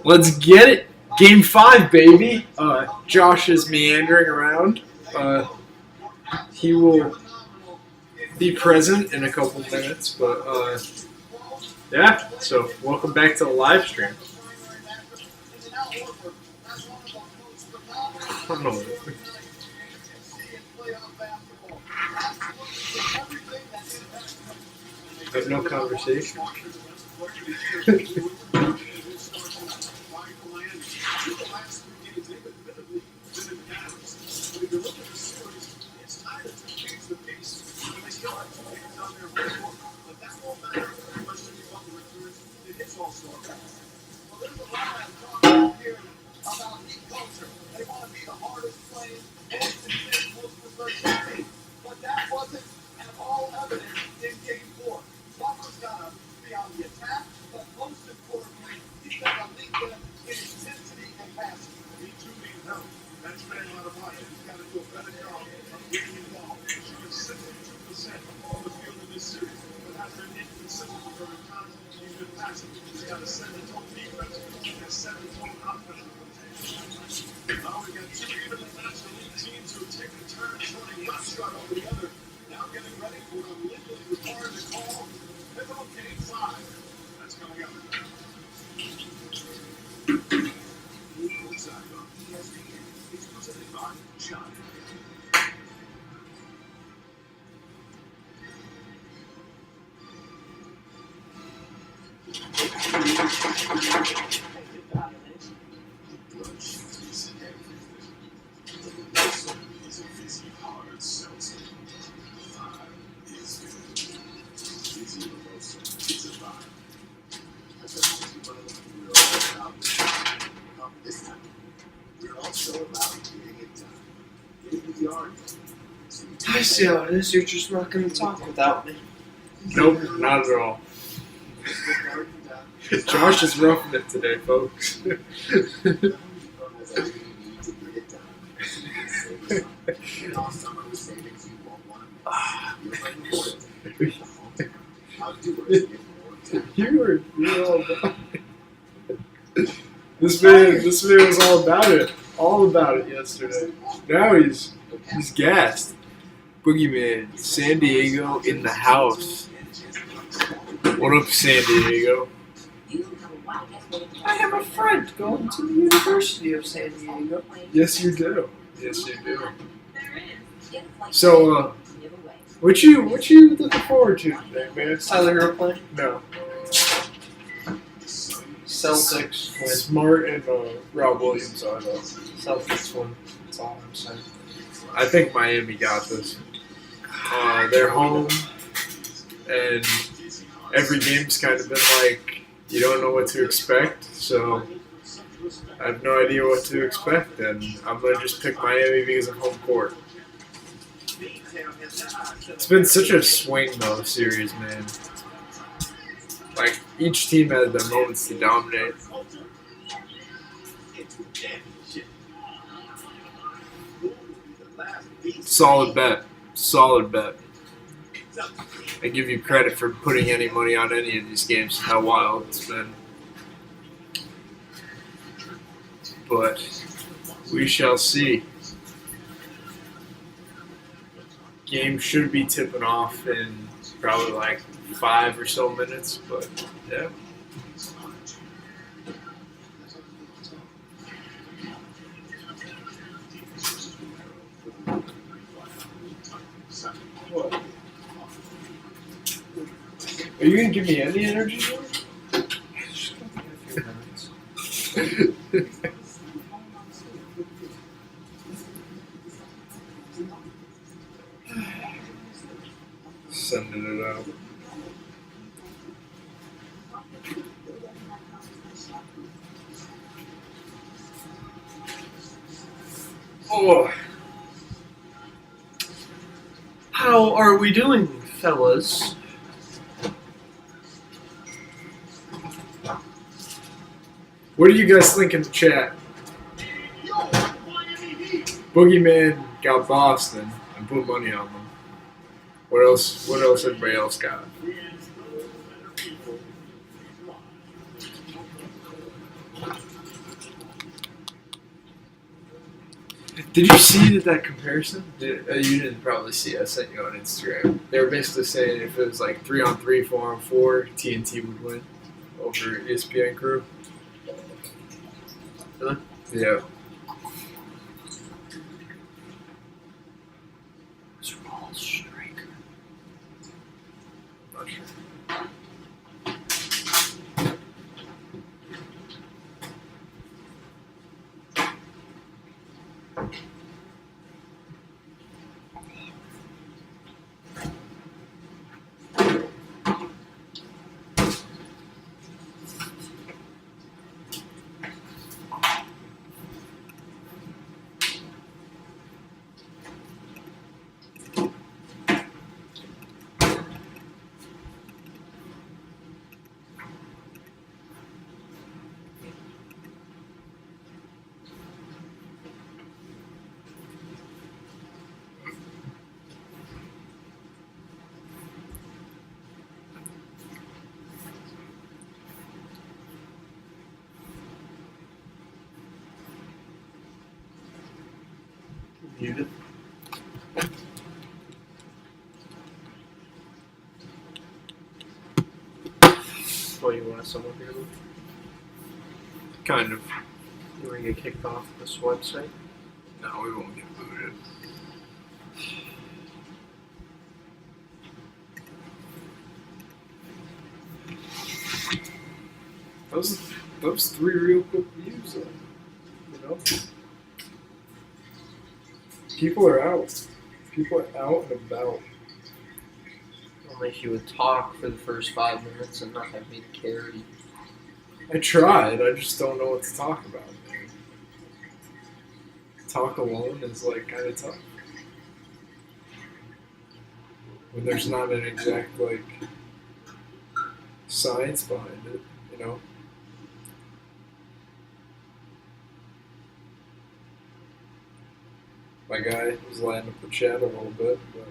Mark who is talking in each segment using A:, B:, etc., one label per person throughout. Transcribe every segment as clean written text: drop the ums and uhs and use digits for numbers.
A: Let's get it. Game 5, baby. Josh is meandering around. He will be present in a couple minutes, but yeah. So welcome back to the live stream. I don't know. I have no conversation.
B: I see how it is. You're just not going to talk without me.
A: Nope, not at all. Josh is roughing it today, folks. You're all about it. This man was all about it yesterday. Now he's gassed. Boogeyman, San Diego in the house. What up, San Diego?
B: I have a friend going to the University of San Diego.
A: Yes, you do. Yes, you do. So, what you looking forward to today, man?
B: Tyler Hero playing?
A: No.
B: Celtics win.
A: Smart and Rob Williams are though.
B: Celtics win. That's all I'm saying.
A: I think Miami got this. They're home, and every game's kind of been like you don't know what to expect. So I have no idea what to expect, and I'm gonna just pick Miami because of home court. It's been such a swing though series, man. Like each team has their moments to dominate. Solid bet. Solid bet. I give you credit for putting any money on any of these games. How wild it's been. But we shall see. Game should be tipping off in probably like 5 or so minutes, but yeah. What? Are you gonna give me any energy?
B: Just give me a few minutes.
A: Sending it out. Oh.
B: How are we doing, fellas?
A: What do you guys think in the chat? Boogeyman got Boston and put money on them. What else? What else? Everybody else got? Did you see that comparison? You didn't probably see. I sent you on Instagram. They were basically saying if it was like 3-on-3, 4-on-4, TNT would win over ESPN Crew.
C: Really?
A: Yeah.
C: It's Raw Striker.
A: Not sure.
C: Muted. What do you want someone here? Luke?
A: Kind of.
C: You want to get kicked off this website?
A: No, we won't get booted. Those 3 real quick views, though. You know? People are out. People are out and about.
C: Only if you would talk for the first 5 minutes and not have me to carry.
A: I tried, I just don't know what to talk about. Man. Talk alone is like kind of tough. When there's not an exact like science behind it, you know? My guy was lighting up the chat a little bit, but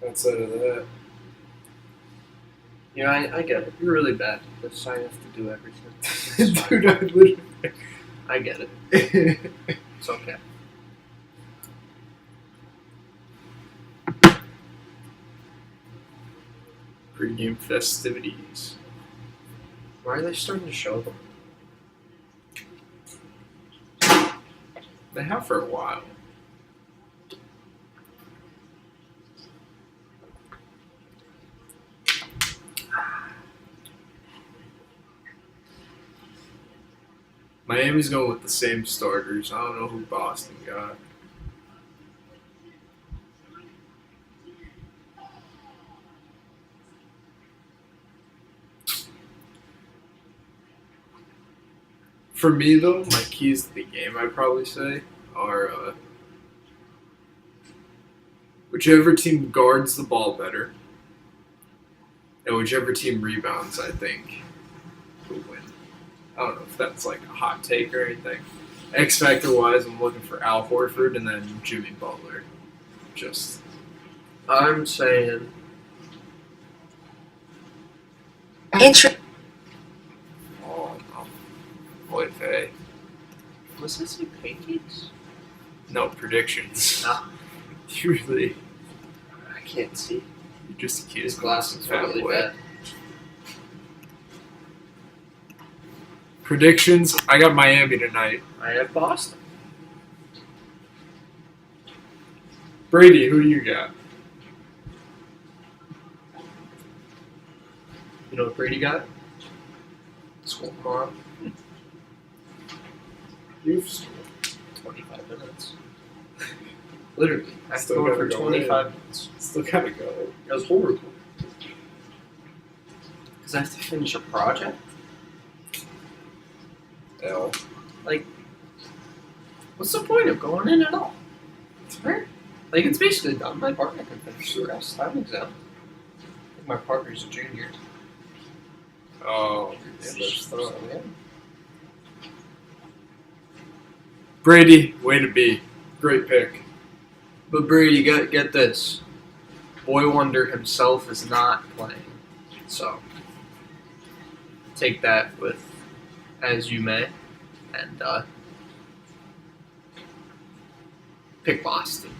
A: outside of that,
C: You know, I get it. You're really bad at this. I have to do everything. It's fine.
A: dude, I literally.
C: I get it. It's okay.
A: Pre-game festivities.
C: Why are they starting to show them?
A: They have for a while. Miami's going with the same starters. I don't know who Boston got. For me, though, my keys to the game, I'd probably say, are whichever team guards the ball better and whichever team rebounds, I think, will win. I don't know if that's like a hot take or anything. X Factor wise, I'm looking for Al Horford and then Jimmy Butler. Just
C: I'm saying.
A: oh no, boy, hey,
C: Was this like pancakes?
A: no predictions.
C: No.
A: You really,
C: I can't see.
A: you just
C: His
A: accused me of
C: glasses
A: some
C: are really
A: boy.
C: bad.
A: Predictions. I got Miami tonight.
C: I have Boston.
A: Brady, who do you got?
C: You know what Brady got? School tomorrow.
A: You've
C: 25 minutes. Literally. I have to
A: Still
C: go for
A: gotta go
C: 25
A: in.
C: minutes.
A: still gotta go.
C: That was horrible. Because I have to finish a project?
A: L.
C: Like, what's the point of going in at all? Right? Like, it's basically done. My partner can finish the rest. I'm exempt. I think my partner's a junior.
A: Oh,
C: Yeah,
A: yeah,
C: just throw it in.
A: Brady, way to be. Great pick.
C: But Brady, get this. Boy Wonder himself is not playing. So, take that with as you may. And pick Boston.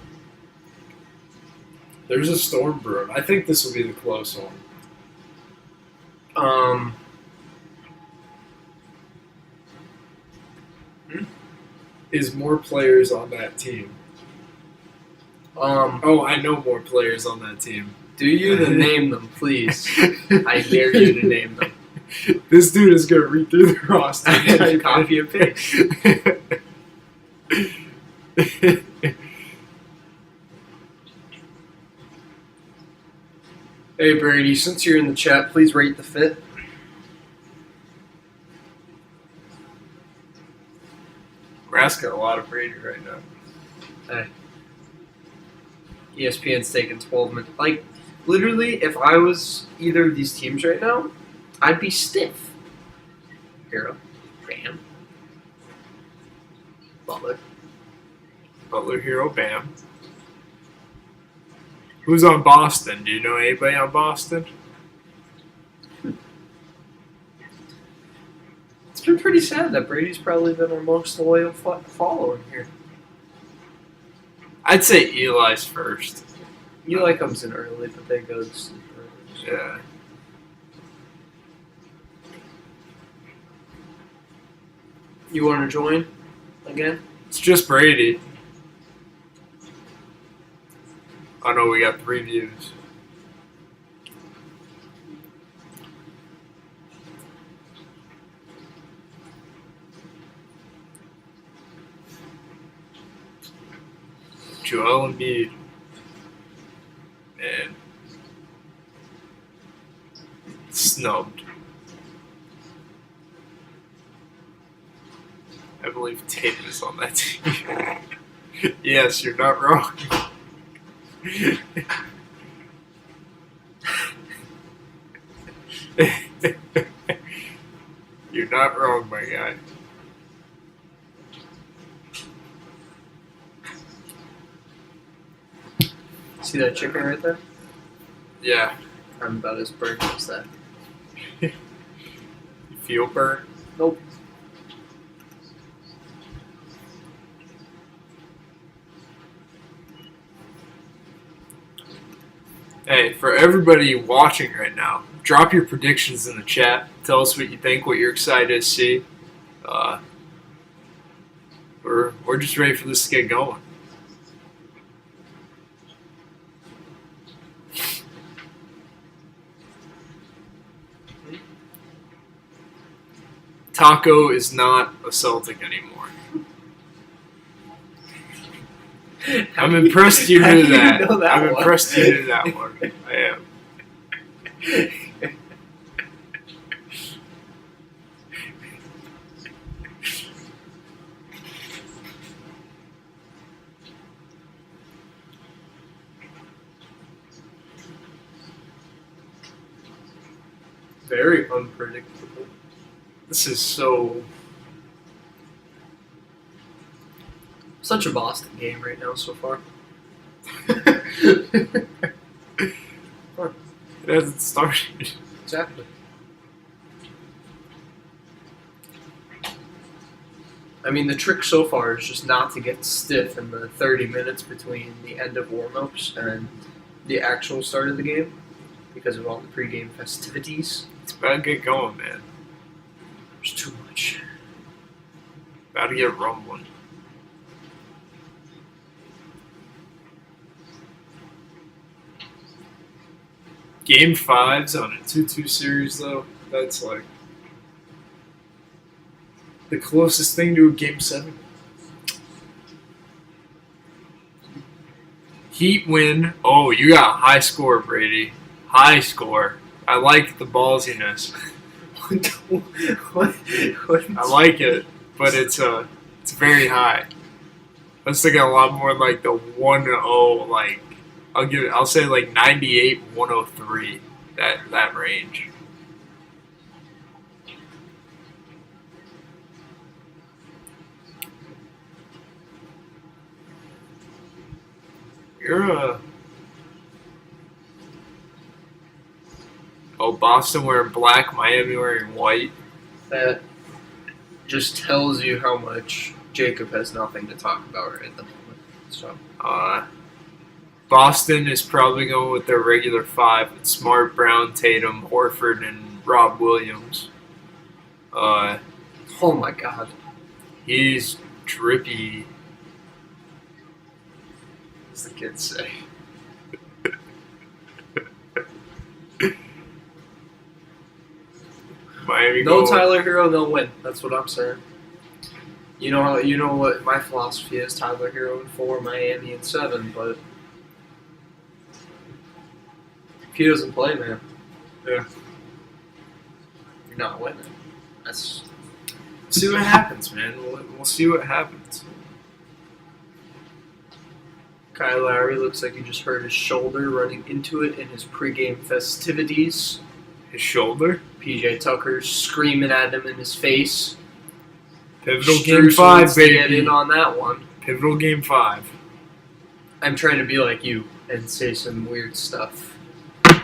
A: There's a storm brewing. I think this will be the close one. Is more players on that team? Oh, I know more players on that team.
C: Do you? Then name them, please. I dare you to name them.
A: This dude is going to read through the roster.
C: And copy and paste. Hey Brady, since you're in the chat, please rate the fit.
A: We're asking a lot of Brady right now.
C: Hey. ESPN's taking 12 minutes. Like, literally, if I was either of these teams right now, I'd be stiff. Hero. Bam. Butler.
A: Butler, Hero, Bam. Who's on Boston? Do you know anybody on Boston?
C: It's been pretty sad that Brady's probably been our most loyal follower here.
A: I'd say Eli's first.
C: Eli comes in early, but they go to sleep early.
A: Yeah.
C: You want to join again?
A: It's just Brady. Oh no, we got 3 views. Joel Embiid. Man. Snubbed. I believe Tatum is on that team. Yes, you're not wrong. You're not wrong, my guy.
C: See that chicken right there?
A: Yeah.
C: I'm about as burnt as that.
A: You feel burnt?
C: Nope.
A: Hey, for everybody watching right now, drop your predictions in the chat. Tell us what you think, what you're excited to see. We're just ready for this to get going. Taco is not a Celtic anymore. I'm impressed you knew that. I'm impressed you knew that one. I am.
C: Very unpredictable.
A: This is so...
C: Such a Boston game right now so far.
A: It hasn't started.
C: Exactly. I mean, the trick so far is just not to get stiff in the 30 minutes between the end of warm-ups and the actual start of the game because of all the pregame festivities.
A: It's about to get going, man.
C: There's too much.
A: About to get rumbling. Game 5's on a 2-2 series, though. That's like the closest thing to a Game 7. Heat win. Oh, you got a high score, Brady. High score. I like the ballsiness.
C: What?
A: I like it, but it's very high. I was thinking a lot more like the 1-0, like I'll say like 98-103, that range. You're a. Oh, Boston wearing black, Miami wearing white.
C: That just tells you how much Jacob has nothing to talk about right at the moment. So
A: Boston is probably going with their regular five with Smart, Brown, Tatum, Horford, and Rob Williams.
C: oh my God,
A: He's drippy, as the kids say. Miami
C: no
A: going-
C: Tyler Hero, no win. That's what I'm saying. You know what my philosophy is: Tyler Hero in 4, Miami in 7. But if he doesn't play, man,
A: Yeah.
C: you're not winning. That's
A: See what happens, man. We'll see what happens.
C: Kyle Lowry looks like he just hurt his shoulder running into it in his pregame festivities.
A: His shoulder.
C: PJ Tucker's screaming at him in his face.
A: Pivotal
C: Strus
A: game 5,
C: wants to get
A: baby.
C: in on that one.
A: Pivotal game 5.
C: I'm trying to be like you and say some weird stuff.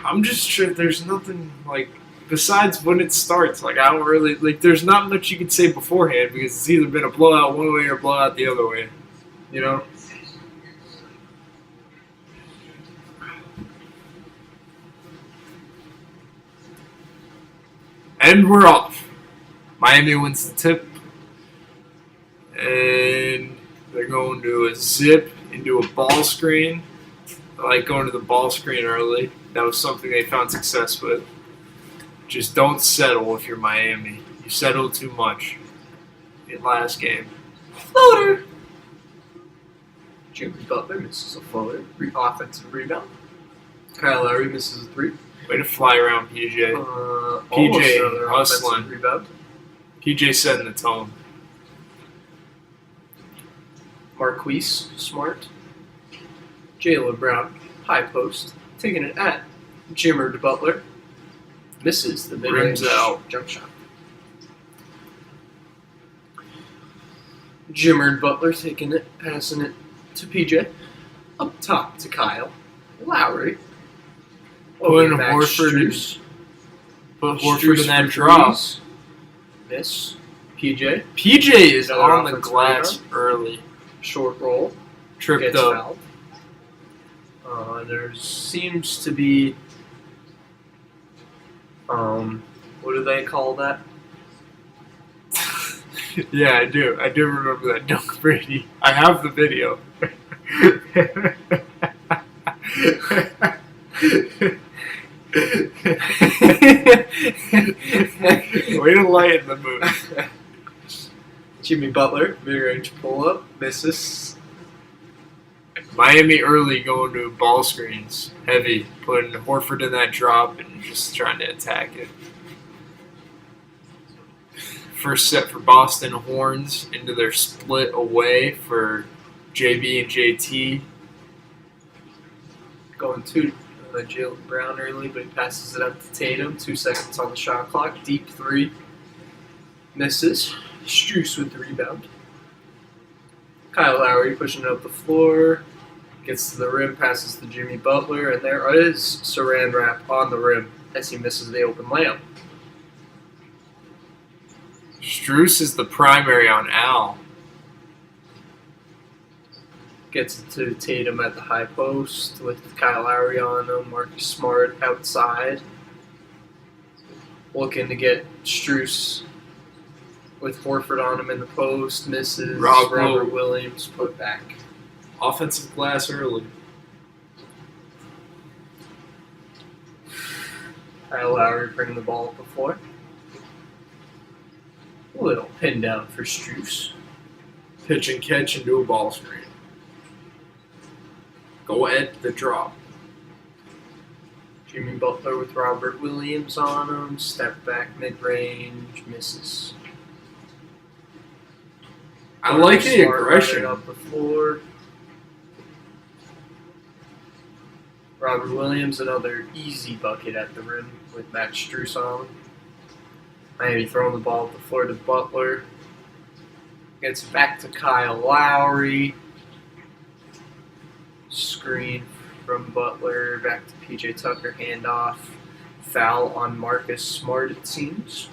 A: I'm just sure there's nothing like besides when it starts. Like I don't really like. There's not much you can say beforehand because it's either been a blowout one way or a blowout the other way. You know. And we're off. Miami wins the tip. And they're going to a zip into a ball screen. I like going to the ball screen early. That was something they found success with. Just don't settle if you're Miami. You settled too much in last game.
C: Floater! Jimmy Butler misses a floater. Offensive rebound. Kyle Lowry misses a 3.
A: Way to fly around, PJ.
C: Almost another
A: hustling.
C: offensive rebound.
A: PJ setting the tone.
C: Marquise Smart. Jaylen Brown, high post, taking it at Jimmer Butler. Misses the mid-range
A: Rims out.
C: jump shot. Jimmer Butler taking it, passing it to PJ. Up top to Kyle. Lowry.
A: Putting
C: Over to Max
A: Horford in-
C: Strus.
A: Put Horford
C: Strus
A: in that
C: for
A: drop.
C: threes. Miss. PJ.
A: PJ is
C: Another
A: on the
C: offensive
A: glass early.
C: Short roll.
A: Tripped
C: Gets
A: up.
C: fouled. There seems to be, what do they call that?
A: Yeah, I do. I do remember that dunk, Brady. I have the video. Way to lighten the mood.
C: Jimmy Butler, mid-range pull-up, misses.
A: Miami early going to ball screens. Heavy. Putting Horford in that drop and just trying to attack it. First set for Boston Horns into their split away for JB and JT.
C: Going to Jaylen Brown early, but he passes it up to Tatum. 2 seconds on the shot clock. Deep 3. Misses. Strus with the rebound. Kyle Lowry pushing it up the floor. Gets to the rim, passes to Jimmy Butler, and there is Saran Wrap on the rim as he misses the open layup.
A: Strus is the primary on Al.
C: Gets it to Tatum at the high post with Kyle Lowry on him. Marcus Smart outside. Looking to get Strus with Horford on him in the post. Misses. Robert Williams put back.
A: Offensive glass early.
C: Kyle Lowry bringing the ball up the floor. A little pin down for Strus.
A: Pitch and catch and do a ball screen. Go at the drop.
C: Jimmy Butler with Robert Williams on him. Step back mid-range. Misses.
A: I like the
C: Smart
A: aggression.
C: running up the floor. Robert Williams, another easy bucket at the rim with Max Strus on him. Miami throwing the ball up the floor to Butler. Gets back to Kyle Lowry. Screen from Butler back to PJ Tucker. Handoff. Foul on Marcus Smart, it seems.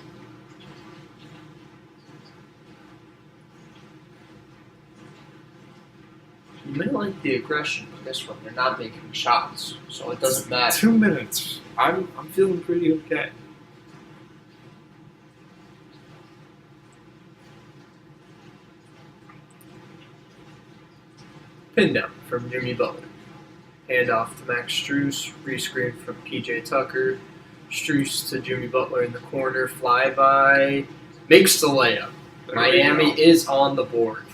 C: You may like the aggression on this one. They're not making shots, so it doesn't matter.
A: 2 minutes. I'm feeling pretty okay.
C: Pin down from Jimmy Butler. Handoff to Max Strus. Rescreen from PJ Tucker. Strus to Jimmy Butler in the corner. Flyby. Makes the layup.
A: There
C: Miami is on the board.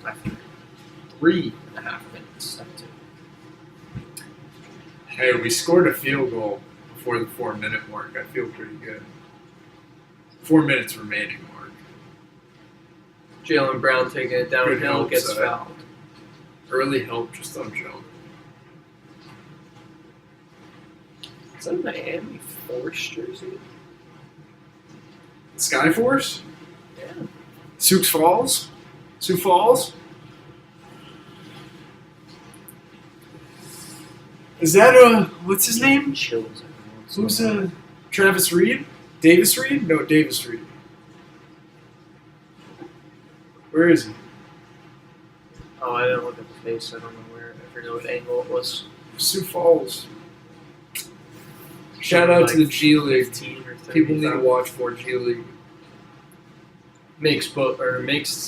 C: After 3.5 minutes. Step 2.
A: Hey, we scored a field goal before the 4-minute mark. I feel pretty good. 4 minutes remaining mark.
C: Jaylen Brown taking it
A: Good
C: downhill,
A: help,
C: gets
A: Zach.
C: fouled.
A: Early help, just don't jump.
C: Is that a Miami Force jersey?
A: Skyforce?
C: Yeah.
A: Sioux Falls? Sioux Falls? Is that what's his name?
C: Chills.
A: Who's Travis Reed? Davis Reed? No, Davis Reed. Where is he?
C: Oh, I didn't look at the face. I don't know where. I forget what angle it was.
A: Sioux Falls. Shout out to the G League.
C: 15 or 30.
A: People need to watch more G League.
C: Makes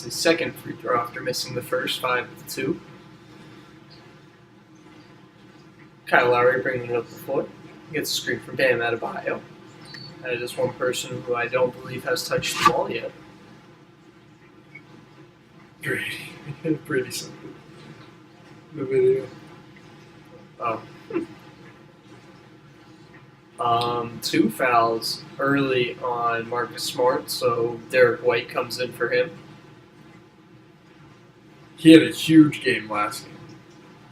C: his second free throw after missing the first 5 of 2. Kyle Lowry bringing it up the floor. Gets a screen from Bam Adebayo. That is one person who I don't believe has touched the ball yet.
A: Pretty simple. The video.
C: Oh. 2 fouls early on Marcus Smart, so Derek White comes in for him.
A: He had a huge game last game.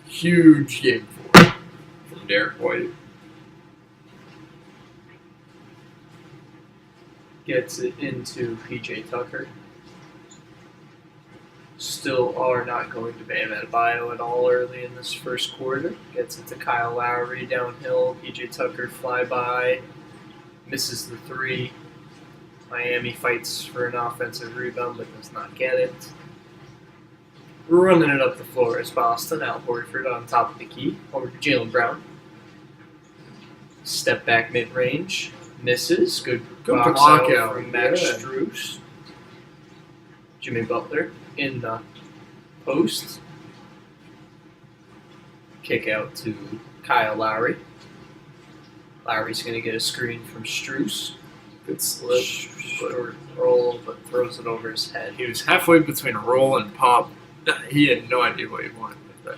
A: Huge game from Derek White.
C: Gets it into PJ Tucker. Still are not going to Bam Adebayo at all early in this first quarter. Gets it to Kyle Lowry downhill. PJ Tucker flyby. Misses the 3. Miami fights for an offensive rebound but does not get it. Running it up the floor is Boston. Al Horford on top of the key. Over to Jaylen Brown. Step back mid-range. Misses. Good box
A: block
C: out
A: out.
C: from Max
A: Yeah.
C: Strus. Jimmy Butler in the post. Kick out to Kyle Lowry. Lowry's going to get a screen from Strus.
A: Good slip.
C: Short roll, but throws it over his head.
A: He was halfway between a roll and pop. He had no idea what he wanted with that.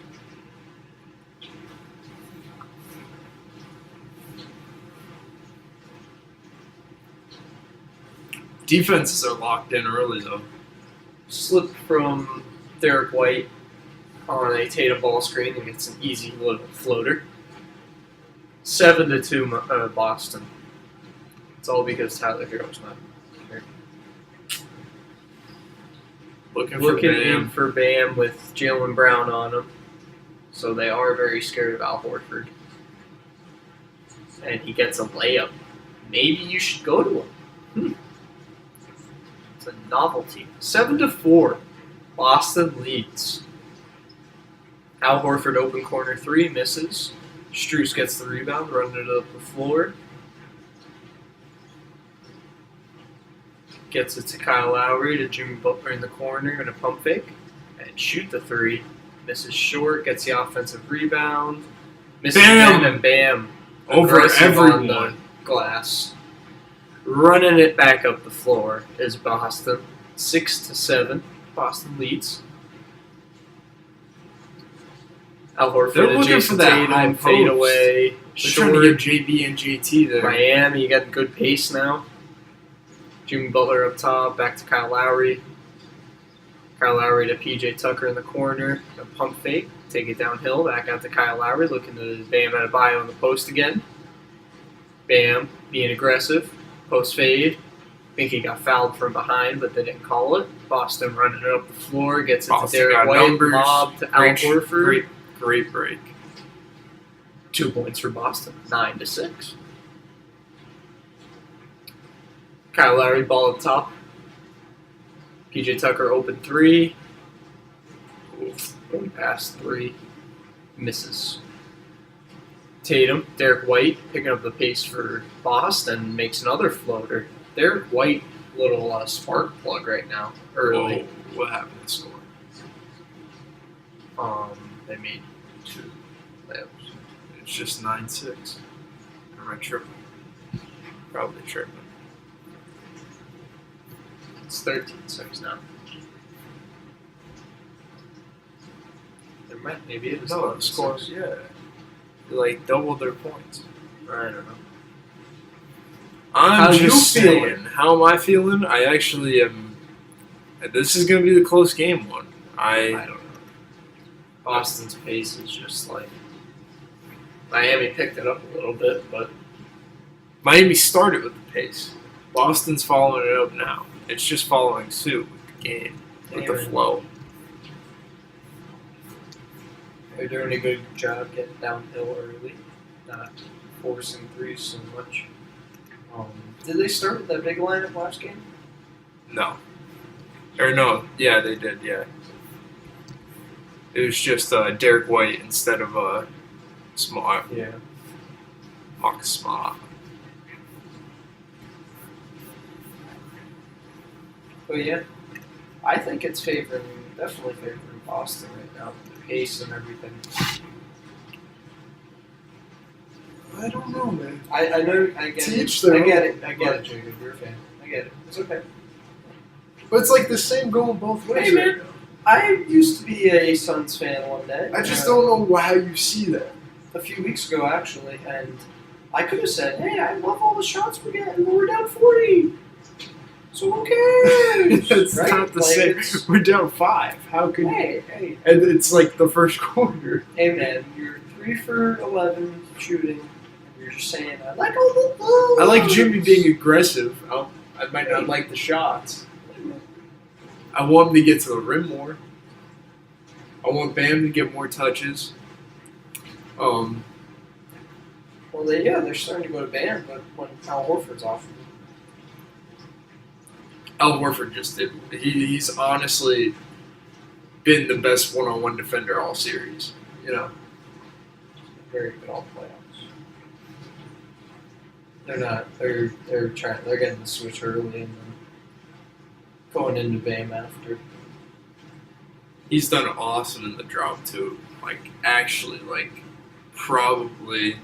A: Defenses are locked in early, though.
C: Slip from Derek White on a Tatum ball screen and gets an easy little floater. 7-2 Boston. It's all because Tyler Hero's not here.
A: Looking
C: Looking
A: for Bam.
C: in for Bam with Jaylen Brown on him. So they are very scared of Al Horford. And he gets a layup. Maybe you should go to him. It's a novelty. 7-4. Boston leads. Al Horford open corner 3, misses. Strus gets the rebound, running it up the floor. Gets it to Kyle Lowry to Jimmy Butler in the corner, going to pump fake and shoot the 3. Misses short, gets the offensive rebound. Misses
A: Bam!
C: again, and Bam.
A: Over
C: Aggressive on
A: everyone.
C: the glass. Running it back up the floor is Boston. 6-7. Boston leads. Al Horford
A: They're looking
C: adjacent
A: for that high
C: Tatum,
A: post.
C: fade away.
A: They're
C: Short.
A: trying to get JB and JT there.
C: Miami, you got good pace now. Jimmy Butler up top, back to Kyle Lowry. Kyle Lowry to PJ Tucker in the corner. A pump fake, take it downhill, back out to Kyle Lowry, looking to Bam Adebayo in the post again. Bam, being aggressive, post fade. I think he got fouled from behind, but they didn't call it. Boston running it up the floor, gets it
A: Boston
C: to Derek
A: got
C: White,
A: numbers.
C: lob to Al Horford.
A: Great Great break.
C: 2 points for Boston, 9-6. Kyle Lowry, ball at the top. PJ Tucker, open 3. Going past 3. Misses. Tatum, Derek White, picking up the pace for Boston, makes another floater. Derek White, little spark plug right now, early.
A: Whoa, what happened to score?
C: They made 2 layups.
A: It's just 9-6. Am I tripping? Probably tripping.
C: It's 13-6 now. Maybe it was
A: No, the scores, yeah. Like, double their points.
C: I don't know.
A: I'm
C: How
A: just
C: you
A: saying.
C: feeling?
A: How am I feeling? I actually am. This is going to be the close game one.
C: I don't know. Boston's pace is just like Miami picked it up a little bit, but
A: Miami started with the pace. Boston's following it up now. It's just following suit with the game, with the flow.
C: they're doing a good job getting downhill early, not forcing threes so much. Did they start with that big lineup last game?
A: No. Or no, yeah, they did, yeah. It was just Derek White instead of Smart.
C: Yeah.
A: Marcus Smart.
C: But yeah, I think it's definitely favoring Boston right now. The pace and everything.
B: I don't know, man.
C: I know, I get
B: Teach
C: it.
B: their
C: I get
B: own,
C: it,
B: but-
C: Jacob. You're a fan. I get it. It's okay.
B: But it's like the same going both ways.
C: Hey,
B: right
C: man.
B: now.
C: I used to be a Suns fan one day.
B: I just don't know how you see that.
C: A few weeks ago, actually, and I could have said, "Hey, I love all the shots we're getting, but we're down 40, so who cares?"
A: It's
C: right?
A: not the
C: Like,
A: same.
C: it's-
A: We're down 5. How could you?
C: Hey,
A: And it's like the first quarter.
C: hey, man, you're 3 for 11 shooting, and you're just saying, "I like all the balls."
A: I like Jimmy being aggressive. I might not like the shots. I want him to get to the rim more. I want Bam to get more touches.
C: Well, they're starting to go to Bam, but when Al Horford's off,
A: Al Horford just did. He's honestly been the best one-on-one defender all series. You know,
C: very good all playoffs. They're not. They're trying. They're getting the switch early and then going into Bam after.
A: he's done awesome in the drop too. Like actually, like probably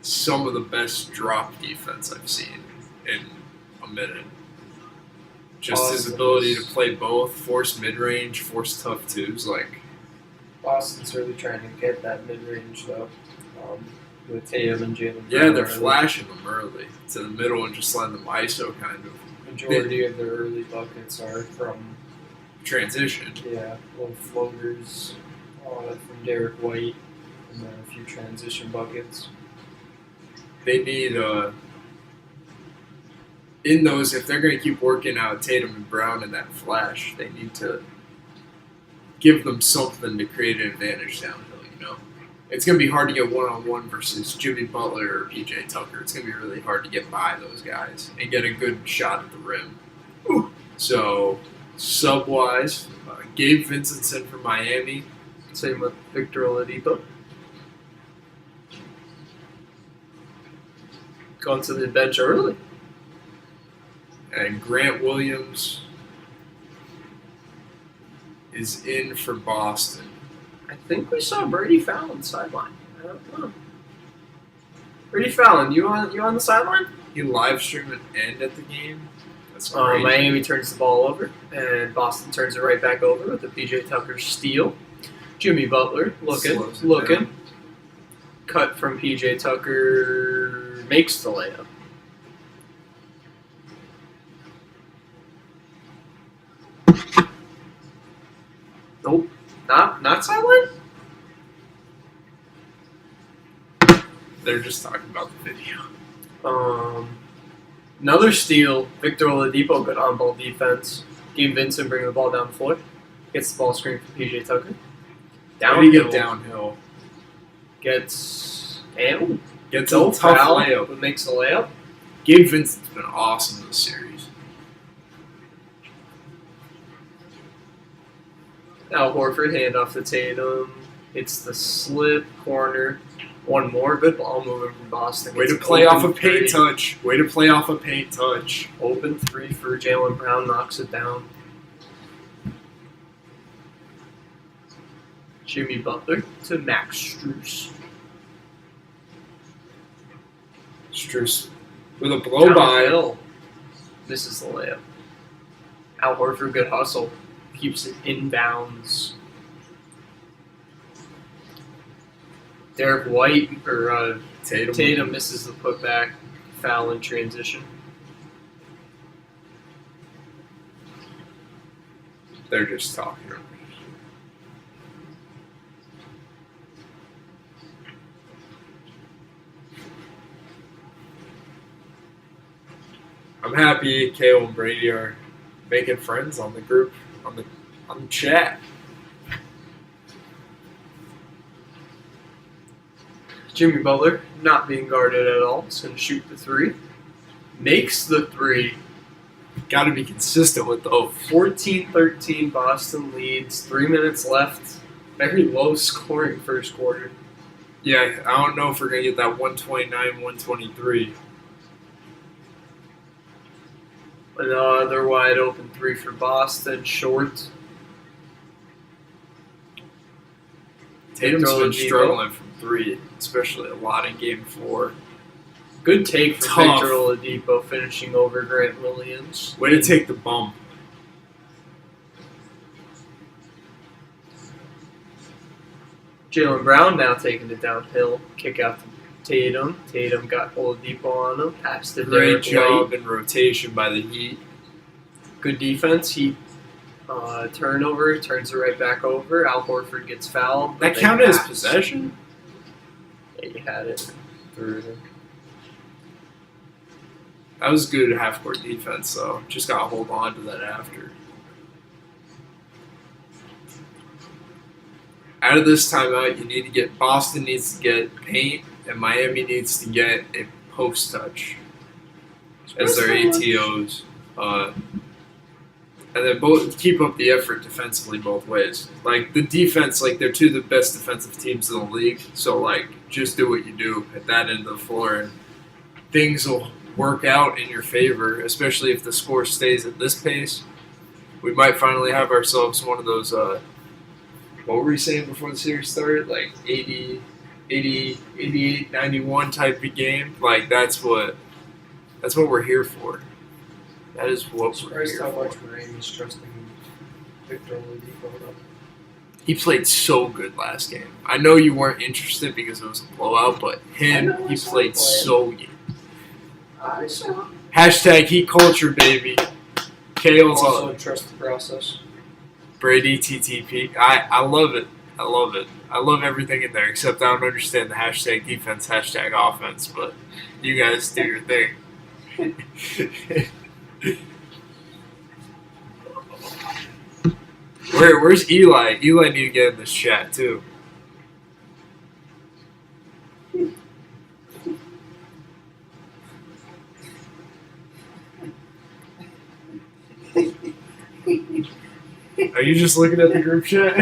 A: some of the best drop defense I've seen in a minute. Just his
C: Boston's-
A: ability to play both, force mid-range, force tough twos, like
C: Boston's really trying to get that mid-range though, with Tatum and Jalen.
A: yeah,
C: Brown
A: they're
C: early.
A: flashing them early to the middle and just letting them ISO kind of
C: Majority of their early buckets are from
A: transition.
C: little floaters from Derek White, and then a few transition buckets.
A: They need in those, if they're going to keep working out Tatum and Brown in that flash, they need to give them something to create an advantage downhill. You know, it's going to be hard to get one-on-one versus Jimmy Butler or PJ Tucker. It's going to be really hard to get by those guys and get a good shot at the rim. Ooh. So, sub-wise, Gabe Vincentson from Miami.
C: Same with Victor Oladipo. Going to the bench early.
A: And Grant Williams is in for Boston.
C: I think we saw Brady Fallon sideline. I don't know. Brady Fallon, you on the sideline?
A: He live streamed an end at the game. That's great.
C: Miami turns the ball over, and Boston turns it right back over with the PJ Tucker steal. Jimmy Butler
A: Slows it
C: looking.
A: down.
C: Cut from PJ Tucker, makes the layup. Nope, not sideline.
A: They're just talking about the video.
C: Another steal. Victor Oladipo, good on-ball defense. Gabe Vincent bringing the ball down the floor. Gets the ball screen from PJ Tucker.
A: How do you get downhill?
C: gets and
A: Gets
C: no
A: a tough
C: foul,
A: layup.
C: but makes a layup.
A: Gabe Vincent's been awesome this series.
C: Al Horford handoff to Tatum. Hits the slip corner. One more good ball moving from Boston.
A: Way to
C: Gets
A: play off
C: open
A: a paint
C: three.
A: touch. Way to play off a paint touch.
C: Open three for Jaylen Brown. Knocks it down. Jimmy Butler to Max Strus.
A: Strus with a blow by.
C: Downhill. Misses the layup. Al Horford, good hustle. Keeps it inbounds. Derek White or Tatum misses the putback. Foul in transition.
A: They're just talking. I'm happy Kale and Brady are making friends on the group, on the chat.
C: Jimmy Butler not being guarded at all. He's going to shoot the three. Makes the three.
A: Got to be consistent with those.
C: 14-13 Boston leads. 3 minutes left. Very low scoring first quarter.
A: Yeah, I don't know if we're going to get that 129, 123.
C: Another wide open three for Boston. Short.
A: Tatum's
C: Throw
A: been
C: a Debo.
A: struggling from three, especially a lot in Game 4.
C: Good take from
A: Tough.
C: Victor Oladipo finishing over Grant Williams.
A: Way to take the bump.
C: Jaylen Brown now taking it downhill. Kick out to Tatum. Tatum got Oladipo on him. Pass to
A: Great
C: Derek
A: job
C: White.
A: in rotation by the Heat.
C: Good defense. He turnover. Turns it right back over. Al Horford gets fouled.
A: That
C: They
A: counted as
C: pass.
A: possession?
C: Yeah, you had it. Through them.
A: That was good half-court defense, though. Just got to hold on to that after. Out of this timeout, you need to get Boston needs to get paint, and Miami needs to get a post touch as their ATOs. And then both keep up the effort defensively both ways. Like, the defense, like, they're two of the best defensive teams in the league. So, like, just do what you do at that end of the floor, and things will work out in your favor, especially if the score stays at this pace. We might finally have ourselves one of those, what were we saying before the series started? Like 80, 88, 91 type of game. Like, that's what we're here for. That is what we're
C: Surprised
A: here
C: how
A: for.
C: much Miami's trusting Victor Oladipo.
A: He played so good last game. I know you weren't interested because it was a blowout, but
C: I know, I
A: he
C: saw
A: played
C: him play.
A: so good.
C: I saw.
A: Hashtag Heat culture, baby. Kale's
C: Also trust the process.
A: Brady TTP. I love it. I love it. I love everything in there, except I don't understand the hashtag defense, hashtag offense, but you guys do your thing. Where's Eli? Eli need to get in this chat too. Are you just looking at the group chat?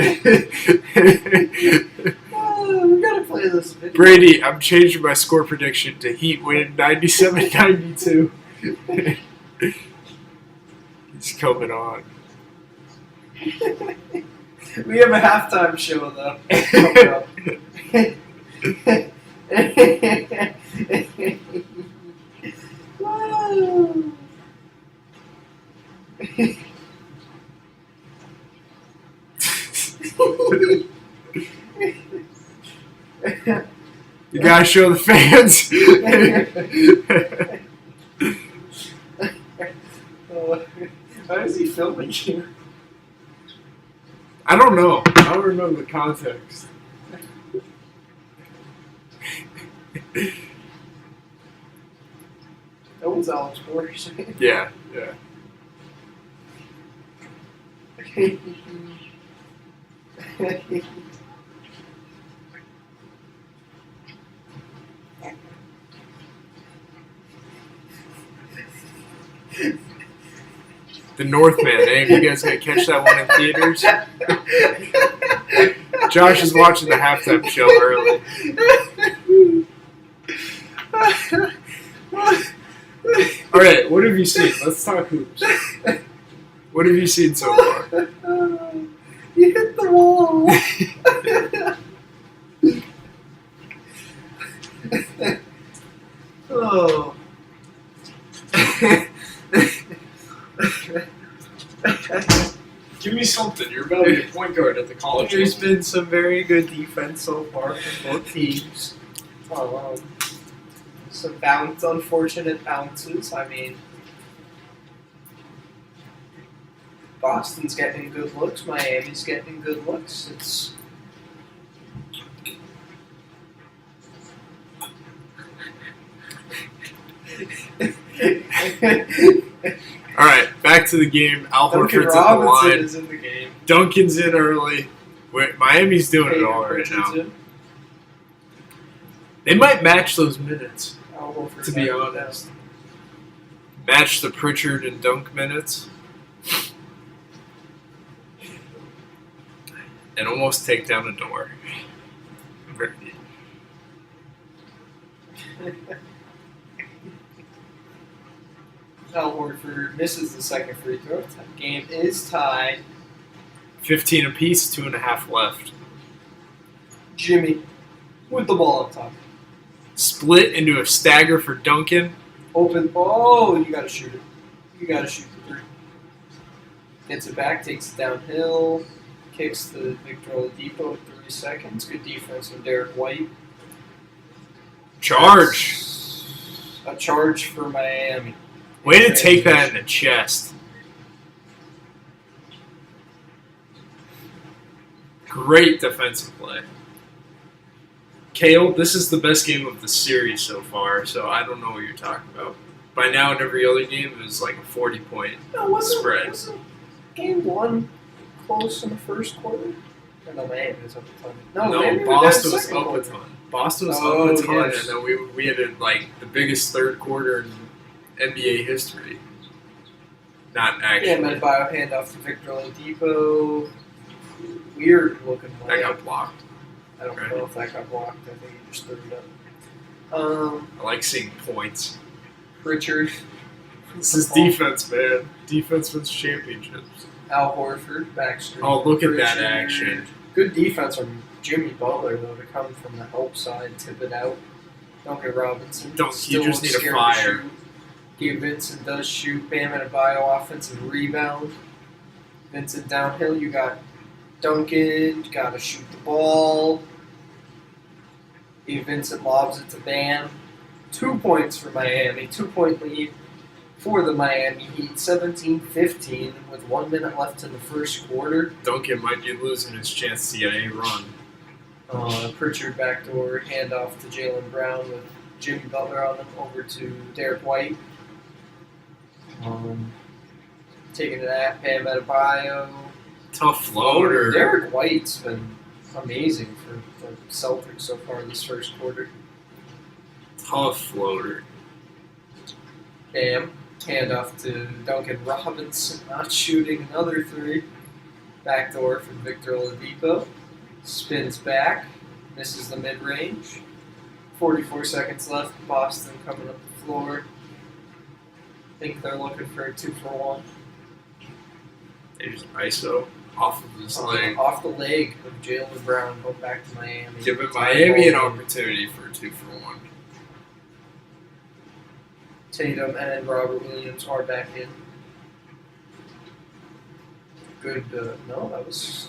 B: We gotta play this video.
A: Brady, I'm changing my score prediction to Heat win 97-92. He's coming on.
B: We have a halftime show though. Coming up. Whoa.
A: You gotta show the fans.
B: Why is he filming you?
A: I don't know. I don't remember the context.
B: That was Alex Morris.
A: Yeah, yeah. The Northman. Any of you guys gonna catch that one in theaters? Josh is watching the halftime show early. All right, what have you seen? Let's talk hoops. What have you seen so far?
B: You hit the wall. Oh.
A: Give me something. You're about to be a point guard at the college.
C: There's been some very good defense so far from both teams. Some unfortunate bounces. I mean, Boston's getting good looks. Miami's getting good looks. It's
A: All right, back to the game. Al
C: Duncan
A: Horford's at the
C: Robinson
A: line.
C: is in the game.
A: Duncan's in early. Miami's doing it
C: Tatum
A: all right now.
C: Richardson.
A: They might match those minutes,
C: Al Horford
A: to be
C: back
A: honest. Match the Pritchard and Dunk minutes. And almost take down a door.
C: Al Horford misses the second free throw. The game is tied.
A: 15 apiece, 2.5 left.
C: Jimmy with the ball up top.
A: Split into a stagger for Duncan.
C: Open. Oh, you gotta shoot it. You gotta shoot the three. Gets it back, takes it downhill, kicks the Victor Oladipo with 3 seconds. Good defense from Derek White.
A: Charge.
C: A charge for Miami.
A: Way to take that in the chest. Great defensive play. Kale, this is the best game of the series so far, so I don't know what you're talking about. By now, in every other game, it was like a 40-point spread.
C: Wasn't game one close in the first quarter? Or no, Miami was up a ton. Miami
A: Boston
C: were
A: was
C: down
A: up a
C: second
A: ton. Boston was
C: Oh,
A: up a ton,
C: yes.
A: and then we had like the biggest third quarter in NBA history. Not actually.
C: Yeah, Medbio handoff to Victor Oladipo. Weird looking
A: That
C: play.
A: got blocked.
C: I don't
A: right.
C: know if that got blocked. I think he just threw it up.
A: I like seeing points.
C: Richard.
A: This is defense, man. Defense wins championships.
C: Al Horford, backstreet.
A: Oh, look at that
C: Pritchard.
A: action.
C: Good defense from Jimmy Butler, though, to come from the help side, tip it out. Duncan Robinson.
A: You
C: still
A: just need a
C: scared to
A: fire.
C: shoot. Gabe Vincent does shoot. Bam Adebayo offensive rebound. Vincent downhill. You got Duncan. Got to shoot the ball. Gabe Vincent lobs it to Bam. 2 points for Miami. 2-point lead for the Miami Heat. 17-15 with 1 minute left in the first quarter.
A: Duncan might be losing his chance to get a run.
C: Pritchard backdoor handoff to Jaylen Brown with Jimmy Butler on him over to Derek White. Taking it at Bam Adebayo.
A: Tough floater.
C: Derek White's been amazing for the Celtics so far this first quarter.
A: Tough floater.
C: Bam. Handoff to Duncan Robinson, not shooting another three. Backdoor from Victor Oladipo. Spins back. Misses the mid-range. 44 seconds left. Boston coming up the floor. Think they're looking for a 2-for-1.
A: They just ISO off of his leg.
C: Off the leg of Jaylen Brown, going back to Miami.
A: Giving Miami an opportunity for a 2-for-1.
C: Tatum and Robert Williams are back in. Good. No, that was.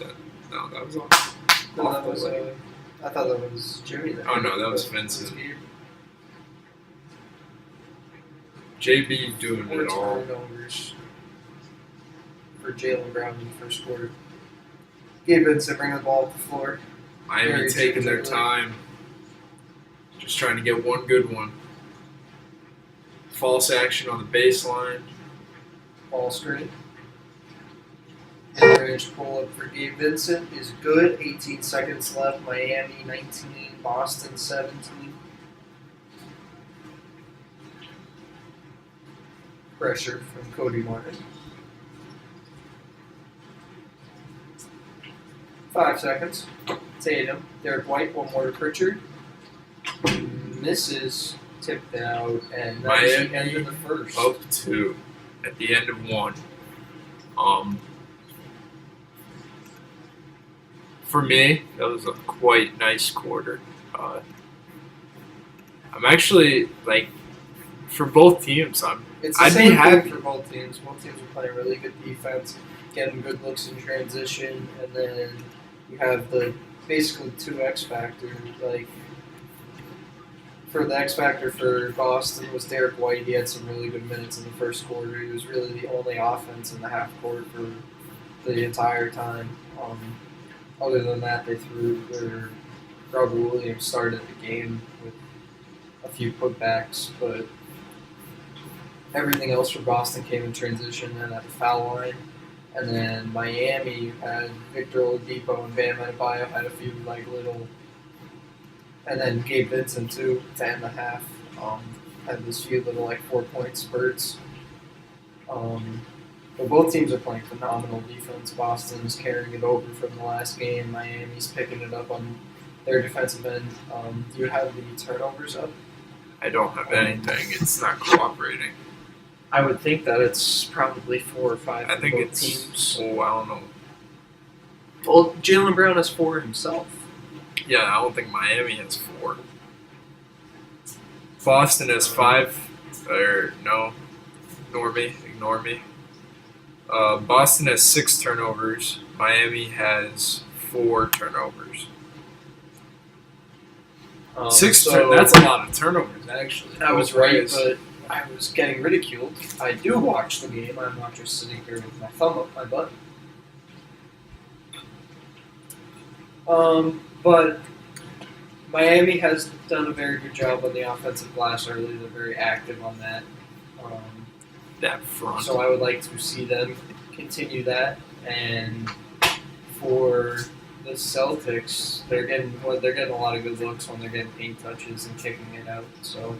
A: No, that was on.
C: No, that was. I thought that was Jimmy.
A: Oh, no, that was Vincent. JB doing it all.
C: Turnovers for Jaylen Brown in the first quarter. Gabe Vincent bringing the ball up the floor.
A: Miami
C: Very
A: taking their
C: gingerly.
A: time. Just trying to get one good one. False action on the baseline.
C: Ball screen. Mid-range pull-up for Gabe Vincent is good. 18 seconds left. Miami 19, Boston 17. Pressure from Cody Martin. 5 seconds. Tatum. Derek White, one more to Pritchard. Misses. Tipped out. And that is the end of the first.
A: Up 2 at the end of 1. For me, that was a quite nice quarter. I'm actually, like, for both teams,
C: It's the
A: I'd
C: same
A: be happy.
C: thing for both teams. Both teams are playing really good defense, getting good looks in transition, and then you have the basically 2 X factors. Like for the X factor for Boston was Derek White. He had some really good minutes in the first quarter. He was really the only offense in the half court for the entire time. Other than that, they threw their Robert Williams started the game with a few putbacks, but everything else for Boston came in transition and at the foul line. And then Miami had Victor Oladipo and Bam Adebayo had a few little, and then Gabe Vincent too to end the half. Had this few little 4-point spurts. But both teams are playing phenomenal defense. Boston's carrying it over from the last game. Miami's picking it up on their defensive end. Do you have the turnovers up?
A: I don't have anything. It's not cooperating.
C: I would think that it's probably 4 or 5
A: I
C: for
A: think
C: both
A: it's.
C: teams.
A: Oh, I don't know.
C: Well, Jaylen Brown has 4 himself.
A: Yeah, I don't think Miami has 4. Boston has 5. Or no, ignore me. Boston has 6 turnovers. Miami has 4 turnovers. That's a lot of turnovers, actually.
C: I was right, but I was getting ridiculed. I do watch the game. I'm not just sitting here with my thumb up my butt. But Miami has done a very good job on the offensive glass early. They're very active on that.
A: That front.
C: So I would like to see them continue that. And for the Celtics, they're getting a lot of good looks when they're getting paint touches and kicking it out. So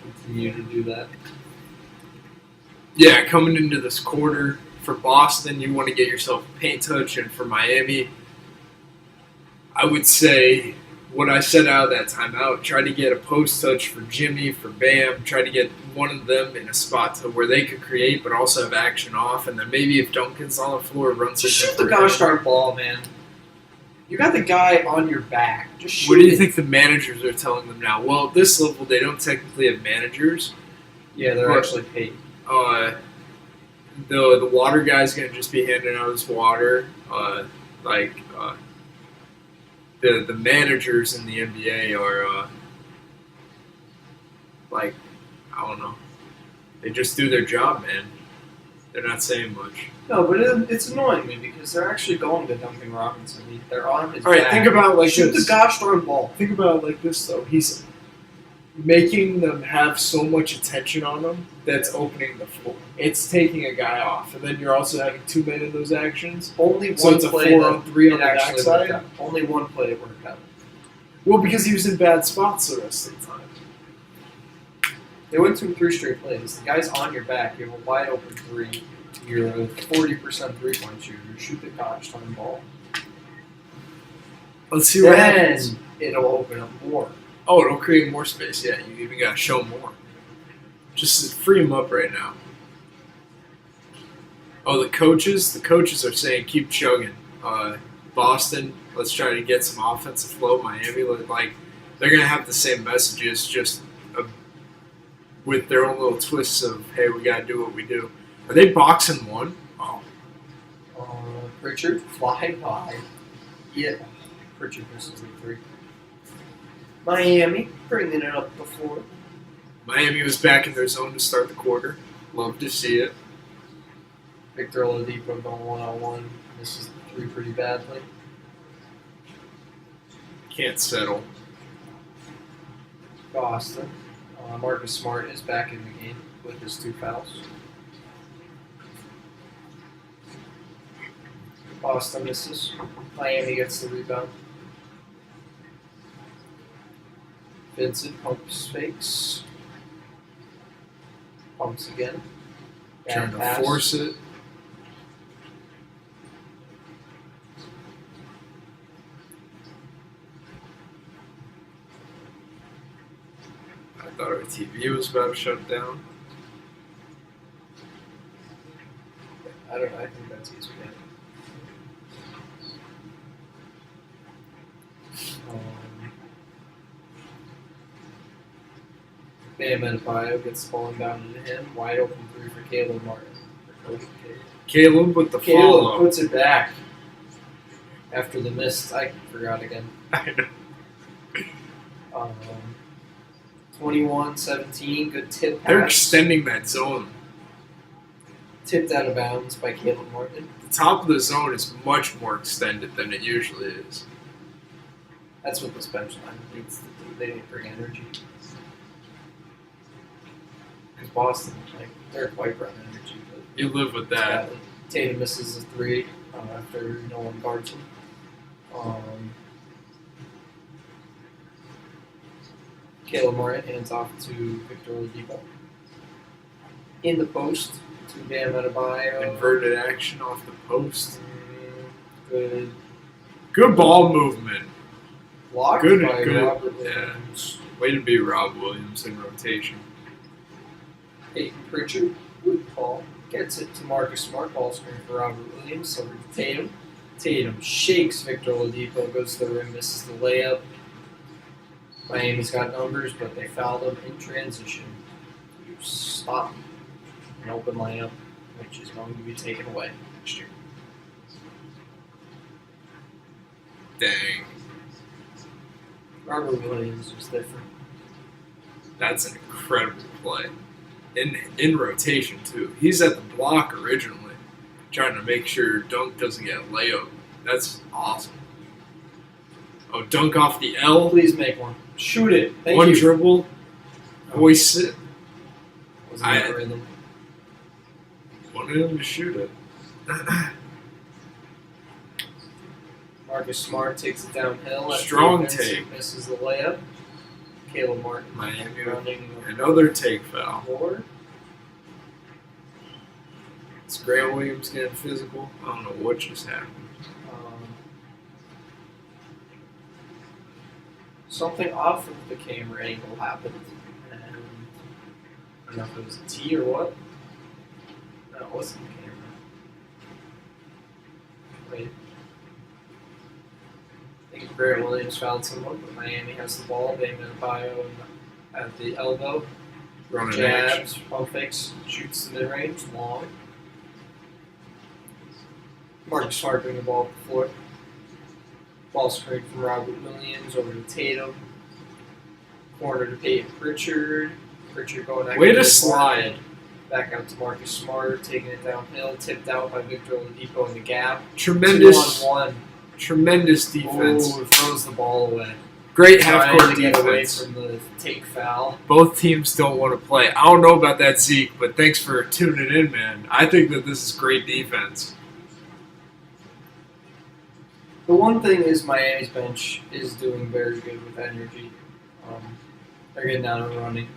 C: continue to do that.
A: Yeah, coming into this quarter for Boston, you want to get yourself a paint touch, and for Miami, I would say what I said out of that timeout, try to get a post touch for Jimmy, for Bam, try to get one of them in a spot to where they could create but also have action off, and then maybe if Duncan's on the floor, run
C: Just
A: something
C: shoot the
A: for him.
C: gosh darn ball, man. You got the guy on your back. Just shoot
A: What do you
C: it.
A: think the managers are telling them now? Well, at this level, they don't technically have managers.
C: Yeah, they're
A: But-
C: actually paid.
A: The water guy's gonna just be handing out his water. The managers in the NBA are I don't know. They just do their job, man. They're not saying much.
C: No, but it's annoying me because they're actually going to Duncan Robinson. They're on his
A: All right,
C: back.
A: think about it like
C: Shoot
A: this.
C: the gosh darn ball.
A: Think about it like this, though. He's making them have so much attention on them that's opening the floor. It's taking a guy off, and then you're also having 2 men in those actions.
C: Only
A: So
C: one
A: it's a
C: play
A: 4-on-3 on
C: it
A: the
C: actually
A: backside?
C: worked out. Only one play it worked out.
A: Well, because he was in bad spots the rest of the time.
C: They went through 3 straight plays. The guy's on your back. You have a wide open 3. You're a 40% 3-point shooter. Shoot the gosh darn ball.
A: Let's see what
C: Then
A: happens.
C: it'll open up more.
A: Oh, it'll create more space. Yeah, you even got to show more. Just free him up right now. Oh, the coaches are saying keep chugging. Boston, let's try to get some offensive flow. Miami, they're going to have the same messages, just with their own little twists of, hey, we got to do what we do. Are they boxing one? Oh.
C: Pritchard fly by. Yeah, Pritchard misses the 3. Miami bringing it up before.
A: Miami was back in their zone to start the quarter. Love to see it.
C: Victor Oladipo going 1-on-1. Misses the 3 pretty badly.
A: Can't settle.
C: Boston. Marcus Smart is back in the game with his 2 fouls. Boston misses. Miami gets the rebound. Vincent pumps fakes. Pumps again.
A: Trying
C: Bad
A: to
C: pass.
A: force it. Thought our TV was about to shut down.
C: I don't know. I think that's ESPN. Bam Adebayo gets fallen down into him. Wide open three for Caleb Martin.
A: Caleb with the
C: Caleb
A: follow.
C: puts it back after the miss. I forgot again.
A: I know.
C: 21-17. Good tip pass.
A: They're extending that zone.
C: Tipped out of bounds by Caleb Martin.
A: The top of the zone is much more extended than it usually is.
C: That's what this bench line needs to do. They need to bring energy. Because Boston, they're quite run energy. But
A: You live with that.
C: Tatum misses a three after no one guards him. Caleb Martin hands off to Victor Oladipo. In the post to Bam Adebayo.
A: Inverted action off the post.
C: Good
A: Good ball movement.
C: block
A: Good,
C: by
A: good.
C: Robert
A: Yeah.
C: Williams.
A: Way to be Rob Williams in rotation.
C: Peyton Pritchard, good call. Gets it to Marcus Smart. Ball screen for Robert Williams. Over to Tatum. Tatum shakes Victor Oladipo. Goes to the rim. Misses the layup. Miami's got numbers, but they fouled him in transition. You stop an open layup, which is going to be taken away next year.
A: Dang.
C: Robert Williams was different.
A: That's an incredible play. In rotation, too. He's at the block originally, trying to make sure Dunk doesn't get a layup. That's awesome. Oh, dunk off the L.
C: Please make one. Shoot it. Thank
A: One
C: you.
A: dribble. Voice it.
C: Wasn't that rhythm?
A: Wanted him to shoot it.
C: Marcus Smart takes it downhill. At
A: Strong
C: defense,
A: take.
C: Misses the layup. Caleb Martin
A: Miami.
C: running
A: Another take foul.
C: forward.
A: Is Grant Williams getting physical? I don't know what just happened.
C: Something off of the camera angle happened. And I don't know if it was a T or what. No, it wasn't the camera. Wait. I think Grant Williams fouled someone, but Miami has the ball. Bam Adebayo at the elbow.
A: Running action.
C: Jabs, pump fakes, shoots the mid-range, long. Marcus Smart bringing the ball up the floor. Ball screen from Robert Williams over to Tatum. Corner to Peyton Pritchard. Pritchard going back
A: Way to
C: to
A: slide.
C: Martin. Back out to Marcus Smart, taking it downhill, tipped out by Victor Oladipo in the gap.
A: Tremendous
C: 2-on-1.
A: Tremendous defense.
C: Oh, throws the ball away.
A: Great
C: Trying
A: half-court
C: to get away
A: defense.
C: from the take foul.
A: Both teams don't want to play. I don't know about that, Zeke, but thanks for tuning in, man. I think that this is great defense.
C: The one thing is Miami's bench is doing very good with energy. They're getting down and running.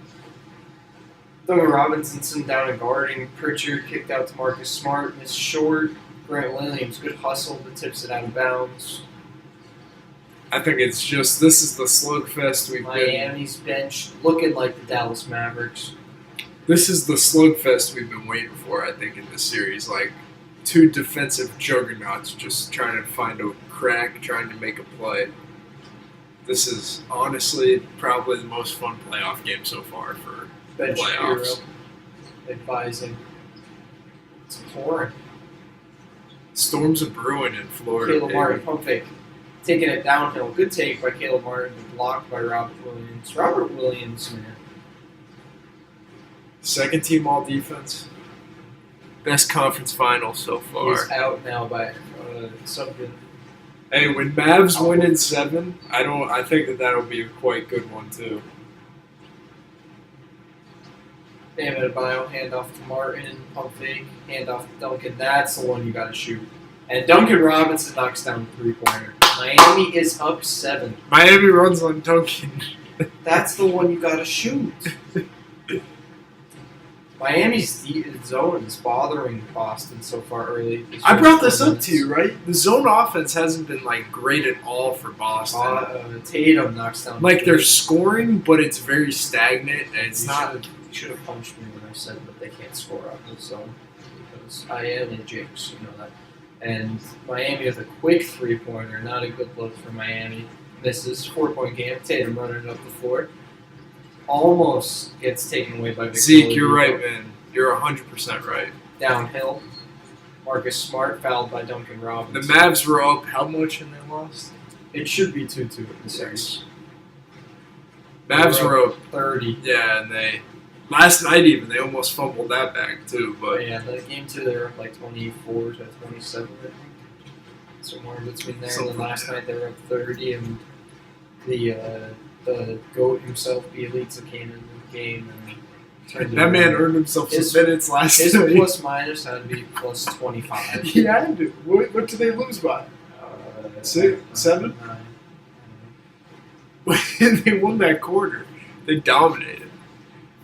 C: Duncan Robinson down and guarding. Pritchard kicked out to Marcus Smart. Missed short. Grant Williams, good hustle, but tips it out of bounds.
A: I think it's just, this is the slugfest we've been.
C: Miami's bench looking like the Dallas Mavericks.
A: This is the slugfest we've been waiting for, I think, in this series. Like, two defensive juggernauts just trying to find a crack, trying to make a play. This is honestly probably the most fun playoff game so far for
C: Bench
A: playoffs.
C: hero advising. It's pouring.
A: Storms are brewing in Florida.
C: Caleb
A: baby.
C: Martin, pump fake. Taking it downhill. Good take by Caleb Martin, but blocked by Robert Williams. Robert Williams, man.
A: Second team all defense. Best conference final so far.
C: He's out now by something.
A: Hey, when Mavs win in 7, I think that that'll be a quite good one too.
C: Bam Adebayo, handoff to Martin, pump fake, handoff to Duncan. That's the one you got to shoot. And Duncan Robinson knocks down the three-pointer. Miami is up 7.
A: Miami runs on Duncan.
C: That's the one you got to shoot. Miami's zone is bothering Boston so far early.
A: I brought this up to you, right? The zone offense hasn't been like great at all for Boston.
C: Tatum knocks down.
A: Like they're scoring, but it's very stagnant, and it's not.
C: You should have punched me when I said that they can't score out of the zone because I am a jinx, you know that. And Miami with a quick 3-pointer, not a good look for Miami. Misses 4-point game. Tatum running up the floor. Almost gets taken away by Victor
A: Zeke, you're
C: Oladipo.
A: right, man. You're 100% right.
C: Downhill. Marcus Smart fouled by Duncan Robinson.
A: The Mavs were up how much and they lost?
C: It should be 2-2 in the series.
A: Mavs were up
C: 30.
A: Yeah, and they last night even they almost fumbled that back too. But
C: Yeah, the game 2 they were up like 24 to 27, I think. Somewhere in between there. And then last night they were up 30, and the GOAT himself, Bielitsa, came in the game and turned
A: that
C: it
A: man
C: around.
A: earned himself some minutes last
C: His
A: night.
C: plus minus had to be plus 25.
A: He had to. What did they lose by? 6, 7?
C: 9.
A: When they won that quarter, they dominated.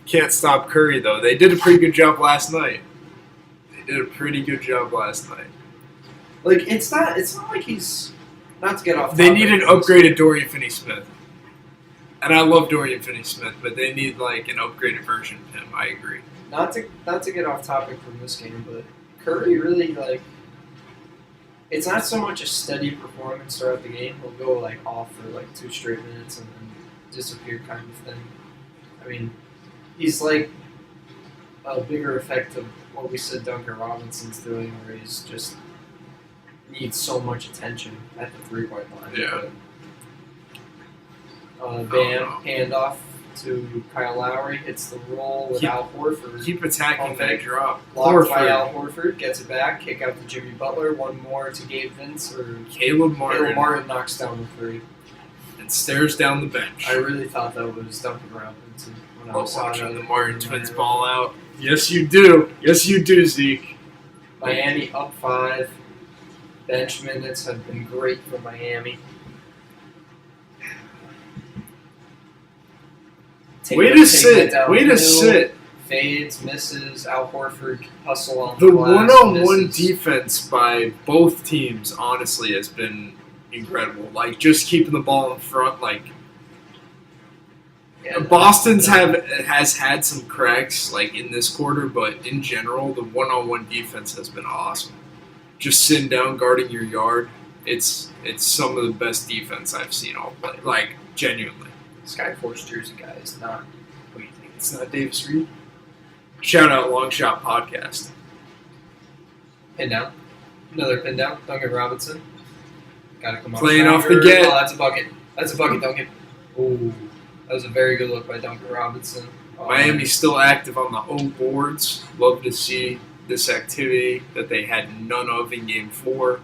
A: Can't stop Curry though. They did a pretty good job last night.
C: Like it's not like he's not to get off.
A: They
C: topic,
A: need an upgraded Dorian Finney-Smith. And I love Dorian Finney-Smith, but they need like an upgraded version of him. I agree.
C: Not to get off topic from this game, but Curry really like. It's not so much a steady performance throughout the game. He'll go like off for like 2 straight minutes and then disappear kind of thing. I mean, he's like a bigger effect of what we said Duncan Robinson's doing, where he's just needs so much attention at the 3-point line.
A: Yeah.
C: Bam, handoff to Kyle Lowry, hits the roll with Al Horford.
A: Keep attacking that drop.
C: Blocked by Al Horford, gets it back, kick out to Jimmy Butler, one more to Gabe Vince, or
A: Caleb Martin
C: knocks down the 3.
A: and stares down the bench.
C: I really thought that was Duncan Robinson when I was
A: watching the Martin twins ball out. Yes, you do. Yes, you do, Zeke.
C: Miami up 5. Bench minutes have been great for Miami.
A: Way to sit.
C: Fades, misses, Al Horford hustle on
A: The
C: glass,
A: one-on-one
C: misses.
A: defense by both teams, honestly, has been incredible. Like, just keeping the ball in front. Like,
C: Yeah,
A: Boston's has had some cracks, like, in this quarter, but in general, the one-on-one defense has been awesome. Just sitting down, guarding your yard, it's some of the best defense I've seen all play. Like, genuinely.
C: Skyforce jersey guy is not. What do you think?
A: It's not Davis Reed. Shout out Long Shot Podcast.
C: Pin down. Another pin down. Duncan Robinson. Gotta come off.
A: Playing off the
C: Schreiber.
A: get.
C: Oh, that's a bucket. That's a bucket, Duncan. Ooh. That was a very good look by Duncan Robinson.
A: Miami's still active on the O boards. Love to see this activity that they had none of in Game 4.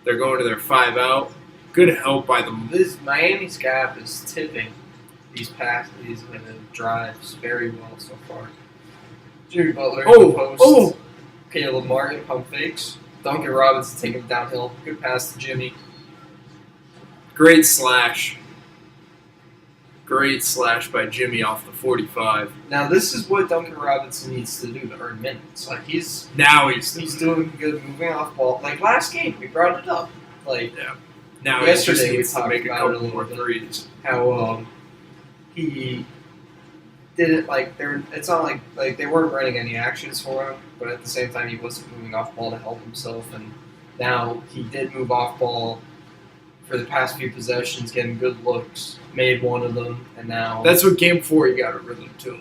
A: They're going to their 5 out. Good help by them.
C: This Miami's gap is tipping these drives very well so far. Jimmy Butler, post. Caleb Martin, pump fakes. Duncan Robinson taking him downhill. Good pass to Jimmy.
A: Great slash. Great slash by Jimmy off the 45.
C: Now this is what Duncan Robinson needs to do to earn minutes. Like he's doing good moving off ball. Like last game, we brought it up. Like
A: now
C: yesterday
A: he just needs
C: we
A: to make a
C: talked about
A: couple
C: it a
A: more
C: little bit.
A: threes.
C: How he didn't like. It's not like they weren't running any actions for him, but at the same time he wasn't moving off ball to help himself. And now he did move off ball for the past few possessions, getting good looks. Made one of them, and now
A: That's what Game 4 he got a rhythm to.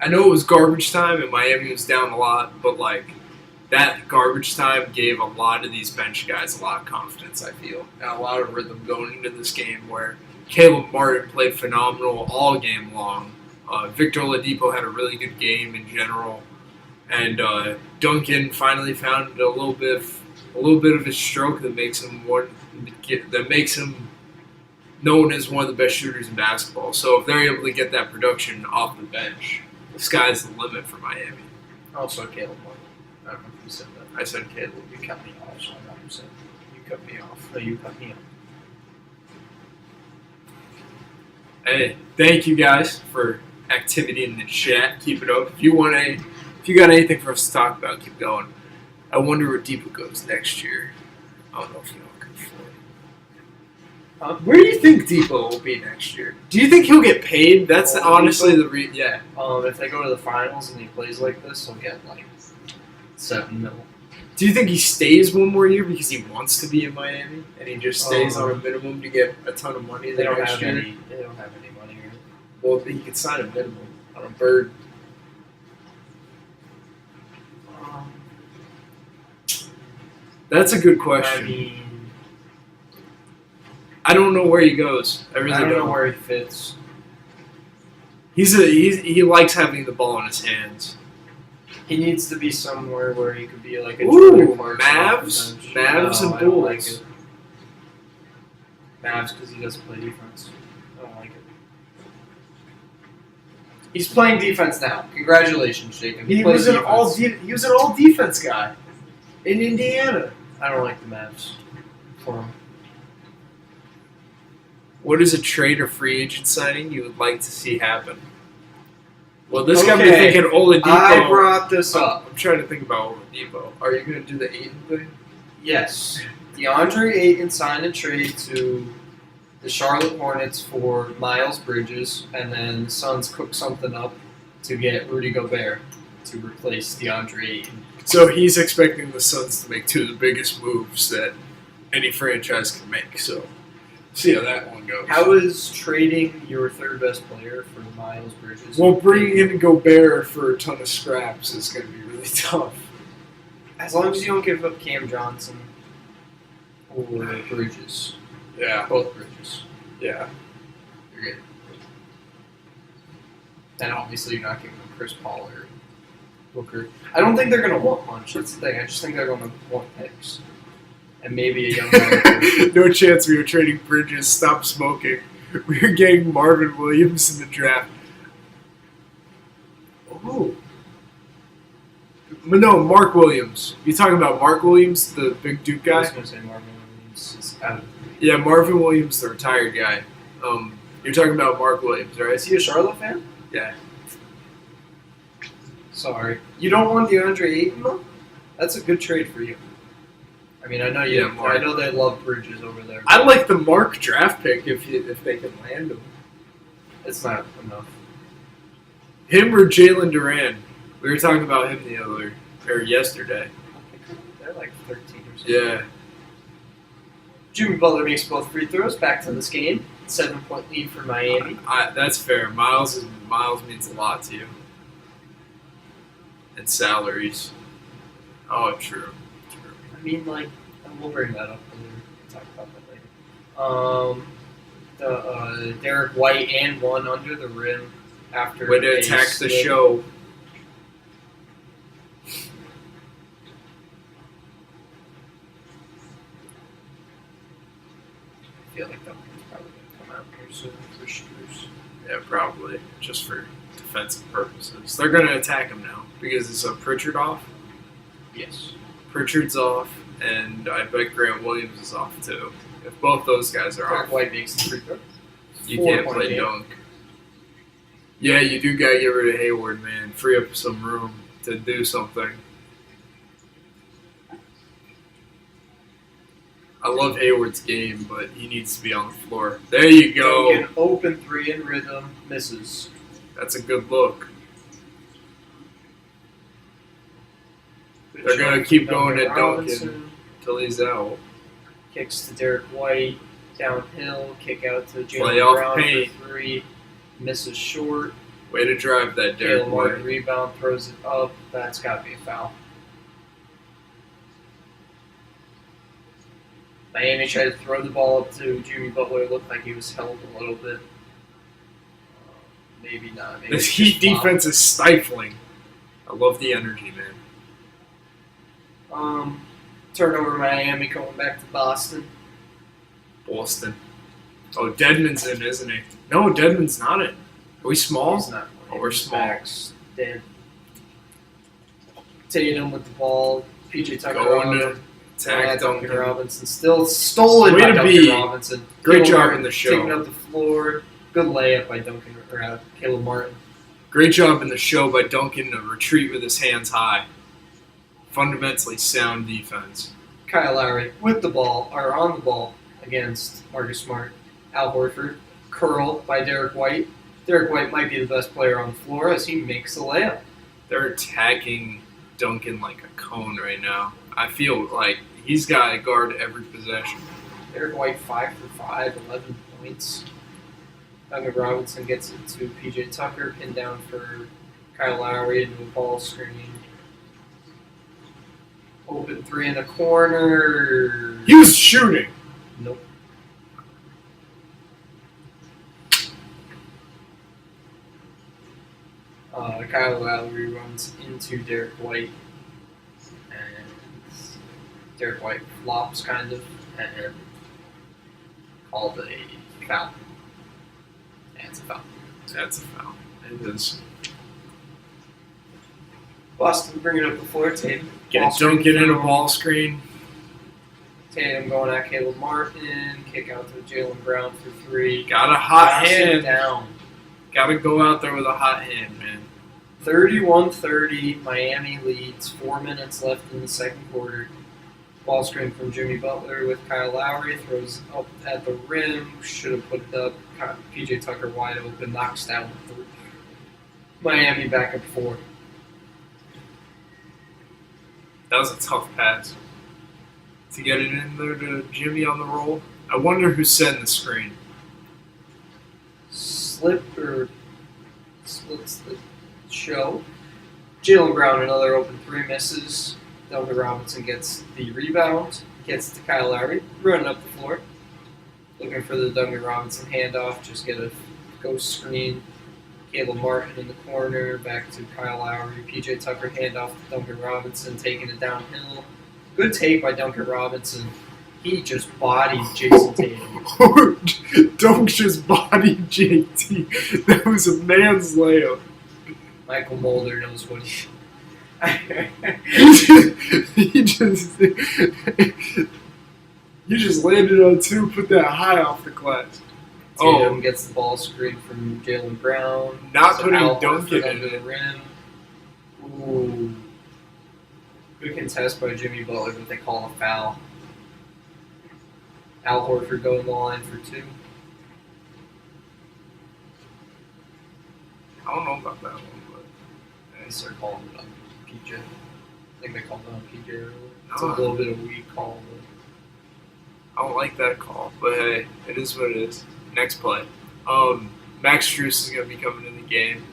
A: I know it was garbage time and Miami was down a lot, but like that garbage time gave a lot of these bench guys a lot of confidence, I feel, and a lot of rhythm going into this game where Caleb Martin played phenomenal all game long. Victor Oladipo had a really good game in general, and Duncan finally found a little bit of his stroke that makes him known as one of the best shooters in basketball. So if they're able to get that production off the bench, the sky's the limit for Miami.
C: also Caleb Martin. I don't know if you said that.
A: I said Caleb.
C: You cut me off, so I'm not upset. You cut me off. No, you cut me off.
A: Hey, thank you guys for activity in the chat. Keep it up. If you got anything for us to talk about, keep going. I wonder where Depot goes next year. I don't know if you know. Where do you think Depot will be next year? Do you think he'll get paid? That's honestly
C: Depot?
A: yeah.
C: If they go to the finals and he plays like this, he'll get like $7 million.
A: Do you think he stays one more year because he wants to be in Miami and he just stays on a minimum to get a ton of money?
C: They don't
A: next
C: have
A: year?
C: any. They don't have any money here.
A: Well, he could sign a minimum on a bird. That's a good question.
C: I mean,
A: I don't know where he goes. I really
C: don't know where he fits.
A: He likes having the ball in his hands.
C: He needs to be somewhere where he could be like a
A: Ooh,
C: Jordan Clarkson off the
A: Mavs,
C: bench.
A: Mavs,
C: No,
A: and
C: I don't like
A: Bulls.
C: it. Mavs because he doesn't play defense. I don't like it. He's playing defense now. Congratulations, Jacob.
A: He
C: plays
A: was an
C: defense.
A: he was an all defense guy in Indiana.
C: I don't like the Mavs for him.
A: What is a trade or free agent signing you would like to see happen? Well, this got me
C: Okay.
A: thinking Oladipo.
C: I brought this up.
A: I'm trying to think about Oladipo. Are you going to do the Aiden thing?
C: Yes. DeAndre Ayton signed a trade to the Charlotte Hornets for Miles Bridges, and then the Suns cooked something up to get Rudy Gobert to replace DeAndre Ayton.
A: So he's expecting the Suns to make two of the biggest moves that any franchise can make. So see how that one goes.
C: How is trading your third best player for Miles Bridges?
A: Well, bringing in Gobert for a ton of scraps is going to be really tough.
C: As long as you don't give up Cam Johnson or Bridges.
A: Yeah,
C: Both Bridges.
A: yeah.
C: You're good. And obviously you're not giving them Chris Paul or Booker. I don't think they're going to want much. That's the thing. I just think they're going to want picks. And maybe a young guy.
A: No chance we were trading Bridges. Stop smoking. We were getting Marvin Williams in the draft. Oh. No, Mark Williams. You talking about Mark Williams, the big Duke
C: I was
A: guy?
C: going to say Marvin Williams is out of.
A: Yeah, Marvin Williams, the retired guy. You're talking about Mark Williams, right?
C: Is he a Charlotte fan?
A: Yeah.
C: Sorry. You don't want DeAndre Ayton though? That's a good trade for you. I mean, I know you.
A: Yeah, Mark.
C: I know they love Bridges over there.
A: I like the Mark draft pick if they can land him.
C: It's not enough.
A: Him or Jalen Duran. We were talking about him yesterday.
C: They're like 13 or something.
A: Yeah.
C: Jimmy Butler makes both free throws. Back to this game. 7-point lead for Miami.
A: That's fair. Miles means a lot to you. And salaries. Oh, true.
C: I mean, like, we'll bring that up later. We'll talk about that later. Derek White and one under the rim after
A: Way to
C: a
A: attack the
C: slip.
A: show.
C: I feel like that one's probably going to come out here soon for shooters.
A: Yeah, probably. Just for defensive purposes. They're going to attack him now. Because it's a Pritchard off.
C: Yes.
A: Pritchard's off. And I bet Grant Williams is off too. If both those guys are
C: Derek
A: off,
C: White makes the free throw.
A: you can't
C: 4-point
A: play
C: game.
A: dunk. Yeah, you do got to get rid of Hayward, man. Free up some room to do something. I love Hayward's game, but he needs to be on the floor. There you go.
C: Duncan, open three in rhythm, misses.
A: That's a good look.
C: Good
A: They're going to
C: shot
A: keep
C: from
A: going at
C: Robinson.
A: Duncan until he's out.
C: Kicks to Derek White, downhill, kick out to
A: Play
C: Jalen
A: off
C: Brown
A: paint.
C: for three, misses short.
A: Way to drive that, Derek
C: Jalen Martin
A: White.
C: rebound, throws it up. That's got to be a foul. Miami tried to throw the ball up to Jimmy Butler. It looked like he was held a little bit. Maybe not. Maybe
A: This
C: it
A: Heat
C: just flopped.
A: defense is stifling. I love the energy, man.
C: Turnover Miami going back to Boston.
A: Boston. Oh, Deadman's in, isn't he? No, Deadman's not in. Are we small?
C: He's not.
A: Oh, we're small.
C: Backs dead. Tatum with the ball. PJ Tucker
A: Going to
C: Robinson.
A: attack
C: Duncan
A: Duncan.
C: Robinson. Still stolen
A: Way
C: by
A: to
C: Duncan
A: be.
C: Robinson.
A: Great
C: Caleb
A: job
C: Martin
A: in the show.
C: Taking up the floor. Good layup by Caleb Martin.
A: Great job in the show by Duncan to retreat with his hands high. Fundamentally sound defense.
C: Kyle Lowry with the ball, or on the ball, against Marcus Smart. Al Horford, curl by Derek White. Derek White might be the best player on the floor as he makes the layup.
A: They're attacking Duncan like a cone right now. I feel like he's got to guard every possession.
C: Derek White 5 for 5, 11 points. Duncan Robinson gets it to PJ Tucker, pinned down for Kyle Lowry into a ball screen. Open three in the corner.
A: He was shooting.
C: Nope. Kyle Lowry runs into Derek White, and Derek White flops kind of, and called a foul. And it's a foul.
A: That's a foul. It is.
C: Boston bringing up the floor. Tatum.
A: Don't get in a ball screen.
C: Tatum going at Caleb Martin. Kick out to Jaylen Brown for three.
A: Got a hot
C: Knocks it
A: hand.
C: down.
A: Got to go out there with a hot hand, man.
C: 31-30. Miami leads. 4 minutes left in the second quarter. Ball screen from Jimmy Butler with Kyle Lowry. Throws up at the rim. Should have put it up. PJ Tucker wide open. Knocks down the three. Miami back up 4.
A: That was a tough pass to get it in there to Jimmy on the roll. I wonder who sent the screen.
C: Splits the show. Jaylen Brown, another open three, misses. Duncan Robinson gets the rebound, gets to Kyle Lowry, running up the floor. Looking for the Duncan Robinson handoff, just get a ghost screen. Caleb Martin in the corner, back to Kyle Lowry. PJ Tucker handoff to Duncan Robinson, taking it downhill. Good take by Duncan Robinson. He just bodied Jason Tatum.
A: Dunk just bodied JT. That was a man's layup.
C: Michael Mulder knows what he...
A: he just you just landed on two, put that high off the glass.
C: Tatum gets the ball screen from Jaylen Brown.
A: Not
C: So
A: putting
C: Al
A: Duncan
C: Horford
A: in
C: under the
A: it.
C: rim. Ooh. Good contest by Jimmy Butler, but they call a foul. Al Horford going the line for 2.
A: I don't know about that one, but
C: I guess they're calling it on PJ. I think they called it on PJ earlier. It's
A: No.
C: a little bit of a weak call, but
A: I don't like that call. But hey, it is what it is. Next play. Max Strus is gonna be coming in the game.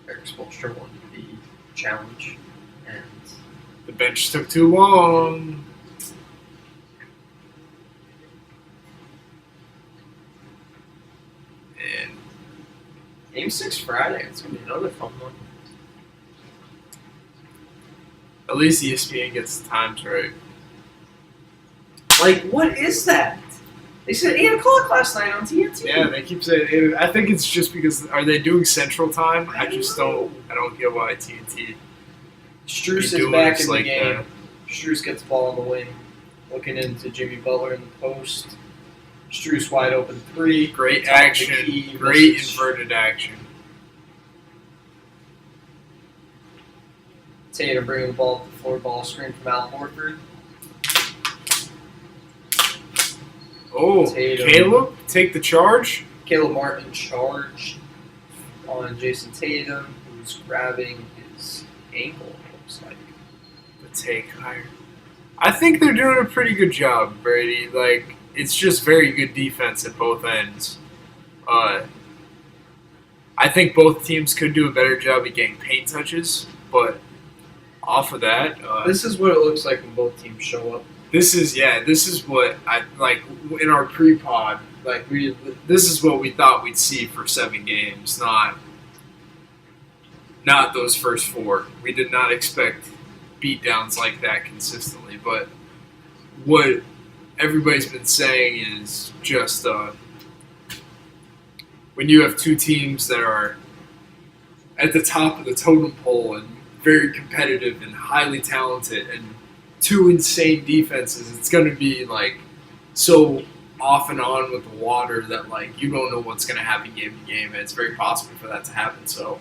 C: Eric Spoelstra won the challenge, and
A: The bench took too long. And
C: Game 6 Friday. It's gonna be another fun one.
A: at least ESPN gets the times right.
C: Like, what is that? They said 8 o'clock last night on TNT.
A: Yeah, they keep saying it. I think it's just because are they doing Central Time? I don't get why TNT.
C: Strus
A: be
C: is
A: doing
C: back
A: us
C: in the
A: like
C: game.
A: that.
C: Strus gets the ball on the wing, looking into Jimmy Butler in the post. Strus wide open 3.
A: Great
C: Top of the
A: action.
C: key,
A: Great
C: misses.
A: inverted action.
C: Tatum bringing the ball up the floor, ball screen from Al Horford.
A: Oh,
C: Tatum.
A: Caleb, take the charge.
C: Caleb Martin charged on Jason Tatum, who's grabbing his ankle, it looks like.
A: The take higher. I think they're doing a pretty good job, Brady. Like, it's just very good defense at both ends. I think both teams could do a better job at getting paint touches, but off of that,
C: This is what it looks like when both teams show up.
A: this is what I like in our pre-pod. Like this is what we thought we'd see for 7 games, not those first 4. We did not expect beatdowns like that consistently, but what everybody's been saying is just when you have 2 teams that are at the top of the totem pole and very competitive and highly talented and 2 insane defenses, it's going to be like so off and on with the water that like you don't know what's going to happen game to game, and it's very possible for that to happen. So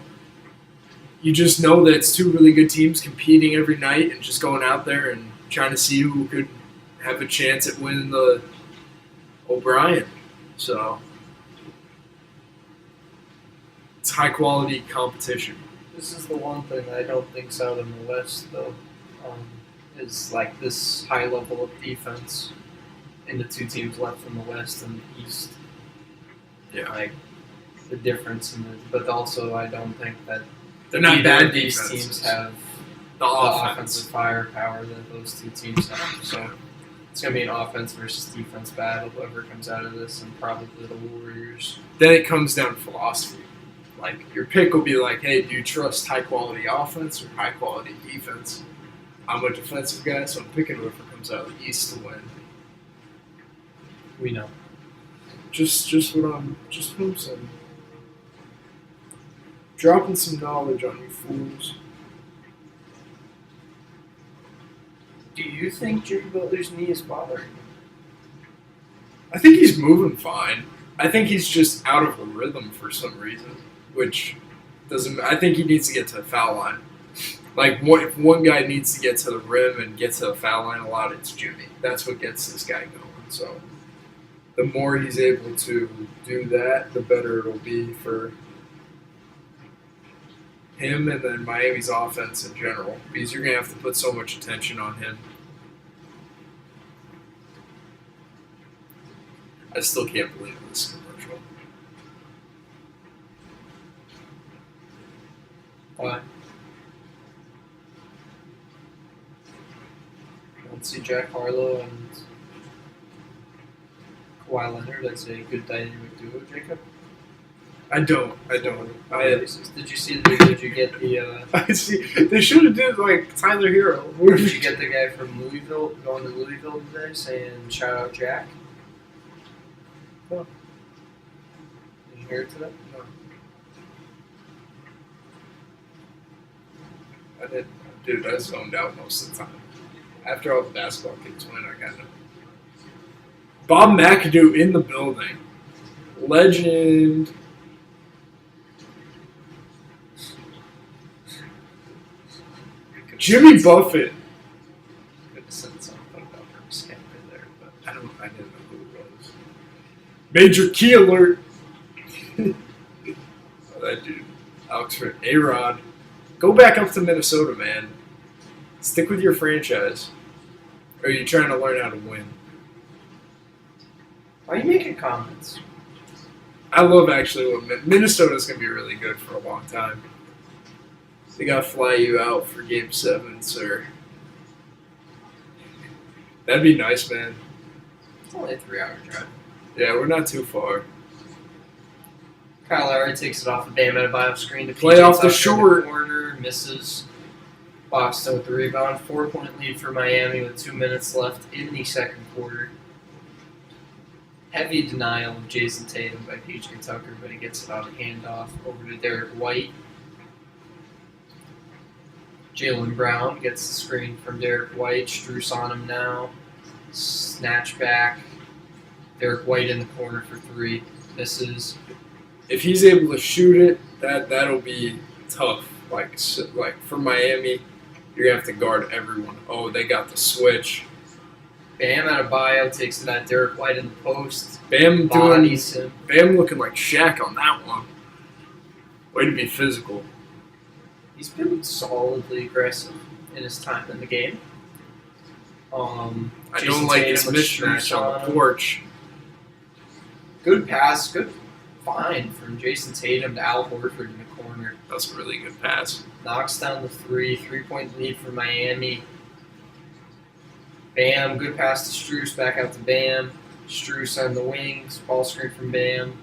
A: you just know that it's two really good teams competing every night and just going out there and trying to see who could have a chance at winning the O'Brien. So it's high quality competition.
C: This is the one thing I don't think's out in the West, though, is like this high level of defense in the two teams left from the West and the East.
A: Yeah.
C: Like the difference in it, but also I don't think that
A: They're not
C: either
A: bad
C: of these
A: defenses.
C: teams have
A: The
C: the
A: offense.
C: offensive firepower that those two teams have. So it's gonna be an offense versus defense battle. Whoever comes out of this, and probably the Warriors.
A: Then it comes down to philosophy. Like your pick will be like, hey, do you trust high quality offense or high quality defense? I'm a defensive guy, so I'm picking whoever comes out of the East to win.
C: We know.
A: Just what I'm saying. Dropping some knowledge on you fools.
C: Do you think Jimmy Butler's knee is bothering him?
A: I think he's moving fine. I think he's just out of a rhythm for some reason, which doesn't. I think he needs to get to the foul line. Like, if one guy needs to get to the rim and get to the foul line a lot, it's Jimmy. That's what gets this guy going. So, the more he's able to do that, the better it'll be for him and then Miami's offense in general. Because you're going to have to put so much attention on him. I still can't believe this commercial.
C: Why? Let's see Jack Harlow and Kawhi Leonard as a good dynamic duo, Jacob.
A: I don't.
C: Did you see the? Did you get the?
A: I see. They should have did like Tyler Hero.
C: Did you get the guy from Louisville going to Louisville today saying shout out Jack?
A: No.
C: Did you hear it today?
A: No. I did. Dude, I zoned out most of the time. After all the basketball kids win, I got no. Bob McAdoo in the building. Legend. Jimmy Buffett.
C: Could have said something about Bruce Campbell there, but
A: I didn't know who it was. Major key alert. Oh, that dude. Oxford. A-Rod. Go back up to Minnesota, man. Stick with your franchise. Or are you trying to learn how to win?
C: why are you making comments?
A: I love actually what Minnesota's going to be really good for a long time. They got to fly you out for Game 7, sir. That'd be nice, man.
C: It's only a 3-hour drive.
A: Yeah, we're not too far.
C: Kyle Lowry takes it off the Bam Adebayo screen to
A: Play
C: PJ
A: off the
C: Tucker in
A: short.
C: corner, misses. Boston with the rebound. 4-point lead for Miami with 2 minutes left in the second quarter. Heavy denial of Jason Tatum by PJ Tucker, but he gets it on a handoff over to Derek White. Jaylen Brown gets the screen from Derek White. Strus on him now. Snatch back. Derek White in the corner for 3. Misses.
A: If he's able to shoot it, that'll be tough. Like for Miami, you're going to have to guard everyone. Oh, they got the switch.
C: Bam Adebayo takes it at Derek White in the post.
A: Bam
C: Bodies him.
A: Bam looking like Shaq on that one. Way to be physical.
C: He's been solidly aggressive in his time in the game.
A: I
C: Jason
A: don't like
C: Tatum
A: this
C: with
A: mismatch
C: Strus
A: on the
C: him.
A: porch.
C: Good pass, good find from Jason Tatum to Al Horford in the corner.
A: That's a really good pass.
C: Knocks down the 3-point lead for Miami. Bam, good pass to Strus, back out to Bam. Strus on the wings, ball screen from Bam.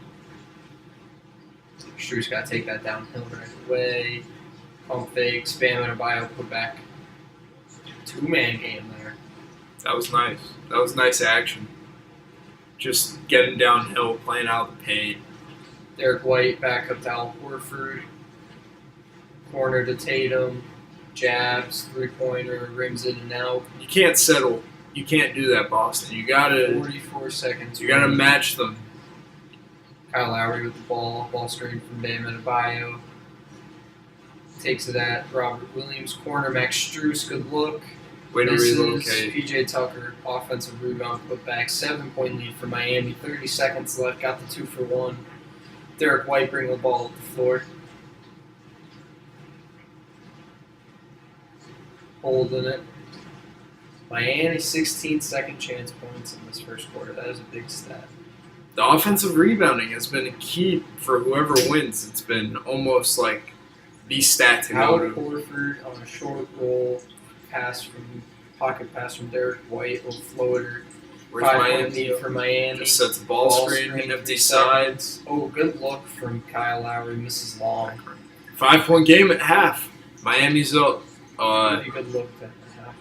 C: Strus got to take that downhill right away. Pump fakes, Bam and Adebayo put back. 2-man game there.
A: That was nice. That was nice action. Just getting downhill, playing out of the paint.
C: Derek White back up to Al Horford. Corner to Tatum. Jabs, 3-pointer, rims in and out.
A: You can't settle You can't do that, Boston. You gotta
C: 44 seconds.
A: you gotta match them.
C: Kyle Lowry with the ball screen from Bam Adebayo. Takes it at Robert Williams. Corner, Max Strus, good look.
A: Way to
C: This
A: relocate.
C: is PJ Tucker, offensive rebound, put back, 7-point lead for Miami. 30 seconds left, got the 2 for 1. Derek White bringing the ball up the floor. Holding it. Miami 16 second chance points in this first quarter. That is a big stat.
A: The offensive rebounding has been a key for whoever wins. It's been almost like the stat to
C: Al
A: go to.
C: Horford on a short roll pocket pass from Derek White, little floater.
A: Where's
C: 5-point
A: Miami?
C: lead for Miami.
A: Just sets a ball screen, empty sides.
C: Oh, good look from Kyle Lowry, misses long.
A: 5-point game at half. Miami's up.
C: Pretty good look at the half.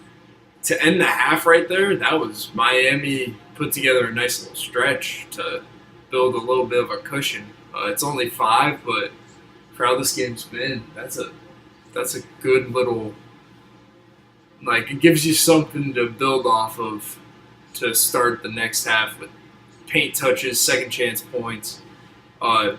A: To end the half right there, that was Miami put together a nice little stretch to build a little bit of a cushion. It's only 5, but for how this game's been, that's a good little, like, it gives you something to build off of to start the next half with paint touches, second chance points.
C: They're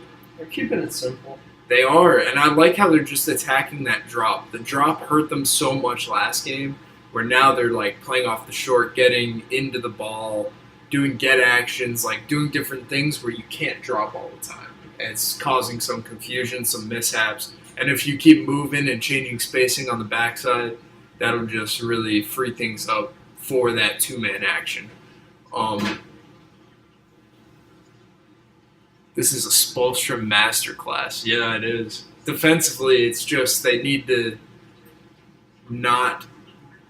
C: keeping it simple.
A: They are, and I like how they're just attacking that drop. The drop hurt them so much last game, where now they're like playing off the short, getting into the ball, doing get actions, like doing different things where you can't drop all the time. And it's causing some confusion, some mishaps. And if you keep moving and changing spacing on the backside, that'll just really free things up for that two-man action. This is a Spoelstra masterclass. Yeah, it is. Defensively, it's just they need to not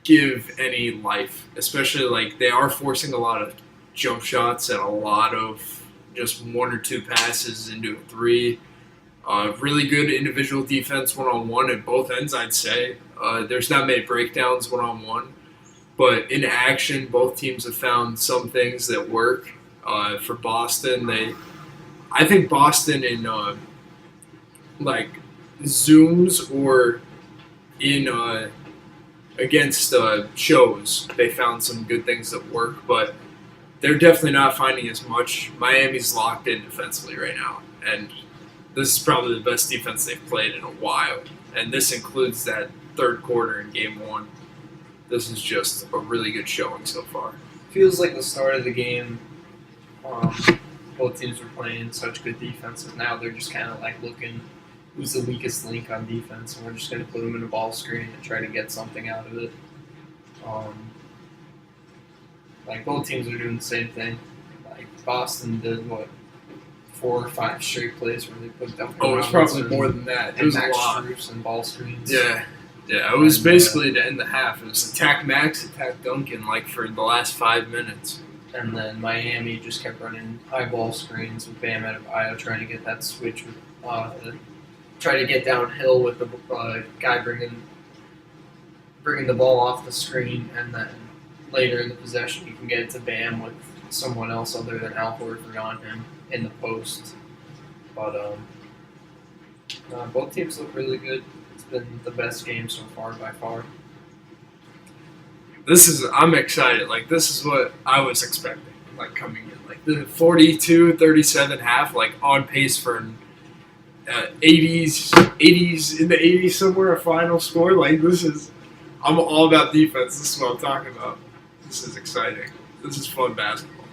A: give any life, especially like they are forcing a lot of jump shots and a lot of just 1 or 2 passes into a 3. Really good individual defense one-on-one at both ends, I'd say. There's not many breakdowns one-on-one, but in action, both teams have found some things that work. For Boston, I think Boston in like zooms or in against shows, they found some good things that work, but they're definitely not finding as much. Miami's locked in defensively right now, and this is probably the best defense they've played in a while, and this includes that third quarter in Game 1. This is just a really good showing so far.
C: Feels like the start of the game, both teams were playing such good defense, and now they're just kind of like looking who's the weakest link on defense, and we're just going to put them in a ball screen and try to get something out of it. Like both teams are doing the same thing. Like Boston did 4 or 5 straight plays where they put Duncan
A: Oh, it was
C: Robinson
A: probably more than that. It
C: and
A: was
C: Max
A: a lot.
C: Strus and ball screens.
A: Yeah, it was basically to end the half. It was attack Max, attack Duncan, like for the last 5 minutes.
C: And then Miami just kept running high ball screens with Bam Adebayo trying to get that switch with try to get downhill with the guy bringing the ball off the screen, and then later in the possession you can get it to Bam with someone else other than Al Horford on him in the post. But both teams look really good. It's been the best game so far by far.
A: I'm excited. Like, this is what I was expecting, like, coming in. Like, the 42-37 half, like, on pace for an 80s, in the 80s somewhere, a final score. Like, I'm all about defense. This is what I'm talking about. This is exciting. This is fun basketball.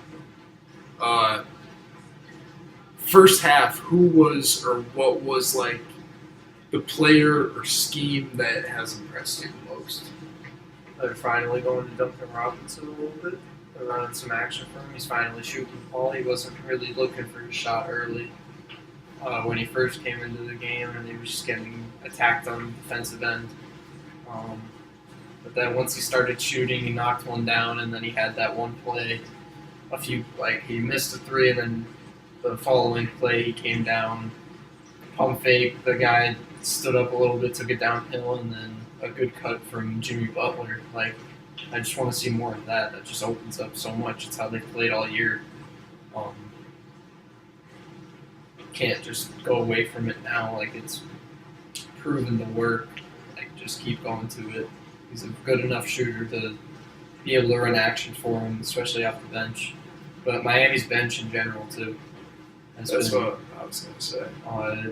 A: First half, who was or what was, like, the player or scheme that has impressed you the most?
C: They're finally going to Duncan Robinson a little bit. They're running some action for him. He's finally shooting the ball. He wasn't really looking for his shot early when he first came into the game, and he was just getting attacked on the defensive end. But then once he started shooting, he knocked one down, and then he had that one play. He missed a 3, and then the following play he came down, pump fake. The guy stood up a little bit, took it downhill, and then a good cut from Jimmy Butler. Like, I just want to see more of that. That just opens up so much. It's how they played all year. Can't just go away from it now. Like, it's proven to work. Like, just keep going to it. He's a good enough shooter to be able to run action for him, especially off the bench. But Miami's bench in general too.
A: That's what I was gonna say.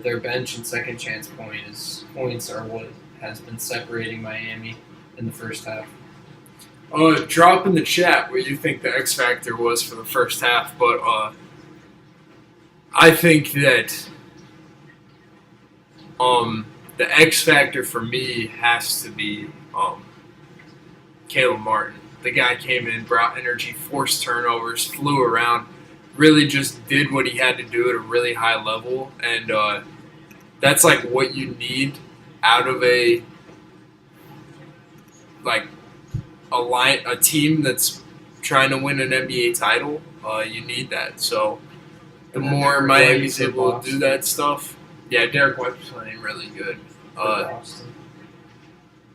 C: Their bench and second chance points are what has been separating Miami in the first half.
A: Drop in the chat what you think the X factor was for the first half, but I think that the X factor for me has to be Caleb Martin. The guy came in, brought energy, forced turnovers, flew around, really just did what he had to do at a really high level, and that's like what you need out of a team that's trying to win an NBA title. You need that. So the more Miami's able to do that stuff, yeah, Derek White's playing really good.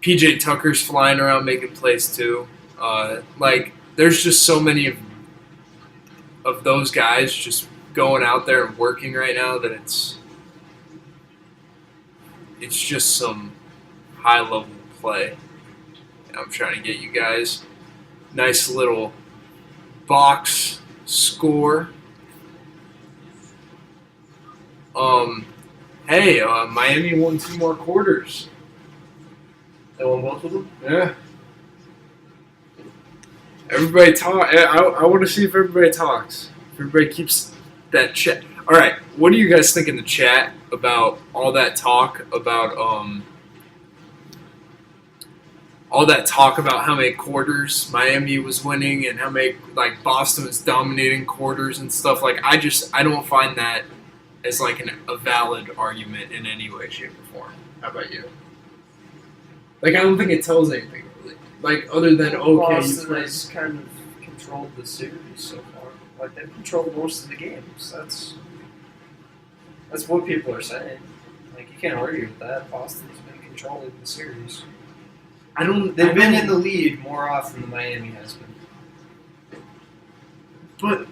A: PJ Tucker's flying around making plays too. There's just so many of those guys just going out there and working right now that it's just some high level play. And I'm trying to get you guys nice little box score. Miami won 2 more quarters.
C: They won both of them?
A: Yeah. Everybody talk. I want to see if everybody talks. If everybody keeps that chat. All right. What do you guys think in the chat about all that talk about how many quarters Miami was winning and how many Boston was dominating quarters and stuff? I don't find that as a valid argument in any way, shape, or form. How about you? I don't think it tells anything really. Other than
B: Boston has kind of controlled the series so far. They've controlled most of the games. That's what people are saying. You can't argue with that. Boston's been controlling the series. They've been in the lead more often than Miami has been.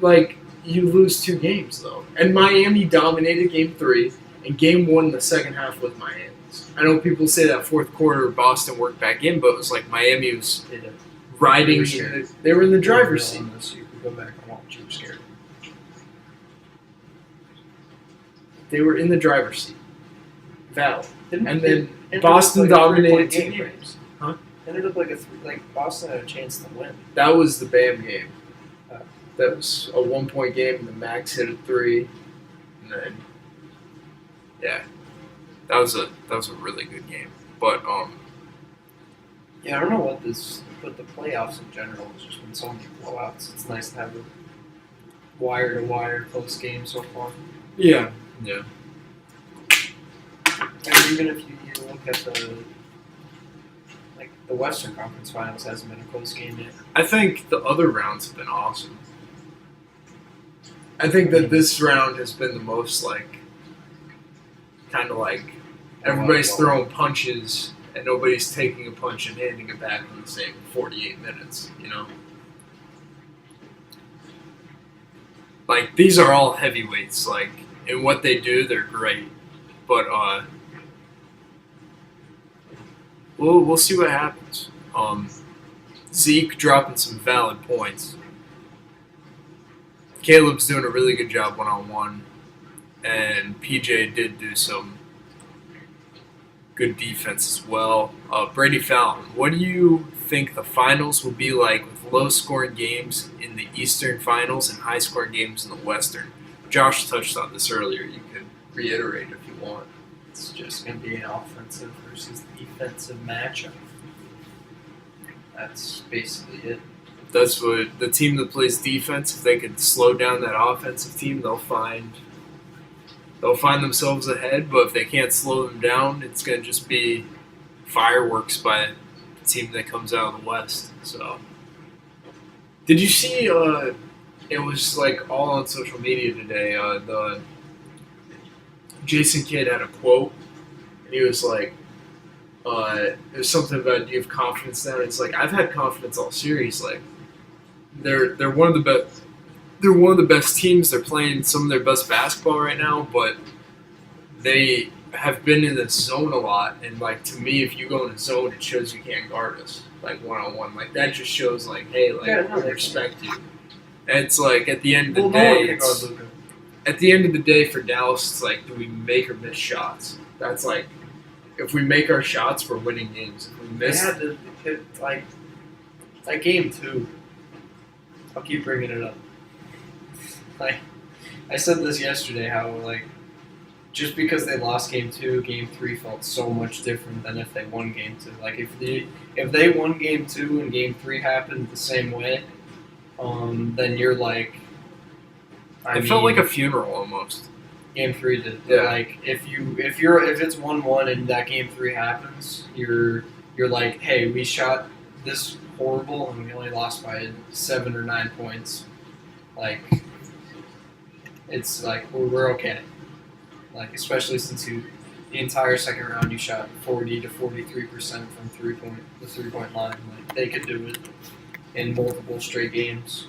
A: But you lose 2 games though, and Miami dominated Game 3, and Game 1 the second half was Miami's. I know people say that fourth quarter Boston worked back in, but it was Miami was riding. They were in the driver's seat.
B: You can go back and watch. You were scared.
A: They were in the driver's seat. Valid. And then
B: It
A: Boston dominated 2
B: game.
A: games. Huh?
B: It ended up Boston had a chance to win.
A: That was the Bam game. That was a 1-point game, and the Max hit a 3, and then that was a really good game. But
B: yeah, I don't know but the playoffs in general has just been so many blowouts. It's nice to have a wire to wire close game so far.
A: yeah.
B: And even if you look at the Western Conference Finals hasn't been a close game yet.
A: I think the other rounds have been awesome. I think that this round has been the most everybody's throwing punches and nobody's taking a punch and handing it back in the same 48 minutes, these are all heavyweights, in what they do, they're great. But we'll see what happens. Zeke dropping some valid points. Caleb's doing a really good job one-on-one, and PJ did do some good defense as well. Brady Fallon, what do you think the finals will be like with low-scoring games in the Eastern Finals and high-scoring games in the Western? Josh touched on this earlier. You could reiterate if you want.
B: It's just going to be an offensive versus defensive matchup. That's basically it.
A: That's what the team that plays defense, if they could slow down that offensive team, they'll find themselves ahead. But if they can't slow them down, it's going to just be fireworks by the team that comes out of the West. So, did you see? It was all on social media today. The Jason Kidd had a quote, and he was it was something about, do you have confidence now? And it's I've had confidence all series. They're one of the best. They're one of the best teams. They're playing some of their best basketball right now, but they have been in the zone a lot, and like to me, if you go in a zone, it shows you can't guard us like 1-on-1. Like that just shows like, hey, like
B: Yeah, no,
A: we
B: they
A: respect you. And it's like at the end of the
B: Well, no
A: day,
B: one can guard
A: it's,
B: Luka.
A: at the end of the day for Dallas, it's like, do we make or miss shots? That's like, if we make our shots, we're winning games. If we
B: They
A: miss,
B: had to hit like game 2. I'll keep bringing it up. Like I said this yesterday, how like just because they lost game 2, game 3 felt so much different than if they won game 2. Like if they won game 2 and game 3 happened the same way, then you're like,
A: it felt like a funeral almost.
B: game 3 did.
A: Yeah.
B: Like if it's 1-1 and that game 3 happens, you're like, hey, we shot this horrible and we only lost by 7 or 9 points. Like it's like we're okay. Like especially since the entire second round you shot 40 to 43% from the 3-point line. Like they could do it in multiple straight games.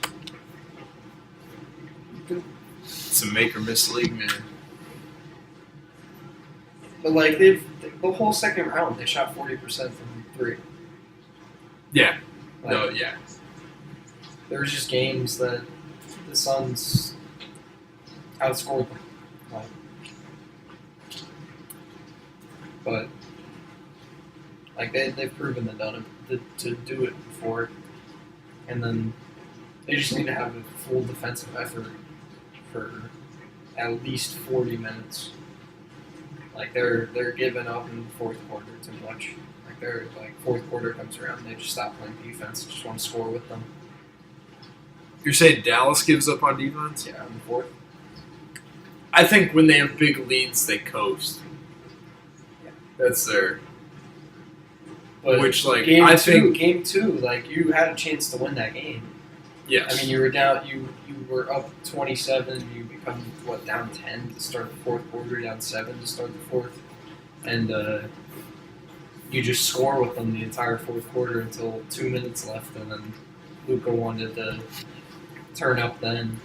A: It's a make or miss league, man.
B: But like the whole second round they shot 40% from 3.
A: Yeah.
B: Like,
A: No. Yeah.
B: there was just games that the Suns outscored them. Like, but like they've proven they've done it to do it before, and then they just need to have a full defensive effort for at least 40 minutes. Like they're giving up in the fourth quarter too much. Like they're like fourth quarter comes around, they just stop playing defense, just want to score with them.
A: You're saying Dallas gives up on defense?
B: Yeah, in the fourth.
A: I think when they have big leads, they coast.
B: Yeah.
A: That's their.
B: But
A: Which, like,
B: game
A: I
B: two,
A: think.
B: like you had a chance to win that game.
A: Yes.
B: I mean, you were down. You were up 27. You become down 10 to start the fourth quarter, down 7 to start the fourth, and you just score with them the entire fourth quarter until 2 minutes left, and then Luka wanted to turn up then,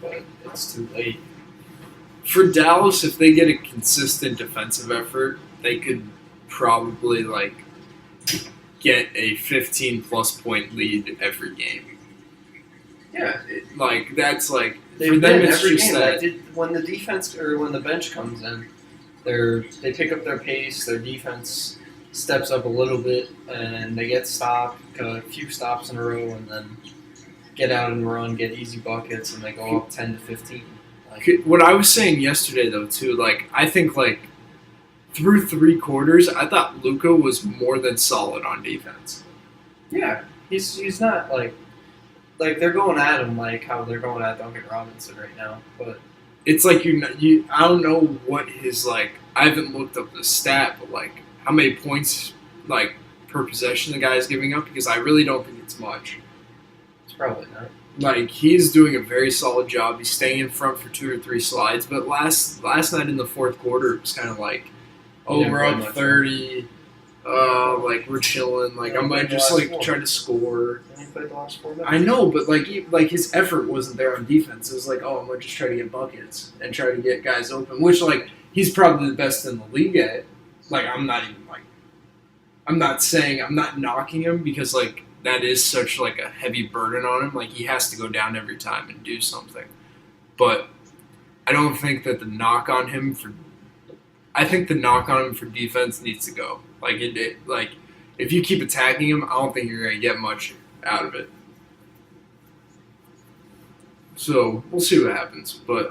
B: but it's too late.
A: For Dallas, if they get a consistent defensive effort, they could probably like get a 15-plus point lead every game.
B: Yeah,
A: Like that's like
B: they
A: for them,
B: win
A: it's
B: every
A: just
B: game.
A: that.
B: Like, when the defense or when the bench comes in, they pick up their pace. Their defense steps up a little bit, and they get stopped, a few stops in a row, and then get out and run, get easy buckets, and they go up 10 to 15. Like,
A: What I was saying yesterday, though, too, like I think like through 3 quarters, I thought Luka was more than solid on defense.
B: yeah, he's not like they're going at him like how they're going at Duncan Robinson right now, but
A: It's like you. I don't know what his like. I haven't looked up the stat, but like how many points like per possession the guy is giving up, because I really don't think it's much.
B: it's probably not.
A: Like he's doing a very solid job. He's staying in front for 2 or 3 slides. But last night in the fourth quarter, it was kind of like, oh,
B: didn't
A: we're
B: play
A: up
B: much,
A: 30. Like we're chilling. Like I might just like try to score.
B: And he played the last 4 minutes.
A: I know, but like his effort wasn't there on defense. It was like, oh, I'm gonna just try to get buckets and try to get guys open, which like he's probably the best in the league at. Like I'm not knocking him, because like that is such like a heavy burden on him. Like he has to go down every time and do something. But I don't think that the knock on him for defense needs to go. Like like if you keep attacking him, I don't think you're gonna get much out of it. So we'll see what happens. But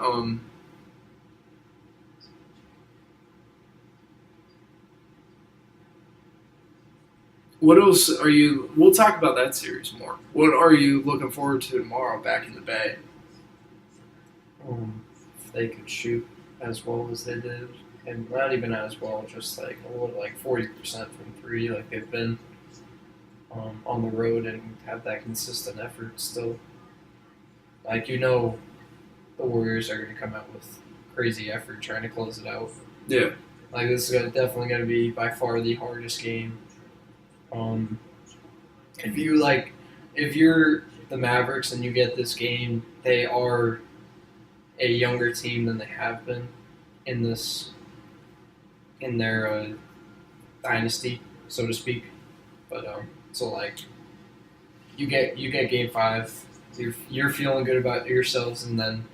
A: what else are you? We'll talk about that series more. What are you looking forward to tomorrow back in the Bay?
B: If they could shoot as well as they did, and not even as well, just like a little, like 40% from 3, like they've been on the road and have that consistent effort still. Like the Warriors are going to come out with crazy effort trying to close it out.
A: Yeah.
B: Like this is definitely going to be by far the hardest game. If you're the Mavericks and you get this game, they are a younger team than they have been in this in their dynasty, so to speak. But so like you get game 5, you're feeling good about yourselves, and then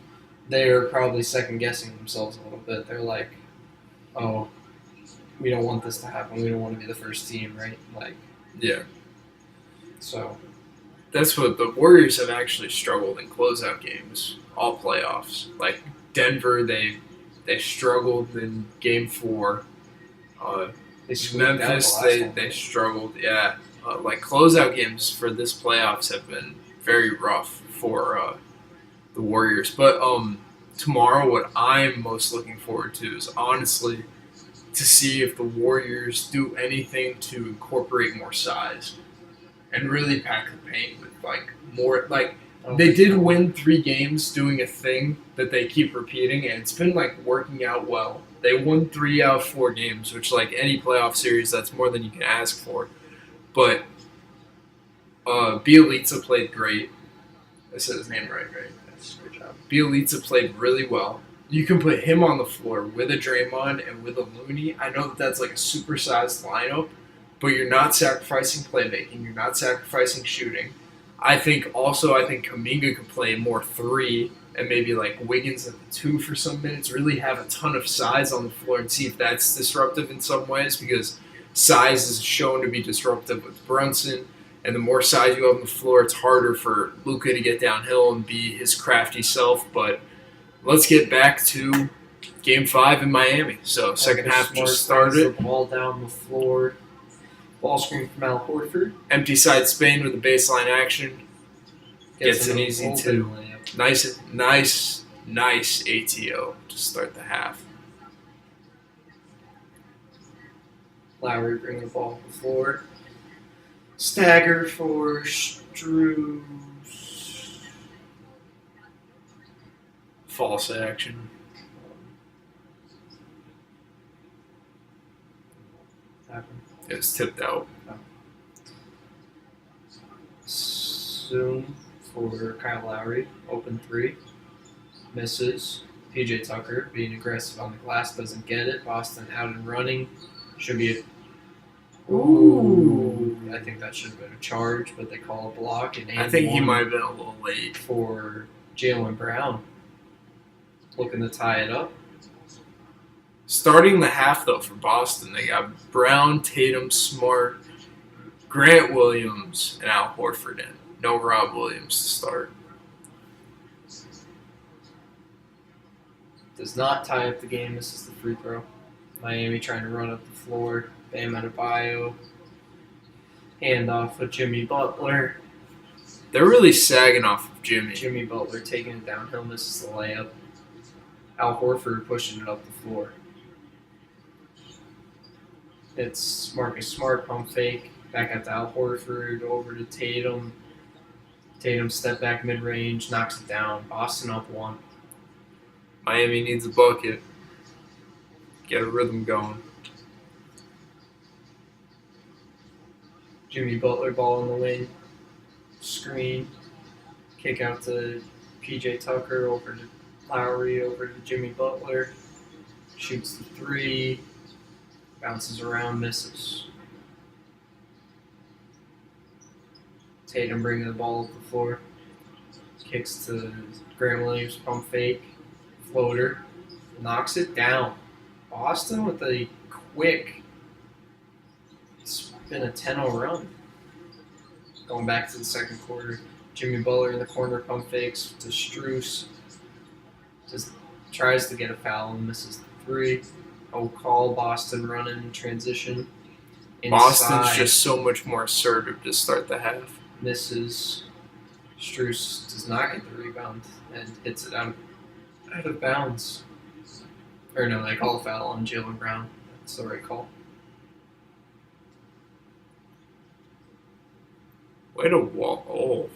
B: they're probably second guessing themselves a little bit. They're like, oh, we don't want this to happen. We don't want to be the first team, right? Like,
A: Yeah.
B: so
A: That's what the Warriors have actually struggled in closeout games, all playoffs. Like Denver, they struggled in Game 4.
B: they squeaked out
A: Memphis,
B: the last one.
A: they struggled. Yeah, like closeout games for this playoffs have been very rough for the Warriors. But tomorrow, what I'm most looking forward to is honestly to see if the Warriors do anything to incorporate more size and really pack the paint with like more like. They did win 3 games doing a thing that they keep repeating, and it's been like working out well. They won 3 out of 4 games, which like any playoff series, that's more than you can ask for. But Bielitsa played great. I said his name right? That's a good job. Bielitsa played really well. You can put him on the floor with a Draymond and with a Looney. I know that that's like a supersized lineup, but you're not sacrificing playmaking. You're not sacrificing shooting. I think Kuminga could play more 3 and maybe like Wiggins at the 2 for some minutes. Really have a ton of size on the floor and see if that's disruptive in some ways, because size is shown to be disruptive with Brunson. And the more size you have on the floor, it's harder for Luka to get downhill and be his crafty self. But let's get back to Game 5 in Miami. So second half just started.
B: The ball down the floor. Ball screen from Al Horford.
A: Empty side Spain with a baseline action. Gets an
B: an
A: easy
B: open
A: 2.
B: layup.
A: Nice ATO to start the half.
B: Lowry bringing the ball to the floor. Stagger for Strus.
A: False action.
B: Happened.
A: It was tipped out.
B: Soon for Kyle Lowry. Open 3. Misses. PJ Tucker being aggressive on the glass, doesn't get it. Boston out and running. Should be a. Ooh. I think that should have been a charge, but they call a block. And
A: I think he might have been a little late.
B: For Jaylen Brown. Looking to tie it up.
A: Starting the half, though, for Boston, they got Brown, Tatum, Smart, Grant Williams, and Al Horford in. No Rob Williams to start.
B: Does not tie up the game. This is the free throw. Miami trying to run up the floor. Bam Adebayo. Handoff with Jimmy Butler.
A: They're really sagging off of Jimmy.
B: Jimmy Butler taking it downhill, misses the layup. Al Horford pushing it up the floor. It's Marcus Smart, pump fake. Back out to Al Horford, over to Tatum. Tatum step back mid-range, knocks it down. Boston up 1.
A: Miami needs a bucket. Get a rhythm going.
B: Jimmy Butler, ball in the wing. Screen. Kick out to PJ Tucker, over to Lowry, over to Jimmy Butler. Shoots the 3. Bounces around, misses. Tatum bringing the ball up the floor. Kicks to Grant Williams, pump fake. Floater. Knocks it down. Boston with a quick. It's been a 10-0 run. Going back to the second quarter. Jimmy Butler in the corner, pump fakes to Strus. Just tries to get a foul and misses the 3. Oh, call. Boston running in transition. Inside.
A: Boston's just so much more assertive to start the half.
B: Misses. Strus does not get the rebound and hits it out of bounds. Or no, they call a foul on Jaylen Brown. That's the right call.
A: Way to wall. Oh.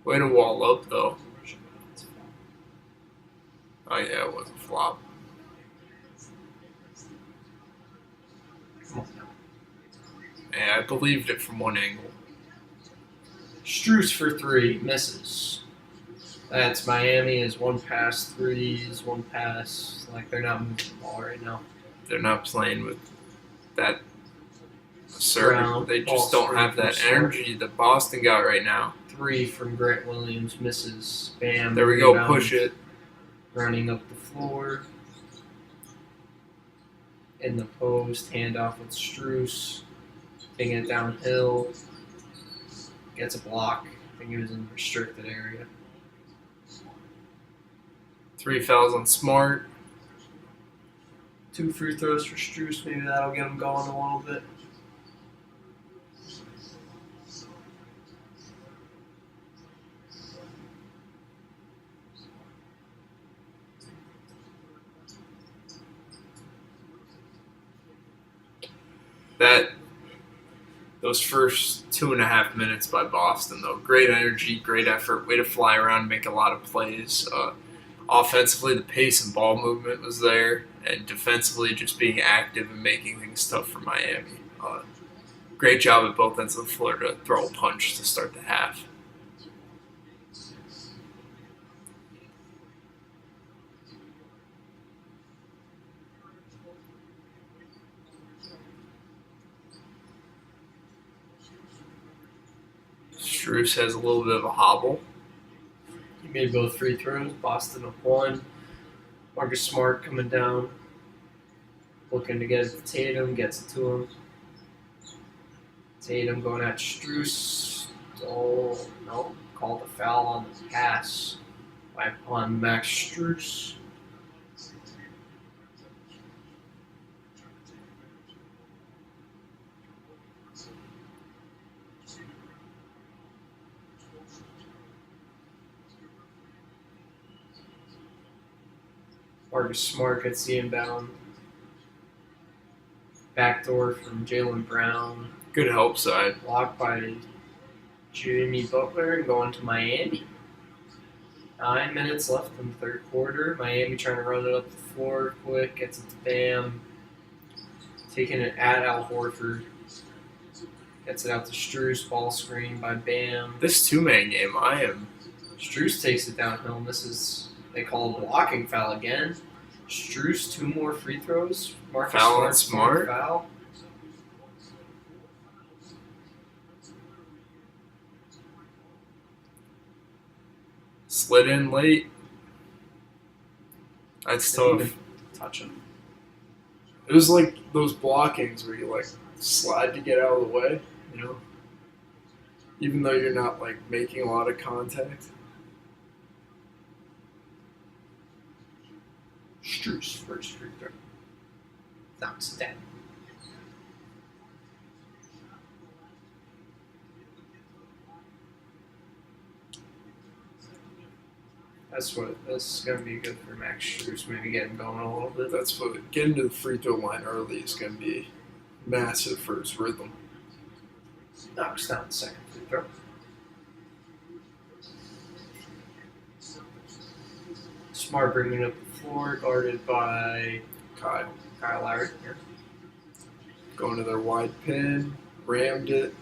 A: Way to wall up, though. Oh, yeah, it was a flop. Yeah, I believed it from one angle.
B: Strus for 3, misses. That's Miami is 1 pass, 3s, 1 pass. Like, they're not moving the ball right now.
A: They're not playing with that certain.
B: Brown,
A: They
B: ball
A: just don't
B: screen
A: have
B: from
A: that
B: Smart.
A: energy that Boston got right now.
B: 3 from Grant Williams, misses. Bam.
A: There we go,
B: rebound,
A: push it.
B: Running up the floor. In the post, handoff with Strus. Taking it downhill. Gets a block. I think he was in the restricted area.
A: 3 fouls on Smart.
B: 2 free throws for Strus. Maybe that'll get him going a little bit.
A: Those first 2.5 minutes by Boston, though, great energy, great effort, way to fly around, make a lot of plays. Offensively, the pace and ball movement was there, and defensively, just being active and making things tough for Miami. Great job at both ends of the floor to throw a punch to start the half. Strus has a little bit of a hobble.
B: He made both free throws. Boston up 1. Marcus Smart coming down. Looking to get it to Tatum. Gets it to him. Tatum going at Strus. Oh, no. Called a foul on the pass on Max Strus. Marcus Smart gets the inbound. Backdoor from Jaylen Brown.
A: Good help side.
B: Blocked by Jimmy Butler and going to Miami. 9 minutes left in the third quarter. Miami trying to run it up the floor quick. Gets it to Bam. Taking it at Al Horford. Gets it out to Strus. Ball screen by Bam.
A: This two-man game,
B: Strus takes it downhill. And this is, they call a blocking foul again. Strus, 2 more free throws. Marcus
A: Foul on
B: Smart.
A: Smart.
B: Foul.
A: Slid in late. That's
B: Didn't
A: tough.
B: even touch him.
A: It was like those blockings where you like slide to get out of the way, you know? Even though you're not like making a lot of contact.
B: Strus, first free throw. Knocks it down. That's gonna be good for Max Strus. Maybe get him going a little bit.
A: That's what getting to the free throw line early is going to be massive for his rhythm.
B: Knocks down the second free throw. Smart bringing it up the floor, guarded by
A: Kyle
B: Kyle Lowry. Here.
A: going to their wide pin, rammed it.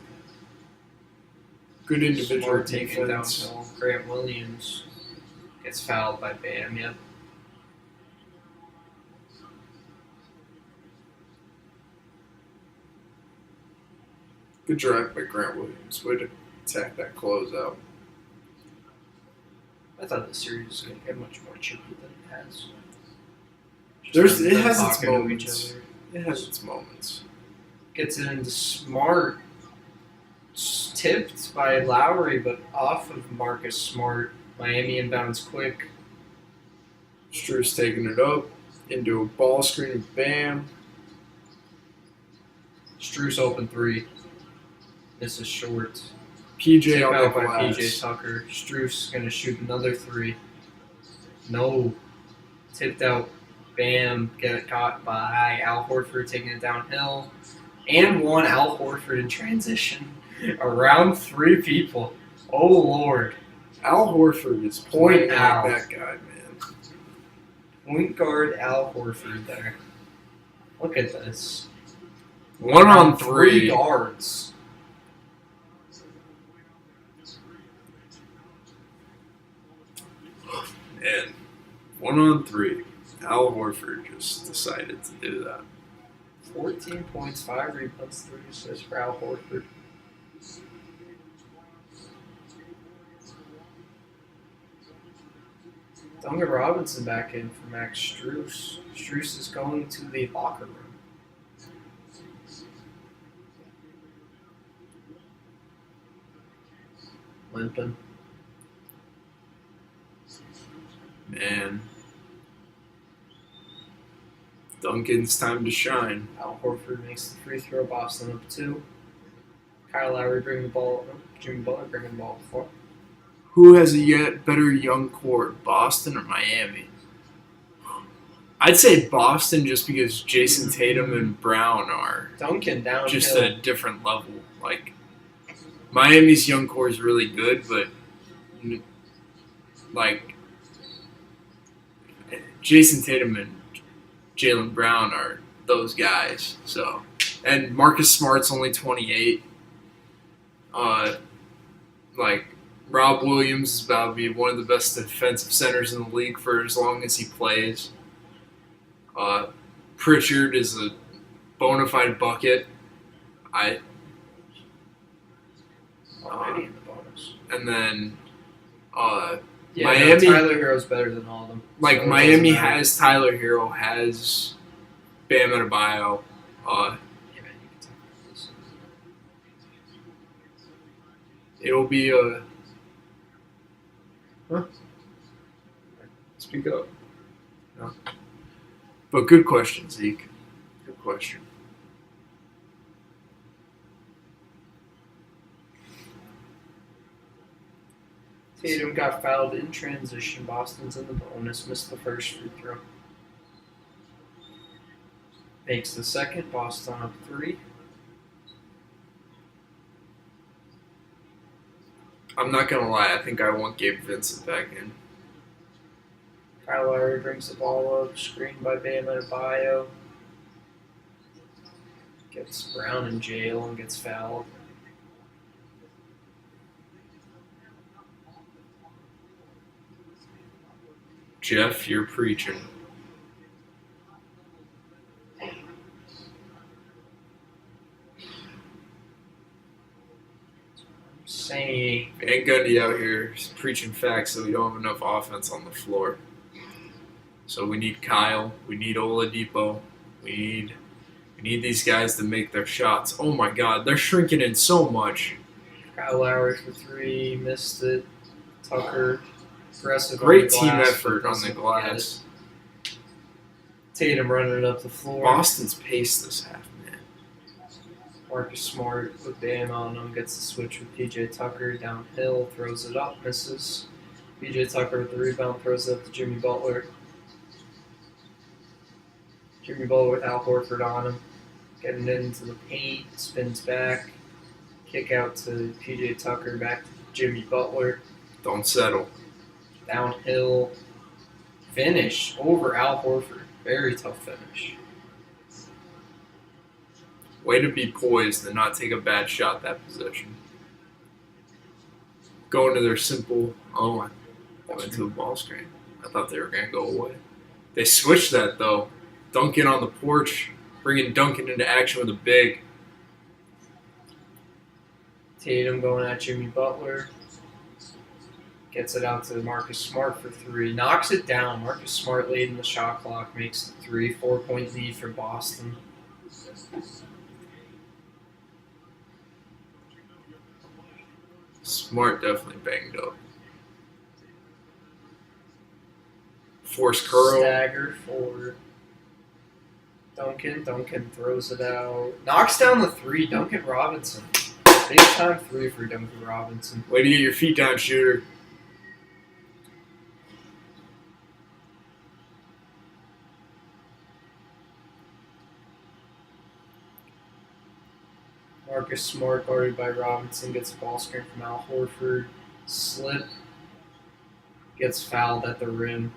A: Good individual
B: Smart taking it
A: defense.
B: downhill. Grant Williams gets fouled by Bam. Yep.
A: Good drive by Grant Williams. Way to attack that closeout.
B: I thought the series was going to get much more chippy than it has.
A: It has its
B: Talking to each
A: moments.
B: other.
A: It has its moments.
B: Gets it into Smart. Tipped by Lowry, but off of Marcus Smart. Miami inbounds quick.
A: Strus taking it up into a ball screen with Bam.
B: Strus open 3. This is short.
A: PJ
B: Tip
A: on the
B: out by
A: glass.
B: PJ Tucker. Strus gonna shoot another 3. No. Tipped out. Bam. Get it caught by Al Horford taking it downhill. And one Al Horford in transition. Around 3 people. Oh Lord.
A: Al Horford is
B: Point
A: playing like
B: Al.
A: that guy, man.
B: Point guard Al Horford there. Look at this.
A: 1 on
B: Around
A: 3.
B: 3 guards.
A: Man, 1 on 3. Al Horford just decided to do that.
B: 14 points, 5 rebounds, 3 assists for Al Horford. Duncan Robinson back in for Max Strus. Strus is going to the locker room. Limping.
A: Man. Duncan's time to shine.
B: Al Horford makes the free throw. Boston up 2. Kyle Lowry bringing the ball. Jimmy Butler bringing the ball before.
A: Who has a yet better young core, Boston or Miami? I'd say Boston just because Jason Tatum and Brown are
B: Duncan downhill.
A: just at a different level. Like, Miami's young core is really good, but like Jason Tatum and Jaylen Brown are those guys. So, and Marcus Smart's only 28. Like, Rob Williams is about to be one of the best defensive centers in the league for as long as he plays. Pritchard is a bona fide bucket.
B: Already in the bonus.
A: And then
B: Yeah,
A: Miami-
B: no, Tyler Hero's better than all of them.
A: like
B: So it
A: Miami
B: doesn't matter.
A: has Tyler Hero, has Bam Adebayo.
B: Yeah, man, you can talk about this.
A: It'll be a. Huh? Speak up. No. But good question, Zeke. Good question.
B: Tatum got fouled in transition. Boston's in the bonus. Missed the first free throw. Makes the second. Boston up 3.
A: I'm not gonna lie. I think I want Gabe Vincent back in.
B: Kyle Lowry brings the ball up. Screened by Bam Adebayo. Gets Brown in jail and gets fouled.
A: Jeff, you're preaching.
B: Saying
A: Ain't Gundy out here preaching facts that we don't have enough offense on the floor. So we need Kyle. We need Oladipo. We need these guys to make their shots. Oh my God, they're shrinking in so much.
B: Kyle Lowry for 3, missed it. Tucker, aggressive.
A: Great
B: on the
A: team
B: glass,
A: effort
B: but
A: on the
B: doesn't
A: glass.
B: get it. Tatum running it up the floor.
A: Boston's pace this half, man.
B: Marcus Smart with Bam on him, gets the switch with PJ Tucker downhill, throws it up, misses. PJ Tucker with the rebound, throws it up to Jimmy Butler. Jimmy Butler with Al Horford on him, getting into the paint, spins back, kick out to PJ Tucker, back to Jimmy Butler,
A: Don't settle.
B: downhill, finish over Al Horford. Very tough finish.
A: Way to be poised and not take a bad shot that possession. Going to their simple, I went to a ball screen. I thought they were going to go away. They switched that, though. Duncan on the porch, bringing Duncan into action with a big.
B: Tatum going at Jimmy Butler. Gets it out to Marcus Smart for 3. Knocks it down. Marcus Smart late in the shot clock makes the 3. 4-point lead for Boston.
A: Smart definitely banged up. Force curl.
B: Stagger for Duncan. Duncan throws it out. Knocks down the 3. Duncan Robinson. Big time 3 for Duncan Robinson.
A: Way to get your feet down, shooter.
B: Marcus Smart guarded by Robinson, gets a ball screen from Al Horford. Slip. Gets fouled at the rim.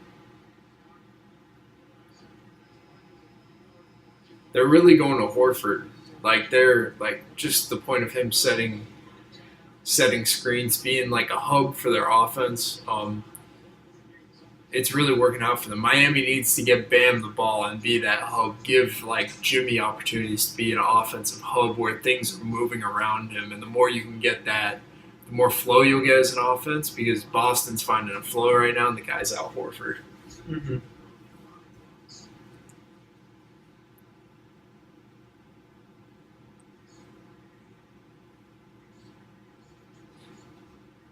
A: They're really going to Horford. Like, they're, like, just the point of him setting screens, being like a hub for their offense. it's really working out for them. Miami needs to get Bam the ball and be that hub. Give like Jimmy opportunities to be an offensive hub where things are moving around him, and the more you can get that, the more flow you'll get as an offense. Because Boston's finding a flow right now, and the guy's Al Horford.
B: Mm-hmm.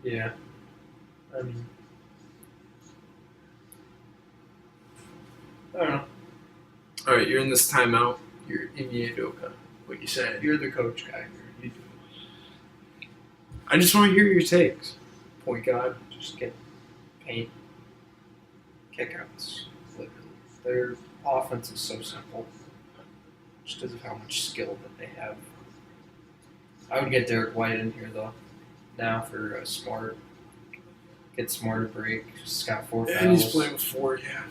B: Yeah. I mean, I don't know.
A: All right, you're in this timeout.
C: You're in Udoka. What you saying?
B: You're the coach guy here. You do.
A: I just want to hear your takes.
B: Point guard, just get paint, kickouts. Literally. Their offense is so simple, just because of how much skill that they have. I would get Derek White in here though, now for Smart. Get Smart a break. Just got 4 fouls.
A: And he's playing with 4, yeah.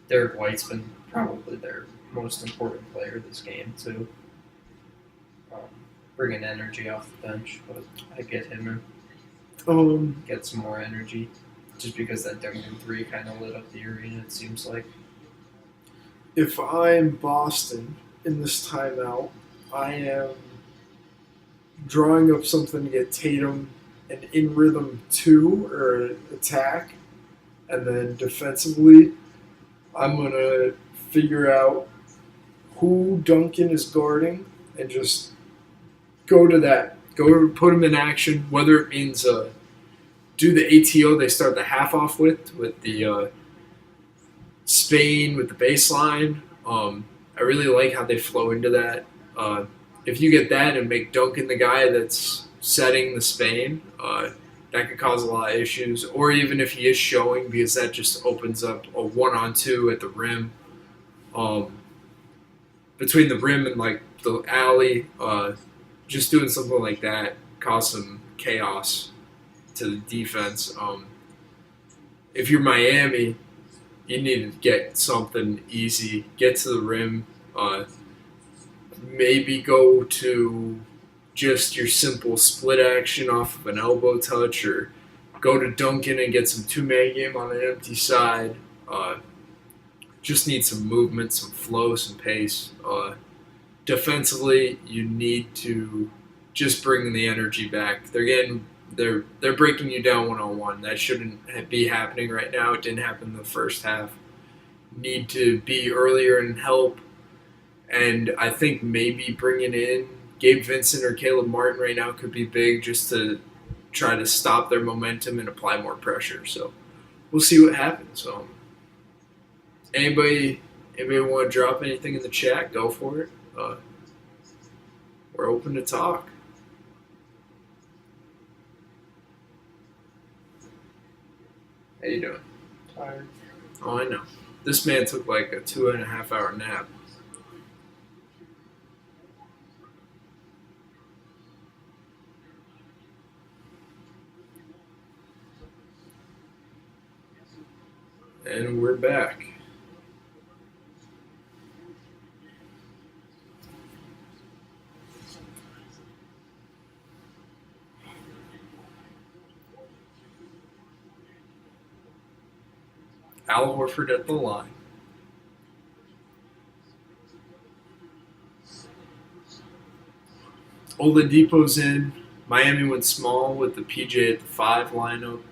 B: Derek White's been probably their most important player this game too. Bringing energy off the bench, but I get him in. Get some more energy, just because that Duncan 3 kind of lit up the arena. It seems like.
A: If I'm Boston in this timeout, I am drawing up something to get Tatum an in rhythm 2 or attack, and then defensively, I'm gonna figure out who Duncan is guarding and just go to that. Go put him in action, whether it means do the ATO they start the half off with the Spain with the baseline. I really like how they flow into that. If you get that and make Duncan the guy that's setting the Spain, that could cause a lot of issues. Or even if he is showing, because that just opens up a 1-on-2 at the rim. Between the rim and like the alley, just doing something like that cause some chaos to the defense. If you're Miami, you need to get something easy, get to the rim, maybe go to just your simple split action off of an elbow touch, or go to Duncan and get some 2-man game on an empty side. Just need some movement, some flow, some pace. Defensively, you need to just bring the energy back. They're breaking you down 1-on-1. That shouldn't be happening right now. It didn't happen in the first half. Need to be earlier and help. And I think maybe bringing in Gabe Vincent or Caleb Martin right now could be big, just to try to stop their momentum and apply more pressure. So we'll see what happens. Anybody want to drop anything in the chat? Go for it. We're open to talk. How you doing?
B: Tired.
A: Oh, I know. This man took like a 2.5-hour nap. And we're back. Al Horford at the line. Oladipo's in. Miami went small with the PJ at the 5 lineup.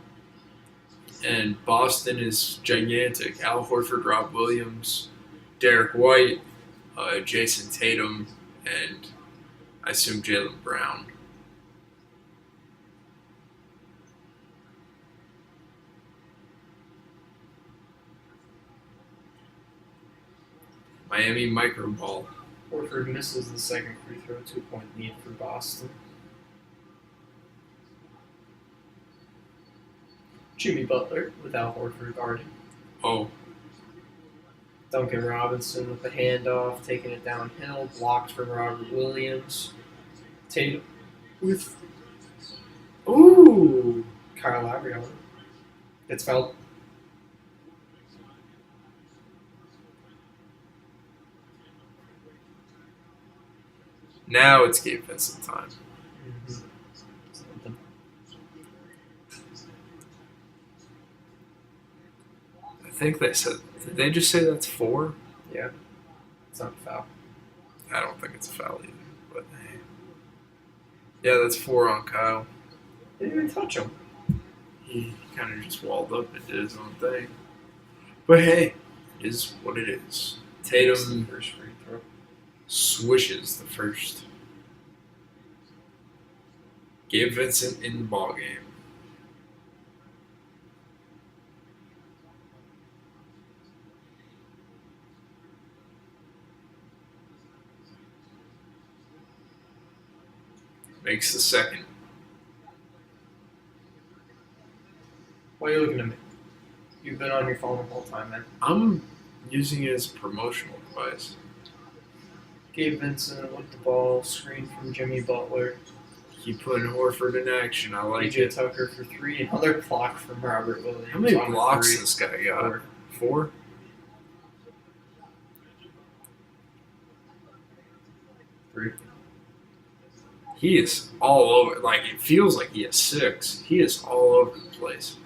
A: And Boston is gigantic. Al Horford, Rob Williams, Derek White, Jason Tatum, and I assume Jaylen Brown. Miami micro ball.
B: Horford misses the second free throw, 2-point lead for Boston. Jimmy Butler with Al Horford guarding.
A: Oh,
B: Duncan Robinson with the handoff, taking it downhill, blocked from Robert Williams. Tatum with Kyle Lowry on it. Gets fouled.
A: now it's Gabe Vincent time.
B: Mm-hmm. Something.
A: think they said. Did they just say that's 4?
B: It's not a foul.
A: I don't think it's a foul either. But hey. Yeah, that's 4 on Kyle.
B: Didn't even touch him.
A: He kind of just walled up and did his own thing. But hey, it is what it is. Tatum
B: First free throw.
A: swishes the first. Gabe Vincent in the ball game. Makes the second.
B: Why are you looking at me? You've been on your phone the whole time, man.
A: I'm using it as a promotional device.
B: Gabe Vincent with the ball, screen from Jimmy Butler.
A: Keep putting Horford in action. I like
B: PJ
A: it.
B: Tucker for 3. Another block from Robert Williams.
A: How many
B: on
A: blocks
B: 3.
A: this guy got?
B: 4.
A: 4?
B: 3.
A: He is all over. Like, it feels like he has 6. He is all over the place.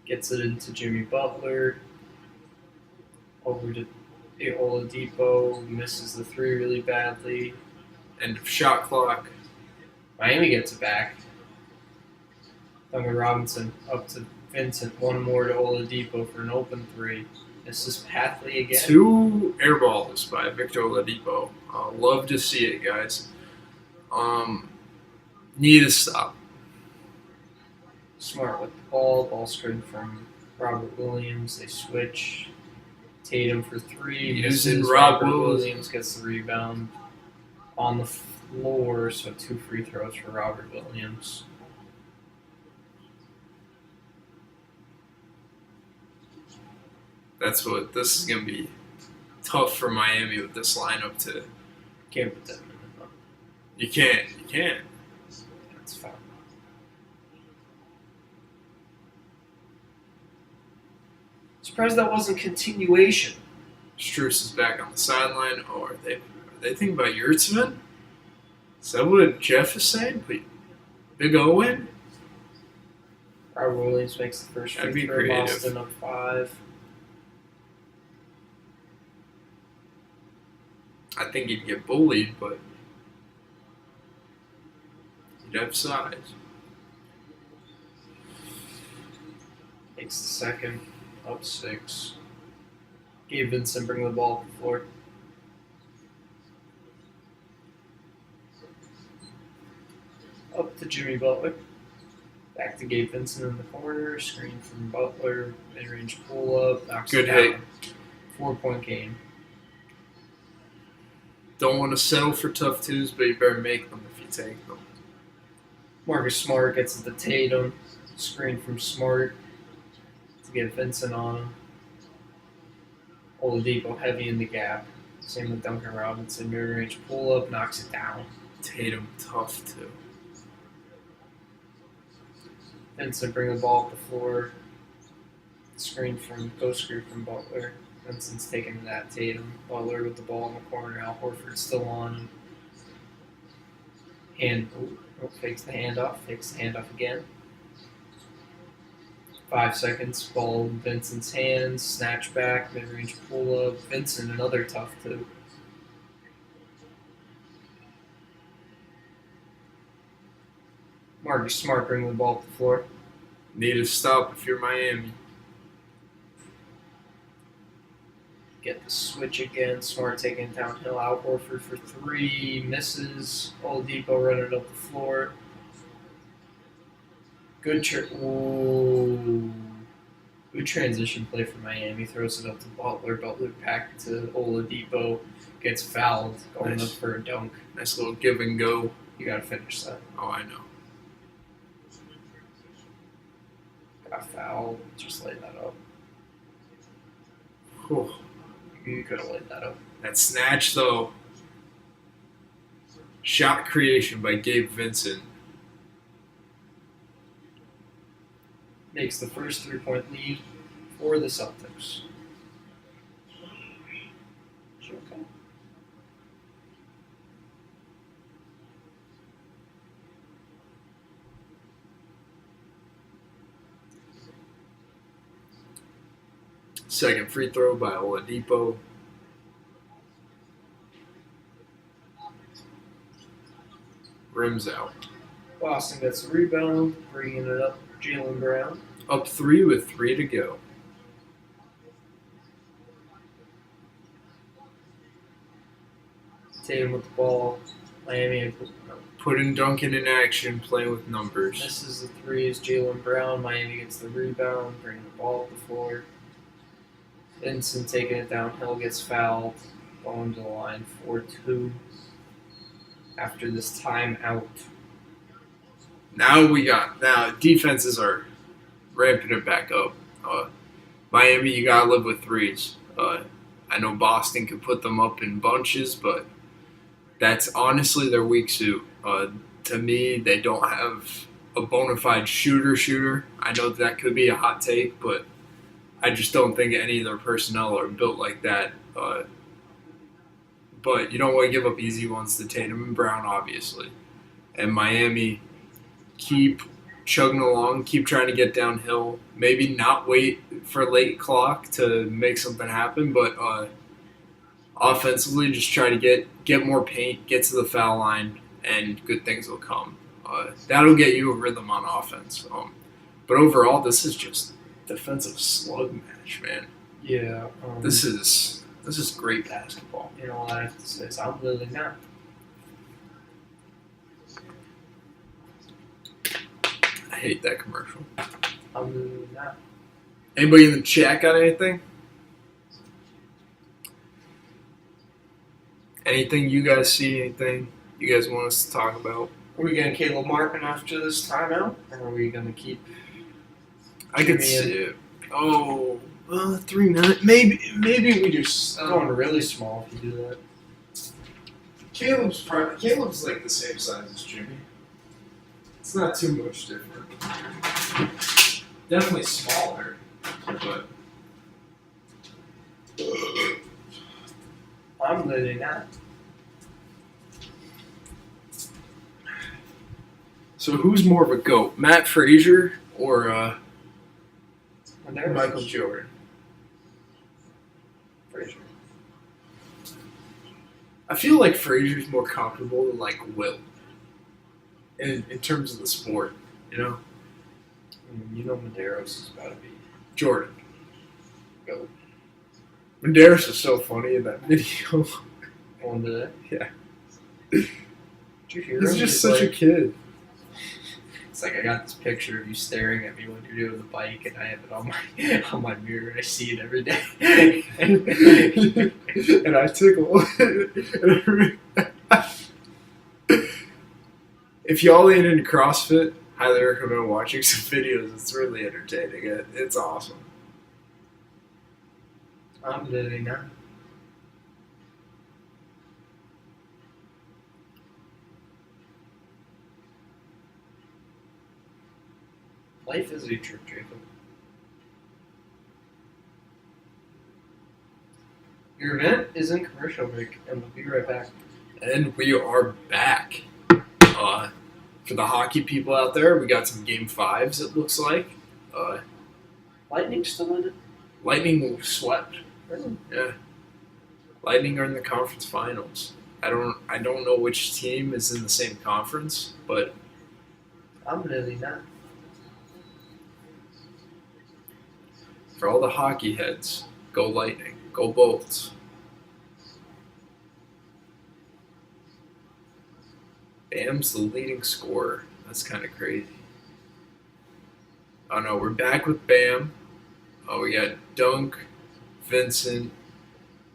B: Gets it into Jimmy Butler. Over to Oladipo. Misses the 3 really badly.
A: End of shot clock.
B: Miami gets it back. Duncan Robinson up to Vincent. One more to Oladipo for an open 3. Misses Pathley again.
A: 2 air balls by Victor Oladipo. Love to see it, guys. Need to stop.
B: Smart with the ball. Ball screen from Robert Williams. They switch. Tatum for 3.
A: Using
B: Misses.
A: Rob
B: Robert
A: Williams.
B: Williams gets the rebound on the floor. So 2 free throws for Robert Williams.
A: That's what this is going to be tough for Miami with this lineup to.
B: Can't put that in the though.
A: You can't.
B: That's foul. Surprised that wasn't continuation.
A: Strus is back on the sideline. Oh, are they thinking about Yurtsman? Is that what Jeff is saying? Big Owen?
B: Robert Williams makes the first
A: That'd
B: free
A: be
B: throw.
A: creative.
B: Boston up 5.
A: I think he'd get bullied, but he'd have size.
B: Makes the second. Up 6. Gabe Vincent bring the ball up the floor. Up to Jimmy Butler. Back to Gabe Vincent in the corner. Screen from Butler. Mid-range pull-up. Knocks
A: Good
B: it down.
A: hit.
B: 4-point game.
A: Don't want to settle for tough twos, but you better make them if you take them.
B: Marcus Smart gets it to Tatum. Screen from Smart to get Vincent on him. Oladipo heavy in the gap. Same with Duncan Robinson. Mid-range pull-up. Knocks it down.
A: Tatum tough too.
B: Vincent bring the ball up the floor. Screen from Butler. Vincent's taking that. Tatum. Butler with the ball in the corner. Al Horford still on. Fakes the handoff. Fakes the handoff again. 5 seconds. Ball in Vincent's hands. Snatch back. Mid-range pull up. Vincent another tough two. Marcus Smart bringing the ball up the floor.
A: Need to stop if you're Miami.
B: Get the switch again. Smart taking it downhill. Al Horford for 3. Misses. Oladipo running it up the floor. Good transition play for Miami. Throws it up to Butler. Butler back to Oladipo. Gets fouled. Going
A: Nice.
B: up for a dunk.
A: Nice little give and go.
B: You gotta finish that.
A: Oh, I know.
B: Got fouled. Just laid that up.
A: Whew.
B: You could have laid that up.
A: That snatch, though. Shot creation by Gabe Vincent.
B: Makes the first 3-point lead for the Celtics. Okay.
A: Second free throw by Oladipo. Rims out.
B: Boston gets the rebound, bringing it up. Jaylen Brown.
A: Up 3 with 3 to go.
B: Tatum with the ball. Miami
A: Putting Duncan in action, playing with numbers.
B: misses the threes. Jaylen Brown. Miami gets the rebound, bringing the ball up the floor. Vincent taking it downhill, gets fouled. Going to the line 4-2 after this timeout.
A: Now defenses are ramping it back up. Miami, you gotta live with threes. I know Boston can put them up in bunches, but that's honestly their weak suit. To me, they don't have a bona fide shooter. I know that could be a hot take, but I just don't think any of their personnel are built like that. But you don't want to give up easy ones to Tatum and Brown, obviously. And Miami, keep chugging along, keep trying to get downhill. Maybe not wait for late clock to make something happen, but offensively, just try to get more paint, get to the foul line, and good things will come. That'll get you a rhythm on offense. But overall, this is just defensive slug match, man.
B: Yeah.
A: This is great basketball.
B: You know, all I have to say is I'm really not.
A: I hate that commercial.
B: I'm really not.
A: Anybody in the chat got anything? Anything you guys see? Anything you guys want us to talk about?
B: Are we going to Caleb Martin after this timeout? Or are we going to keep...
A: I could see it. Oh, 3 minutes. Maybe we just
B: going really small if you do that.
A: Caleb's like the same size as Jimmy. It's not too much different. Definitely smaller, but
B: I'm really not.
A: So who's more of a GOAT, Matt Frazier or Michael Jordan?
B: Frazier.
A: I feel like Frazier's more comfortable than like Will. In terms of the sport, you know?
B: You know Medeiros is about to be
A: Jordan.
B: GOAT.
A: Medeiros is so funny in that video.
B: On the...
A: Yeah.
B: Did you hear
A: He's
B: him?
A: just such a kid.
B: It's like I got this picture of you staring at me when you're doing the bike, and I have it on my mirror, and I see it every day.
A: And I tickle. If y'all ain't into CrossFit, highly recommend watching some videos. It's really entertaining. It's awesome.
B: I'm really not. Life is a trip, Jacob. Your event is in commercial break, and we'll be right back.
A: And we are back. For the hockey people out there, we got some Game 5s, it looks like.
B: Lightning still in it?
A: Lightning swept.
B: Really?
A: Yeah. Lightning are in the conference finals. I don't know which team is in the same conference, but
B: I'm really not.
A: for all the hockey heads, go Lightning. Go Bolts. Bam's the leading scorer. That's kind of crazy. Oh no, we're back with Bam. Oh, we got Dunk, Vincent,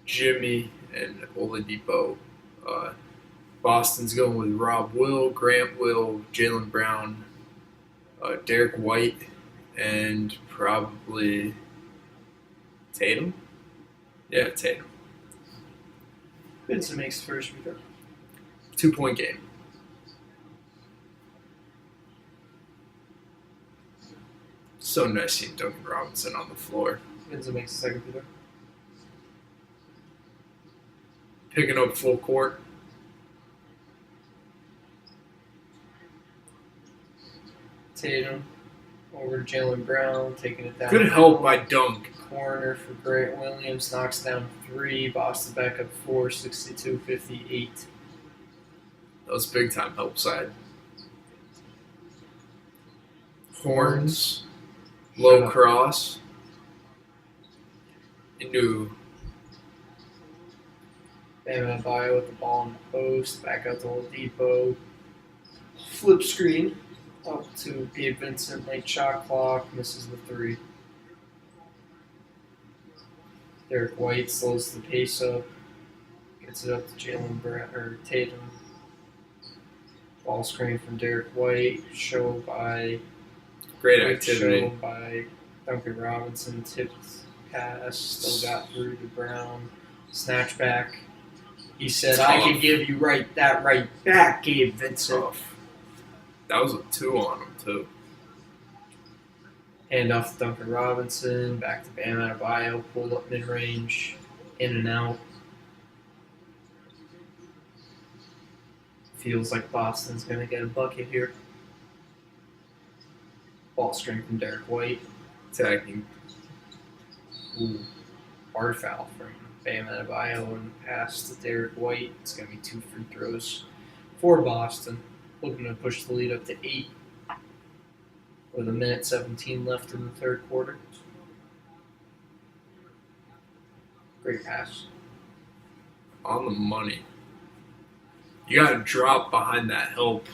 A: Jimmy, and Oladipo. Boston's going with Rob Will, Grant Will, Jaylen Brown, Derek White, and probably Tatum. Yeah, Tatum.
B: Vincent makes the first free throw.
A: 2-point game. So nice seeing Duncan Robinson on the floor.
B: Vincent makes the second free throw.
A: Picking up full court.
B: Tatum Over to Jaylen Brown, taking it down.
A: Good help by Dunk.
B: Corner for Grant Williams, knocks down 3. Boston back up 4, 62-58.
A: That was big time help side. Horns, low cross, into
B: Bam Adebayo with the ball in the post, back out to Oladipo. Flip screen up to Gabe Vincent, late shot clock, misses the 3. Derek White slows the pace up, gets it up to Jaylen Brown or Tatum. Ball screen from Derek White, show by Duncan Robinson, tipped pass, still got through to Brown, snatch back. He said,
A: Tough.
B: "I can give you that right back, Gabe Vincent."
A: tough. That was a 2 on him too.
B: Hand off to Duncan Robinson, back to Bam Adebayo, pulled up mid-range, in and out. Feels like Boston's going to get a bucket here. Ball screen from Derek White.
A: Attacking.
B: Ooh, hard foul from Bam Adebayo and pass to Derek White. It's going to be 2 free throws for Boston. Looking to push the lead up to 8 with 1:17 left in the third quarter. Great pass.
A: On the money. You got to drop behind that help.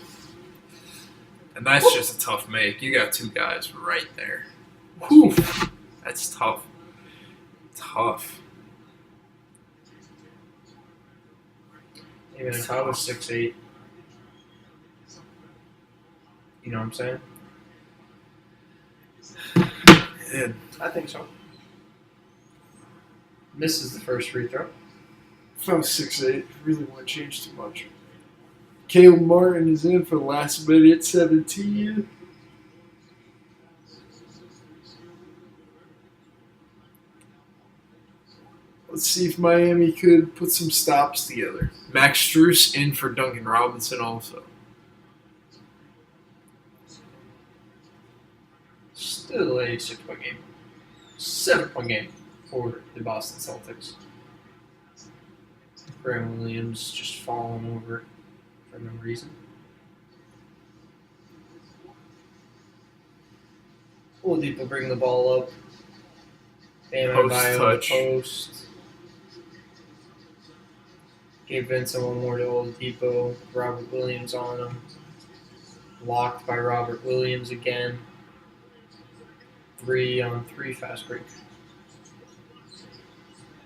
A: And that's just a tough make. You got 2 guys right there. Whew. That's tough. Tough.
B: Even if I was 6'8", you know what I'm saying?
A: Man.
B: I think so. Misses the first free throw.
D: If I was 6'8", really wouldn't change too much. Caleb Martin is in for the last minute, 17. Let's see if Miami could put some stops together.
A: Max Strus in for Duncan Robinson also.
B: Still a 6-point game. 7-point game for the Boston Celtics. Grant Williams just falling over for no reason. Oladipo bringing the ball up. Bam
A: Post
B: Adebayo
A: touch.
B: post. Gabe Vincent one more to Oladipo. Robert Williams on him. Blocked by Robert Williams again. 3-on-3 fast break.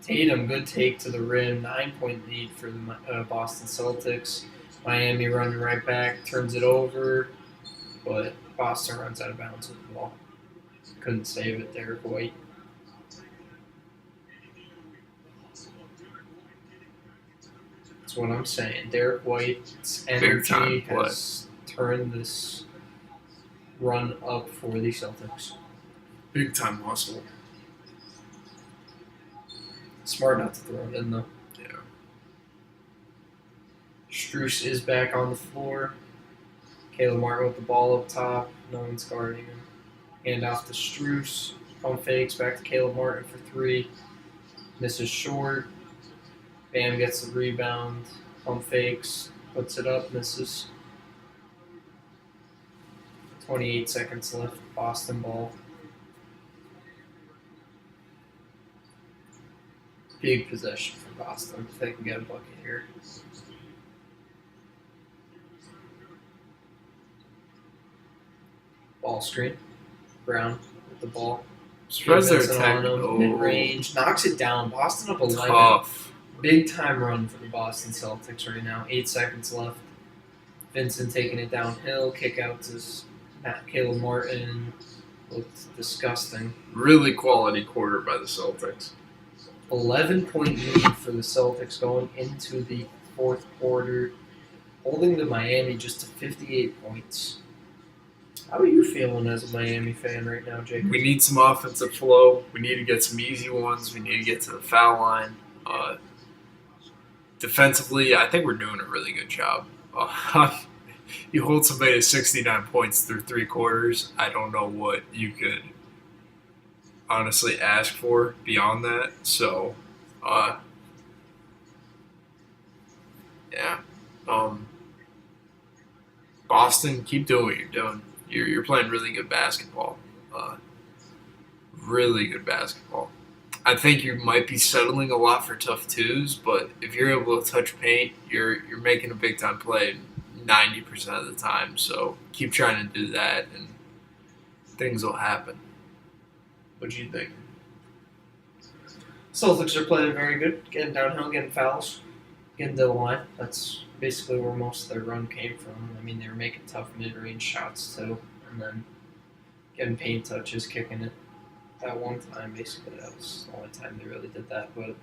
B: Tatum, good take to the rim. 9-point lead for the Boston Celtics. Miami running right back, turns it over, but Boston runs out of bounds with the ball. Couldn't save it, Derek White. That's what I'm saying. Derek White's energy has turned this run up for the Celtics.
A: Big time hustle.
B: Smart not to throw it in, though.
A: Yeah.
B: Strus is back on the floor. Caleb Martin with the ball up top. No one's guarding him. Hand off to Strus. Pump fakes back to Caleb Martin for 3. Misses short. Bam gets the rebound. Pump fakes. Puts it up. Misses. 28 seconds left. Boston ball. Big possession for Boston if they can get a bucket here. Ball screen. Brown with the ball.
A: Surprised they're
B: Vincent on
A: attacking.
B: him, mid-range. Knocks it down. Boston up 11.
A: Tough.
B: Big time run for the Boston Celtics right now. 8 seconds left. Vincent taking it downhill. Kick out to Caleb Martin. Looked disgusting.
A: Really quality quarter by the Celtics.
B: 11-point lead for the Celtics going into the fourth quarter, holding the Miami just to 58 points. How are you feeling as a Miami fan right now, Jake?
A: We need some offensive flow. We need to get some easy ones. We need to get to the foul line. Defensively, I think we're doing a really good job. you hold somebody to 69 points through 3 quarters. I don't know what you could honestly ask for beyond that. So, yeah. Boston, keep doing what you're doing. You're playing really good basketball. Really good basketball. I think you might be settling a lot for tough twos, but if you're able to touch paint, you're making a big time play 90% of the time. So keep trying to do that, and things will happen. What do you think?
B: Celtics are playing very good, getting downhill, getting fouls, getting to the line. That's basically where most of their run came from. I mean, they were making tough mid-range shots too, and then getting paint touches, kicking it. That one time, basically, that was the only time they really did that. But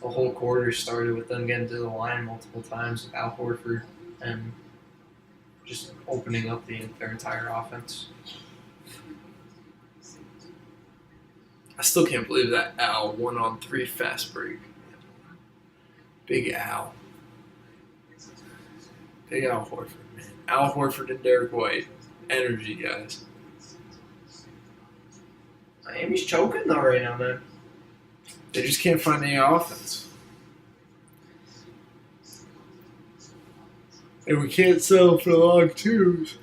B: the whole quarter started with them getting to the line multiple times with Al Horford and just opening up their entire offense.
A: I still can't believe that Al 1-on-3 fast break. Big Al. Big Al Horford, man. Al Horford and Derek White. Energy, guys.
B: Miami's choking though right now, man.
A: They just can't find any offense. And we can't settle for long twos.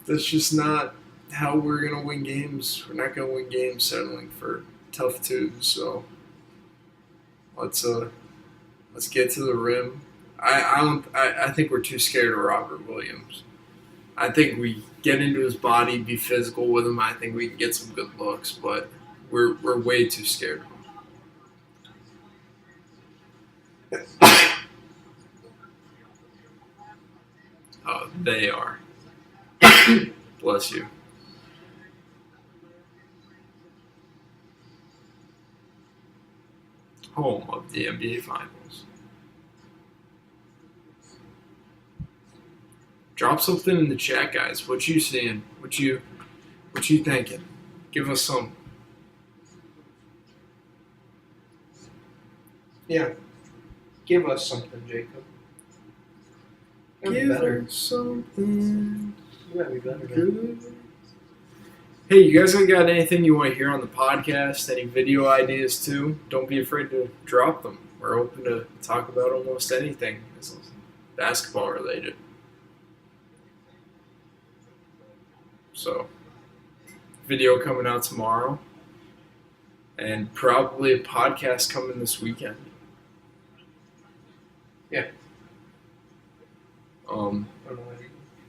A: That's just not how we're going to win games. We're not going to win games settling for tough twos. So let's get to the rim. I think we're too scared of Robert Williams. I think we get into his body, be physical with him. I think we can get some good looks, but we're way too scared of him. Oh, they are. Bless you. Home of the NBA Finals. Drop something in the chat, guys. What you seeing? What you thinking? Give us some.
B: Yeah. Give us something, Jacob.
A: Give us something.
B: You gotta be better, man.
A: Good. Hey, you guys got anything you want to hear on the podcast? Any video ideas too? Don't be afraid to drop them. We're open to talk about almost anything that's basketball related. So, video coming out tomorrow, and probably a podcast coming this weekend.
B: Yeah.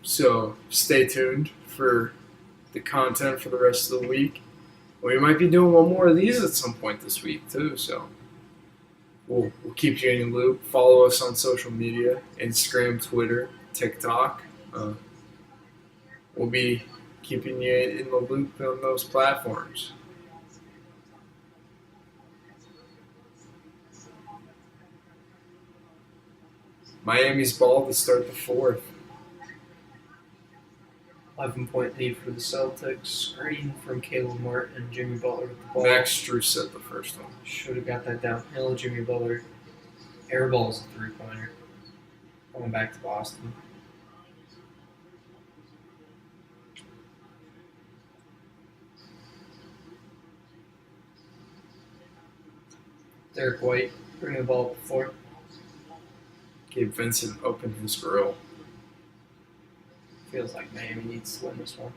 A: So stay tuned for the content for the rest of the week. We might be doing one more of these at some point this week too. So we'll keep you in the loop. Follow us on social media: Instagram, Twitter, TikTok. We'll be keeping you in the loop on those platforms. Miami's ball to start the fourth.
B: 11-point lead for the Celtics. Screen from Caleb Martin, Jimmy Butler with the ball.
A: Max Drew set the first one.
B: Should have got that downhill. Jimmy Butler. Airball's a three-pointer. Going back to Boston. Derek White bringing the ball up the floor.
A: Gabe Vincent opened his grill.
B: Feels like Miami needs to win this one.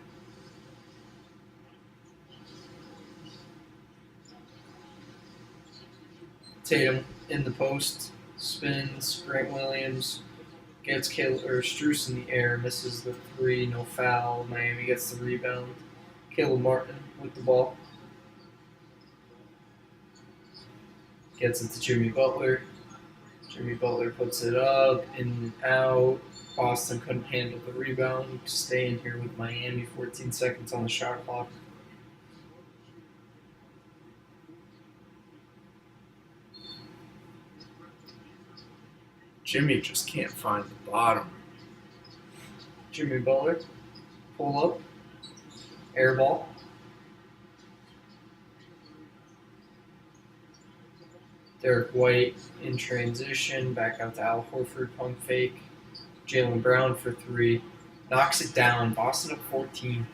B: Tatum in the post, spins. Grant Williams gets Strus in the air, misses the three, no foul. Miami gets the rebound. Caleb Martin with the ball. Gets it to Jimmy Butler. Jimmy Butler puts it up, in and out. Boston couldn't handle the rebound. Staying here with Miami, 14 seconds on the shot clock.
A: Jimmy just can't find the bottom.
B: Jimmy Butler, pull up, air ball. Derek White in transition, back out to Al Horford, pump fake. Jaylen Brown for three. Knocks it down. Boston up 14.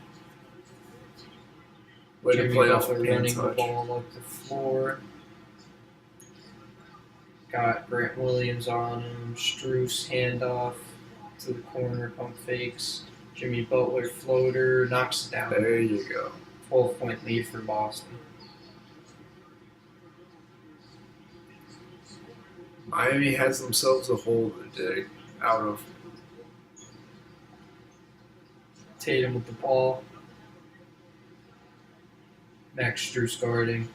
A: Way to
B: Jimmy
A: play off
B: Butler
A: a pan
B: running the
A: touch.
B: ball up the floor. Got Grant Williams on him. Strus handoff to the corner, pump fakes. Jimmy Butler floater, knocks it down.
A: There you go.
B: 12-point lead for Boston.
A: Miami has themselves a hole today out of.
B: Tatum with the ball. Max Strus guarding.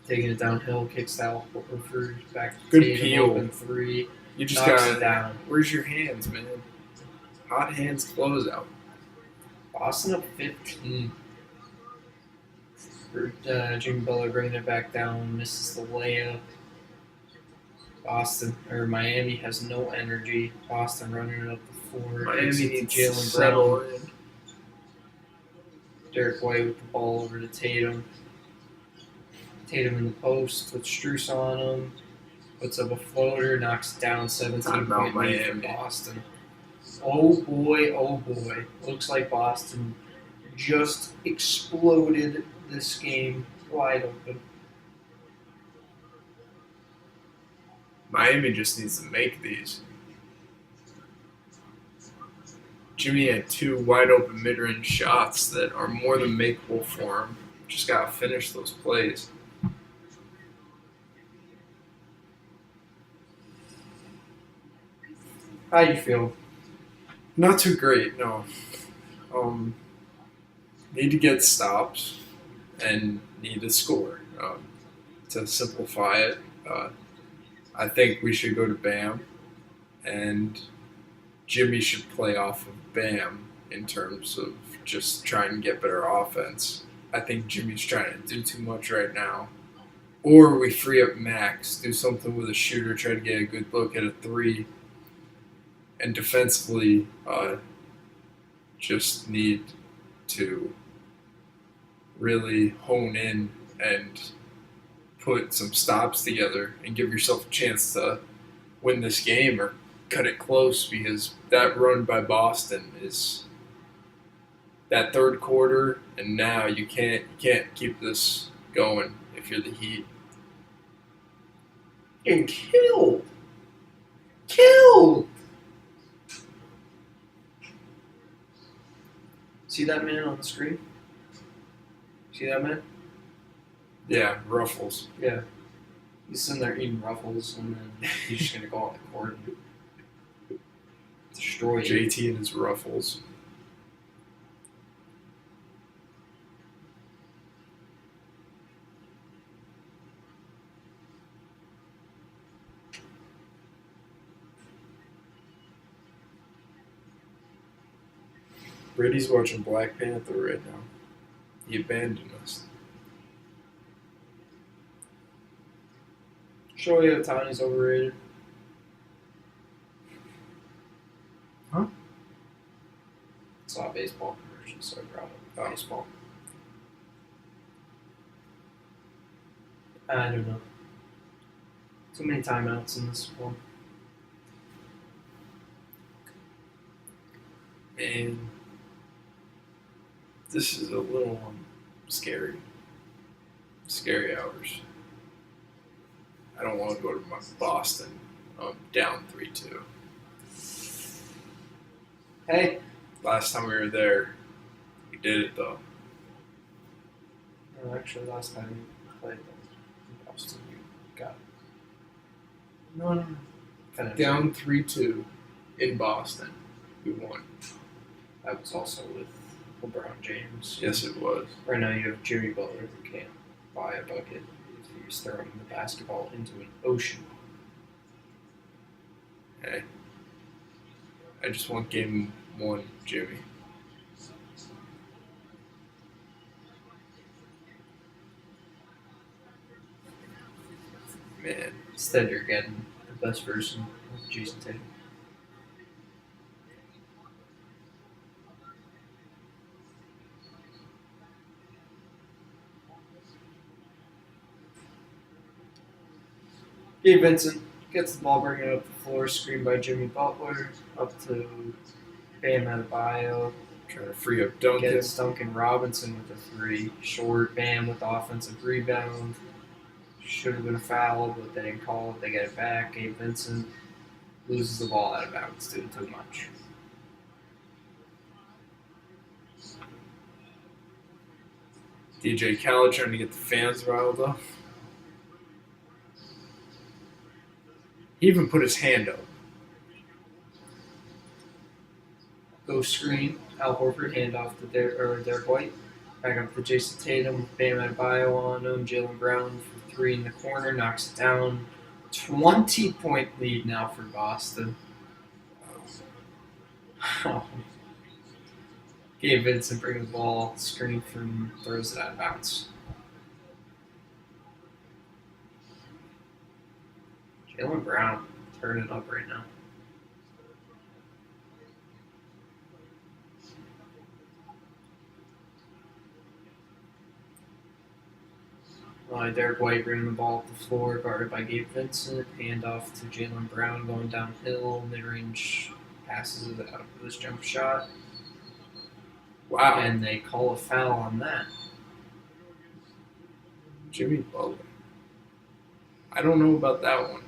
B: Taking it downhill, kicks out Horford back to
A: Good
B: Tatum,
A: peel.
B: open three.
A: You just
B: Knocks it
A: got.
B: down.
A: Where's your hands, man? Hot hands close out.
B: Boston up 15. Jimmy Butler bringing it back down, misses the layup. Miami has no energy. Boston running it up the floor.
A: Miami
B: Kicks it
A: needs
B: to
A: to
B: Jaylen
A: settle
B: Brown.
A: in.
B: Derek White with the ball over to Tatum. Tatum in the post with Strus on him. Puts up a floater, knocks it down, 17-point
A: Timeout,
B: lead for
A: Miami.
B: Boston. Oh boy, oh boy. Looks like Boston just exploded this game wide open.
A: Miami just needs to make these. Jimmy had two wide open mid-range shots that are more than makeable for him. Just gotta finish those plays.
B: How you feel?
A: Not too great, no. Need to get stops and need to score. To simplify it, I think we should go to Bam, and Jimmy should play off of Bam in terms of just trying to get better offense. I think Jimmy's trying to do too much right now. Or we free up Max, do something with a shooter, try to get a good look at a three. And defensively, just need to really hone in and put some stops together and give yourself a chance to win this game or cut it close, because that run by Boston is that third quarter, and now you can't keep this going if you're the Heat.
B: Getting killed! Killed! See that man on the screen? See that man?
A: Yeah, Ruffles.
B: Yeah. He's sitting there eating Ruffles, and then he's just going to go on the court and destroy you.
A: JT and his Ruffles. Brady's watching Black Panther right now. He abandoned us.
B: Shohei Ohtani's overrated.
A: Huh?
B: Saw a baseball commercial, so I brought up baseball. I don't know. Too many timeouts in this one.
A: Man, this is a little scary. Scary hours. I don't want to go to Boston. Down 3-2.
B: Hey.
A: Last time we were there, we did it though.
B: No, actually, last time we played in Boston, you got it.
A: No.
B: Kind of
A: Down 3-2 in Boston. We won.
B: That was also with LeBron James.
A: Yes, it was.
B: Right now you have Jimmy Butler who can't buy a bucket if he's throwing the basketball into an ocean.
A: Hey. I just want game 1, Jimmy. Man.
B: Instead, you're getting the best version of Jason Tatum. Gabe Vincent gets the ball, bringing it up the floor, screened by Jimmy Butler, up to Bam Adebayo.
A: Trying to free up Duncan.
B: Gets Duncan Robinson with a 3. Short Bam with the offensive rebound. Should have been a foul, but they didn't call it. They get it back. Gabe Vincent loses the ball out of bounds. Didn't too much.
A: DJ Khaled trying to get the fans riled up. He even put his hand up.
B: Go screen. Al Horford handoff to Derek White. Back up to Jason Tatum with Bam Adebayo on him. Jaylen Brown for 3 in the corner. Knocks it down. 20-point lead now for Boston. Gabe Vincent brings the ball. Screen from throws it out of bounds. Jaylen Brown turning up right now. Derek White bringing the ball up the floor, guarded by Gabe Vincent. Handoff to Jaylen Brown going downhill. Mid-range passes it out of this jump shot.
A: Wow.
B: And they call a foul on that.
A: Jimmy Butler. I don't know about that one.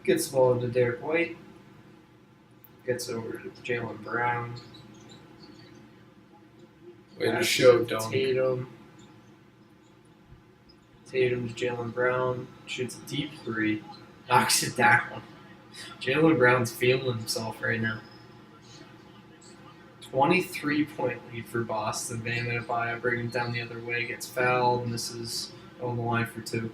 B: Gets the ball to Derek White. Gets over to Jaylen Brown.
A: Way to
B: Passes
A: show,
B: to
A: Dunk.
B: Tatum. Tatum to Jaylen Brown. Shoots a deep 3. Knocks it down. Jaylen Brown's feeling himself right now. 23-point lead for Boston. Bam Adebayo bringing it down the other way. Gets fouled. And this is on the line for 2.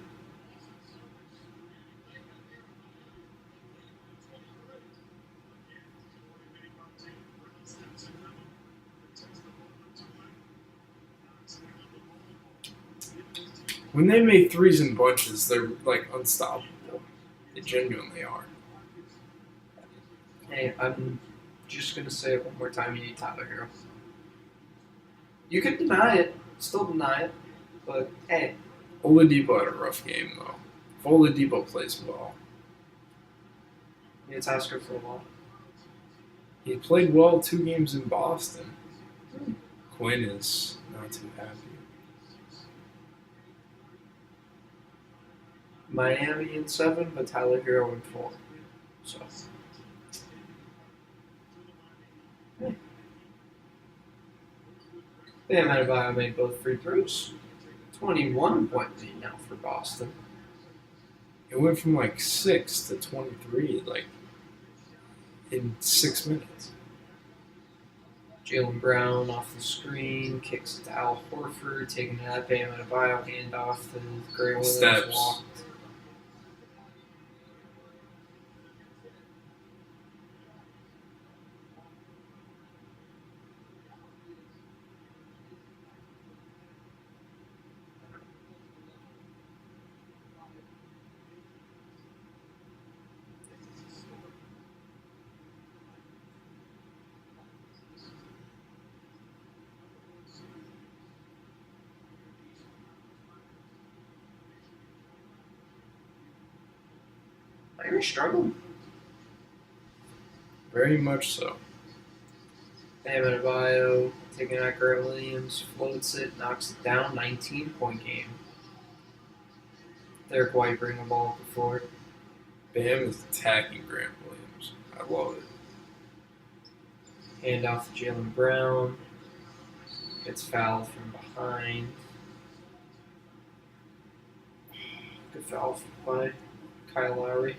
A: When they make threes in bunches, they're like unstoppable. They genuinely are.
B: Hey, I'm just going to say it one more time. You need Tyler Hero. You could deny it. Still deny it. But, hey.
A: Oladipo had a rough game, though. If Oladipo plays well.
B: It's Oscar for a while.
A: He played well 2 games in Boston. Quinn is not too happy.
B: Miami in 7, but Tyler Hero in 4. So. Hey. Bam Adebayo made both free throws. 21-point lead now for Boston.
A: It went from like 6 to 23, like in 6 minutes.
B: Jaylen Brown off the screen, kicks it to Al Horford, taking that Bam Adebayo handoff to Gray Williams.
A: Steps.
B: Walked. Miami struggling.
A: Very much so.
B: Bam Adebayo taking out Grant Williams, floats it, knocks it down, 19-point game. Derek White bringing the ball up the floor.
A: Bam is attacking Grant Williams. I love it.
B: Handoff to Jaylen Brown. Gets fouled from behind. Good foul by Kyle Lowry.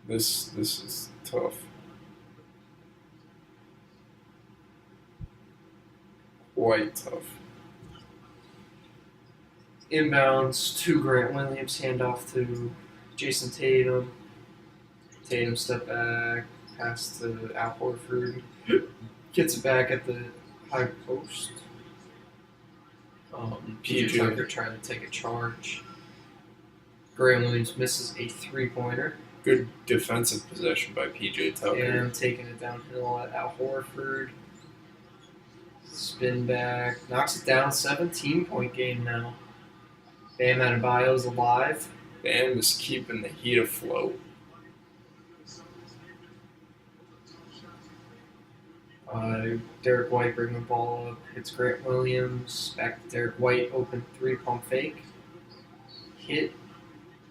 A: This is tough. Quite tough.
B: Inbounds to Grant Williams, handoff to Jason Tatum. Tatum step back, pass to Al Horford. Gets it back at the high post. PJ
A: PJ.
B: Tucker trying to take a charge. Graham Williams misses a 3-pointer.
A: Good defensive possession by PJ Tucker.
B: And taking it downhill at Al Horford. Spin back. Knocks it down. 17-point game now. Bam Adebayo's alive.
A: Bam is keeping the Heat afloat.
B: Derek White bringing the ball up. Hits Grant Williams. Back to Derek White. Open 3-pump fake. Hit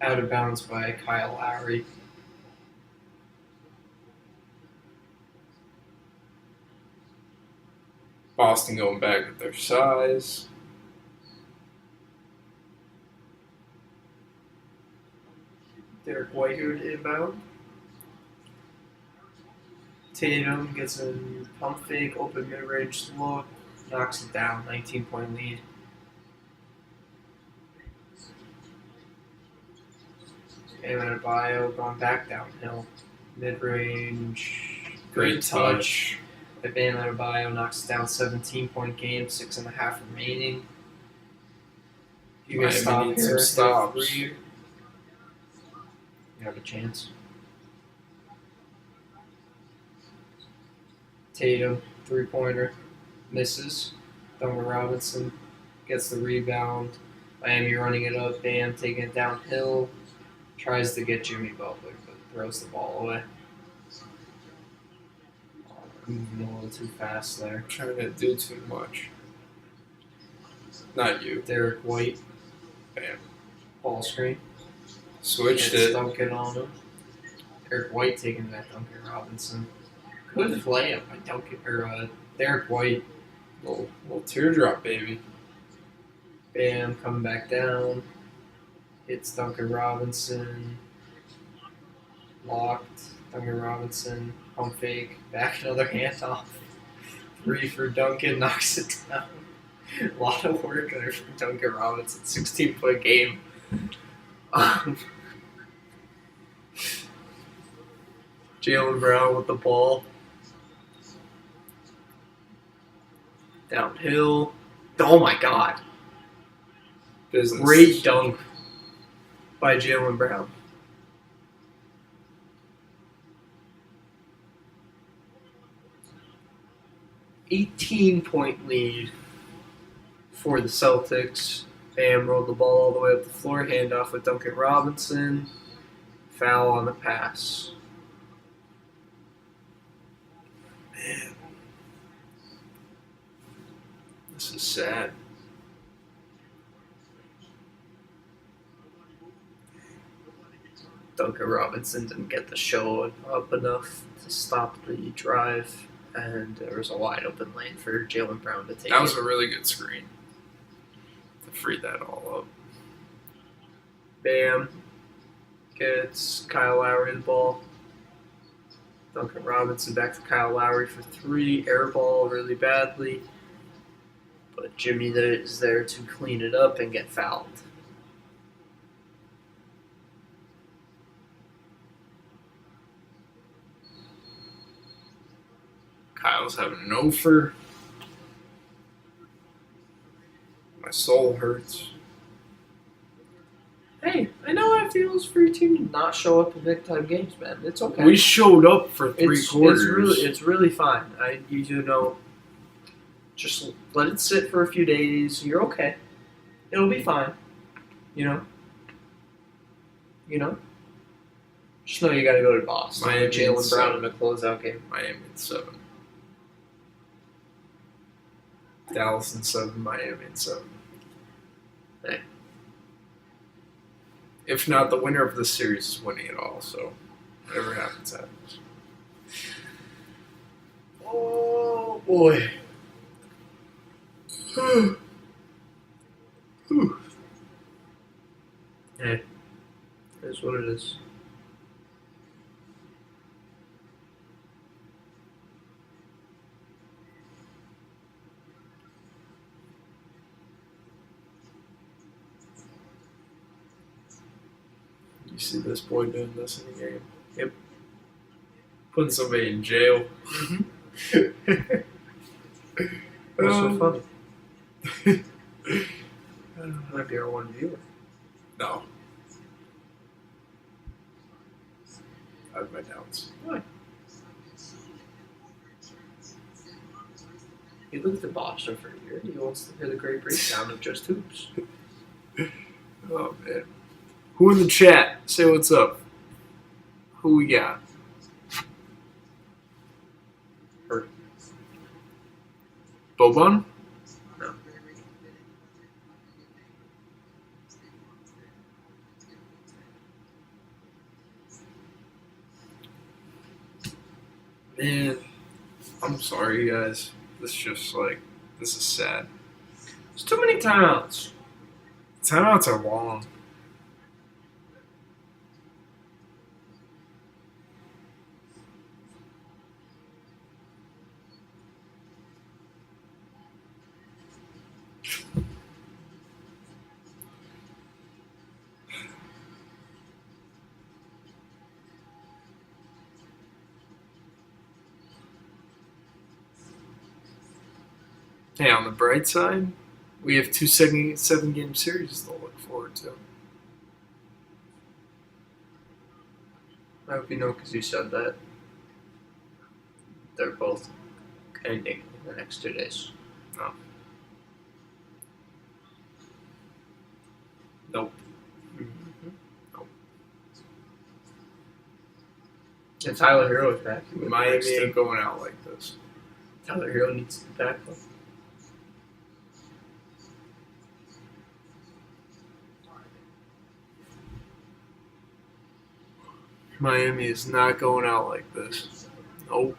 B: out of bounds by Kyle Lowry.
A: Boston going back with their size.
B: Derek White here to inbound. Tatum gets a pump fake, open mid-range look, knocks it down, 19-point lead. Bam Adebayo going back downhill. Mid-range,
A: Great touch.
B: By Bam Adebayo knocks it down, 17-point game, 6.5 remaining. You guys stop
A: Miami needs
B: here.
A: some stops.
B: You have a chance. Tatum, 3-pointer, misses. Duncan Robinson gets the rebound. Miami running it up. Bam taking it downhill. Tries to get Jimmy Butler, but throws the ball away. Moving a little too fast there.
A: Trying to do too much. Not you.
B: Derek White,
A: Bam.
B: ball screen.
A: Switched
B: It's
A: it.
B: Duncan on him. Derek White taking that Duncan Robinson. Good layup by Duncan or Derek White.
A: Little teardrop, baby.
B: Bam, coming back down. Hits Duncan Robinson. Locked. Duncan Robinson. Pump fake. Back another handoff. 3 for Duncan. Knocks it down. A lot of work there from Duncan Robinson. 16-point game. Jaylen Brown with the ball. Downhill. Oh my god.
A: Business.
B: Great dunk by Jaylen Brown. $18-point lead for the Celtics. Bam rolled the ball all the way up the floor. Handoff with Duncan Robinson. Foul on the pass.
A: Man. This is sad.
B: Duncan Robinson didn't get the show up enough to stop the drive, and there was a wide open lane for Jaylen Brown to take.
A: That was a really good screen to free that all up.
B: Bam gets Kyle Lowry the ball. Duncan Robinson back to Kyle Lowry for 3. Air ball really badly, but Jimmy is there to clean it up and get fouled.
A: Kyle's having no for. My soul hurts.
B: Hey, I know how it feels for your team to not show up in big time games, man. It's okay.
D: We showed up for three quarters.
B: It's really fine. You do know. Just let it sit for a few days. You're okay. It'll be fine. You know. Just know you got to go to Boston.
A: Miami
B: Jaylen
A: in
B: Brown
A: 7.
B: in the closeout game.
A: Miami in 7. Dallas in 7. Miami in 7.
B: Hey.
A: If not, the winner of this series is winning it all. So whatever happens, happens.
B: Oh boy. Hey, it is what it is.
A: You see this boy doing this in the game?
B: Yep.
A: Putting somebody in jail.
B: What's so funny? Might be our one viewer.
A: No.
C: He lived in Boston for a year. He wants to hear the great breakdown of just hoops.
A: Oh man. Who in the chat? Say what's up. Who we got?
C: Her.
A: Boban?
C: No.
A: Man, I'm sorry, guys. This is sad.
C: There's too many timeouts.
A: Timeouts are long. Hey, on the bright side, we have two seven-game series to look forward to.
C: I hope you know because you said that. They're both ending in the next 2 days.
A: No.
C: Nope. And Tyler Hero is back.
A: Miami ain't going out like this.
C: Tyler Hero needs to be back though.
A: Miami is not going out like this. Nope.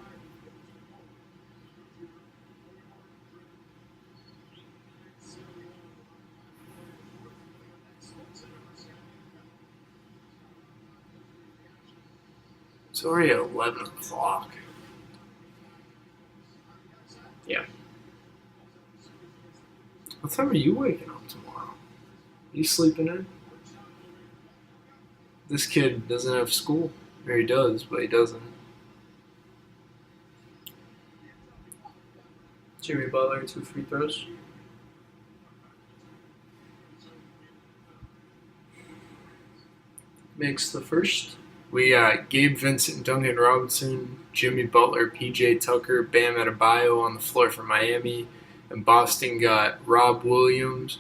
A: It's already 11 o'clock.
C: Yeah.
A: What time are you waking up tomorrow? You sleeping in? This kid doesn't have school. Or he does, but he doesn't.
C: Jimmy Butler, 2 free throws. Makes the first.
A: We got Gabe Vincent, Duncan Robinson, Jimmy Butler, PJ Tucker, Bam Adebayo on the floor for Miami. And Boston got Rob Williams,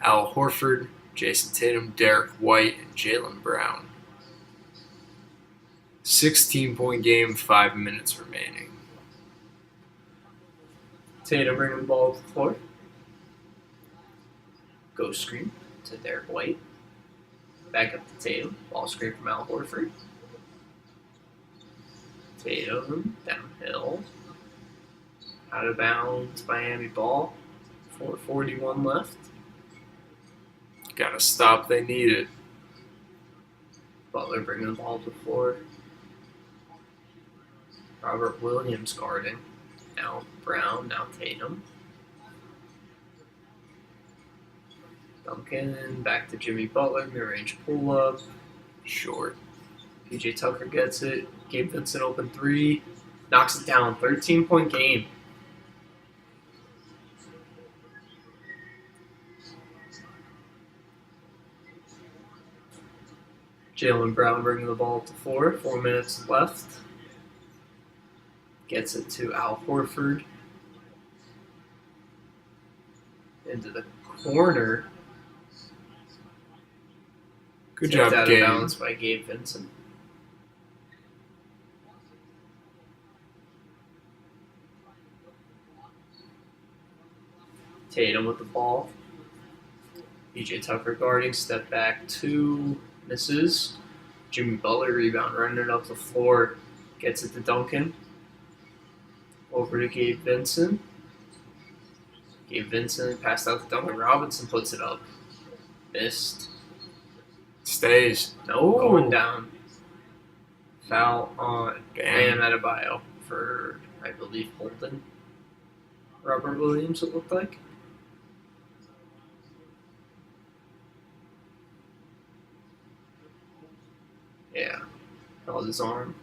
A: Al Horford, Jason Tatum, Derek White, and Jaylen Brown. 16-point game, 5 minutes remaining.
C: Tatum bringing the ball to the floor. Go screen to Derek White. Back up to Tatum. Ball screen from Al Horford. Tatum downhill. Out of bounds, Miami ball. 4:41 left.
A: Got to stop. They need it.
C: Butler bringing the ball to the floor. Robert Williams guarding. Now Brown, now Tatum. Duncan, back to Jimmy Butler, mid-range pull-up.
A: Short.
C: PJ Tucker gets it. Gabe Vincent open 3. Knocks it down. 13-point game. Jaylen Brown bringing the ball to the floor. 4 minutes left. Gets it to Al Horford. Into the corner.
A: Good
C: Tipped
A: job,
C: out
A: Gabe.
C: of bounds by Gabe Vincent. Tatum with the ball. PJ Tucker guarding, step back 2, misses. Jimmy Butler rebound, running it up the floor, gets it to Duncan. Over to Gabe Vincent. Gabe Vincent passed out to Duncan Robinson, puts it up. Missed.
A: Stays.
C: No, going down. Foul on
A: Bam.
C: Bam Adebayo for, I believe, Holden. Robert Williams, it looked like. Yeah, held his arm.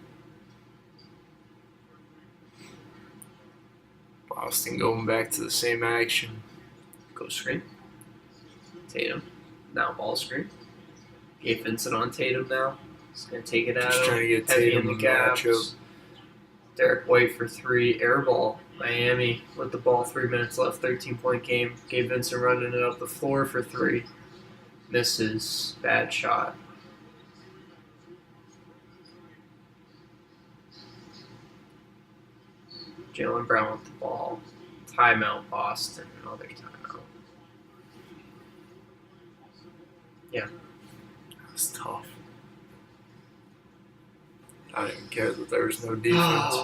A: Boston going back to the same action.
C: Go screen. Tatum. Now ball screen. Gabe Vincent on Tatum now. He's going to take it out
A: Just
C: of
A: trying to
C: him.
A: get
C: Heavy
A: Tatum
C: in the
A: in the
C: gaps.
A: matchup.
C: Derek White for 3, air ball. Miami with the ball, 3 minutes left, 13-point game. Gabe Vincent running it up the floor for 3. Misses. Bad shot. Jaylen Brown with the ball. Timeout, Boston. Another timeout.
A: That's tough. I didn't care that there was no defense.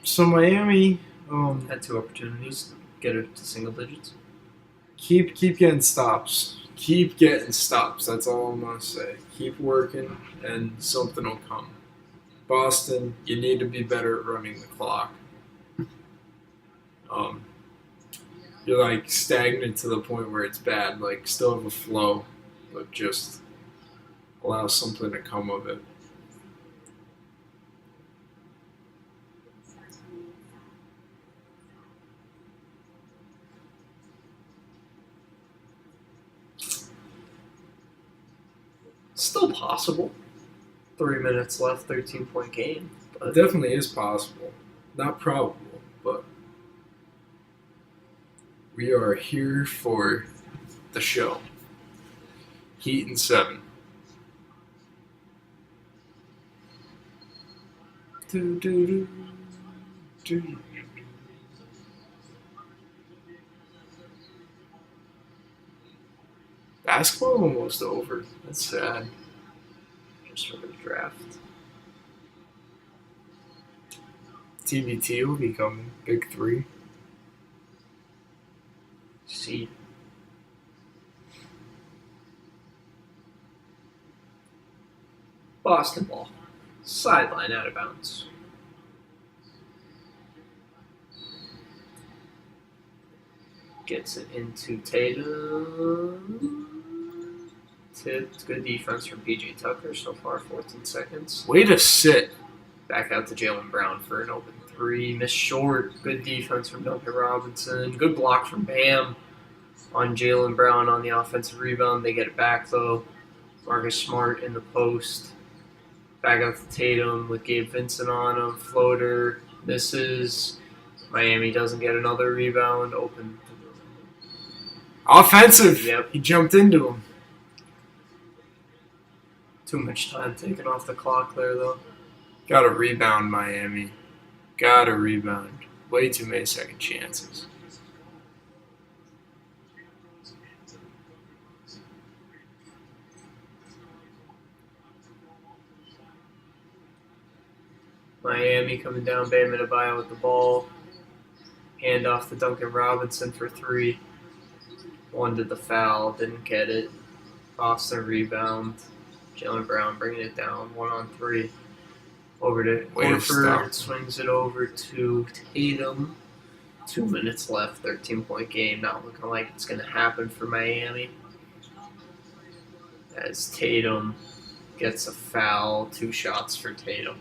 D: So Miami,
C: Had 2 opportunities to get it to single digits.
D: keep getting stops. Keep getting stops. That's all I'm gonna say.
A: Keep working, and something will come. Boston, you need to be better at running the clock. You're like stagnant to the point where it's bad. Like still have a flow, but just allow something to come of it.
C: Still possible. 3 minutes left, 13-point game.
A: It
C: But
A: definitely is possible. Not probable, but we are here for the show. Heat and 7.
D: Do, do, do, do.
A: Basketball almost over. That's sad.
C: just for the draft.
A: TBT will be coming. Big 3.
C: See. Boston ball. Sideline out of bounds. Gets it into Tatum. Tipped. Good defense from PJ Tucker so far, 14 seconds.
A: Way to sit.
C: Back out to Jaylen Brown for an open 3. Missed short. Good defense from Duncan Robinson. Good block from Bam on Jaylen Brown on the offensive rebound. They get it back though. Marcus Smart in the post. Back out to Tatum with Gabe Vincent on him. Floater. Misses. Miami doesn't get another rebound. Open.
A: Offensive.
C: Yep.
A: He jumped into him.
C: Too much time taken off the clock there though.
A: Got a rebound, Miami. Got a rebound. Way too many second chances.
C: Miami coming down, Bam Adebayo with the ball. Hand off to Duncan Robinson for 3. Wanted the foul, didn't get it. Boston rebound. Jaylen Brown bringing it down, 1-on-3. Over to
A: Way to
C: Horford,
A: stop.
C: swings it over to Tatum. 2 minutes left, 13-point game. Not looking like it's going to happen for Miami. As Tatum gets a foul, 2 shots for Tatum.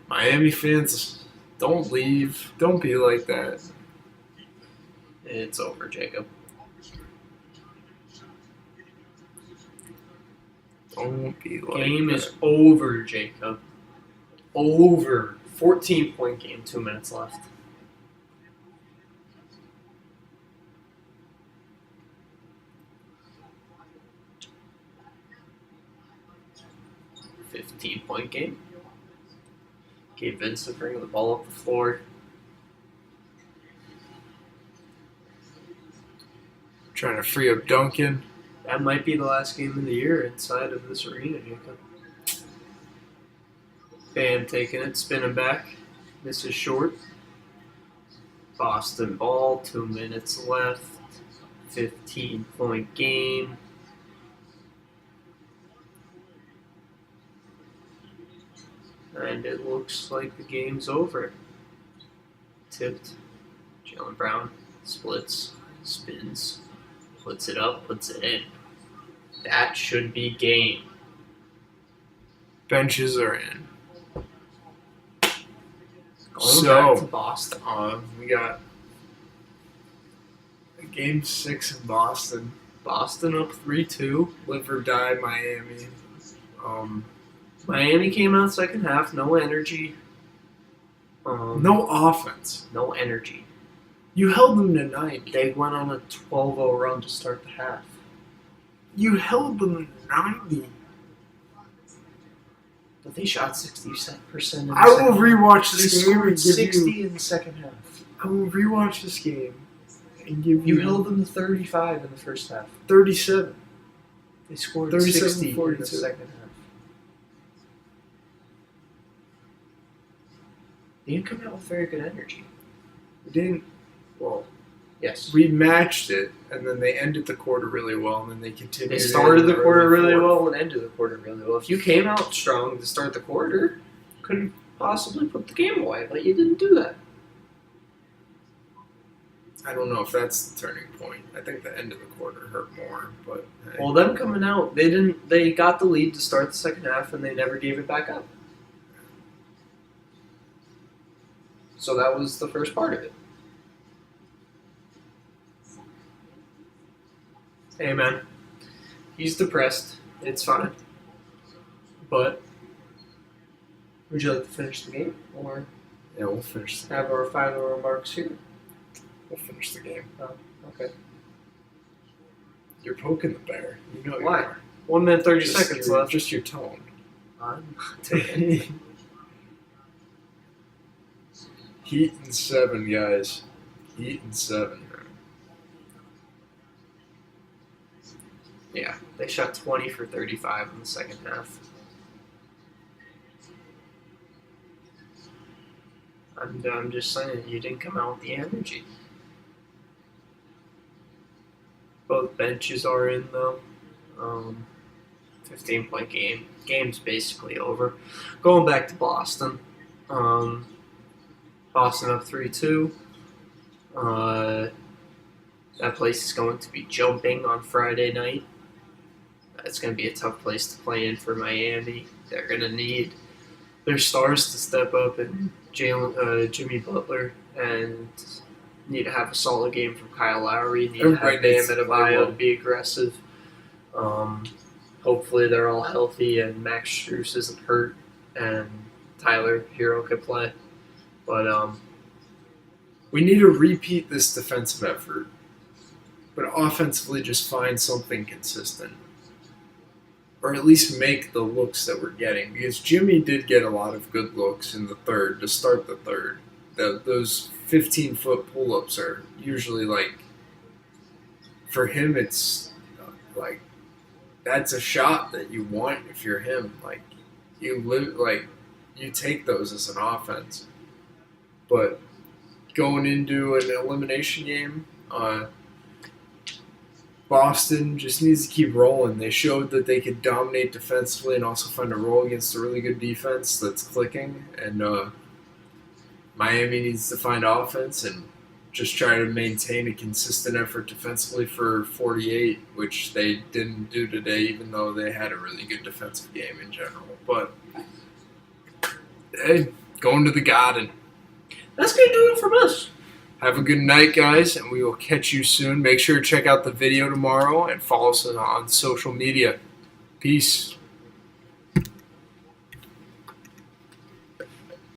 A: Miami fans, don't leave. Don't be like that.
C: It's over, Jacob.
A: Don't be like
C: Game
A: that.
C: is over, Jacob. Over. 14-point game, 2 minutes left. $15-point game. Gabe Vincent bringing the ball up the floor.
A: Trying to free up Duncan.
C: That might be the last game of the year inside of this arena, Jacob. Bam taking it, spinning back. Misses short. Boston ball, 2 minutes left. 15-point game. And it looks like the game's over. Tipped. Jaylen Brown splits, spins, puts it up, puts it in. That should be game.
A: Benches are in.
C: Going Going back to
A: So,
C: Boston.
A: we got Game 6 in Boston.
C: Boston up 3-2.
A: Live or die, Miami.
C: Miami came out second half, no energy.
A: No offense.
C: No energy.
A: You held them to 90.
C: They went on a 12-0 run to start the half.
A: You held them to 90.
C: But they shot 60% in the
A: I will
C: second half.
A: rewatch
C: They
A: this game
C: scored
A: and give
C: 60
A: you.
C: in the second half.
A: I will rewatch this game and give
C: You
A: you.
C: held them to 35 in the first half.
A: 37.
C: They scored
A: 37,
C: 60 in
A: 42.
C: the second half. They didn't come out with very good energy.
A: We didn't. Well,
C: Yes.
A: we matched it, and then they ended the quarter really well, and then they continued.
C: They
A: it
C: started
A: in
C: the quarter
A: early
C: really
A: fourth.
C: well and ended the quarter really well. If you came out strong to start the quarter, couldn't possibly put the game away, but you didn't do that.
A: I don't know if that's the turning point. I think the end of the quarter hurt more, but hey.
C: Well, them coming out, they got the lead to start the second half and they never gave it back up. So that was the first part of it. Hey man, he's depressed. It's fine. But would you like to finish the game or
A: Yeah, we'll finish.
C: have our final remarks here?
A: We'll finish the game.
C: Okay.
A: You're poking the bear. You know
C: Why?
A: you are.
C: 1 minute 30
A: Just
C: seconds
A: your,
C: left.
A: Just your tone.
C: I'm not taking
A: Heat and 7, guys. Heat and 7.
C: Yeah, they shot 20 for 35 in the second half. I'm just saying, you didn't come out with the energy. Both benches are in, though. 15-point game. Game's basically over. Going back to Boston. Boston up 3-2. That place is going to be jumping on Friday night. It's going to be a tough place to play in for Miami. They're going to need their stars to step up, and Jimmy Butler, and need to have a solid game from Kyle Lowry. Need
A: Everybody
C: to
A: needs
C: have
A: to
C: Bam
A: play
C: Adebayo
A: well.
C: to be aggressive. Hopefully they're all healthy and Max Strus isn't hurt and Tyler Hero can play. But
A: We need to repeat this defensive effort, but offensively just find something consistent. Or at least make the looks that we're getting. Because Jimmy did get a lot of good looks in the third, to start the third. Those 15-foot pull-ups are usually like, for him it's like, that's a shot that you want if you're him. Like, you take those as an offense. But going into an elimination game, Boston just needs to keep rolling. They showed that they could dominate defensively and also find a role against a really good defense that's clicking. And Miami needs to find offense and just try to maintain a consistent effort defensively for 48, which they didn't do today, even though they had a really good defensive game in general. But, hey, going to the Garden.
C: that's going to do it from us.
A: Have a good night, guys, and we will catch you soon. Make sure to check out the video tomorrow and follow us on social media. Peace.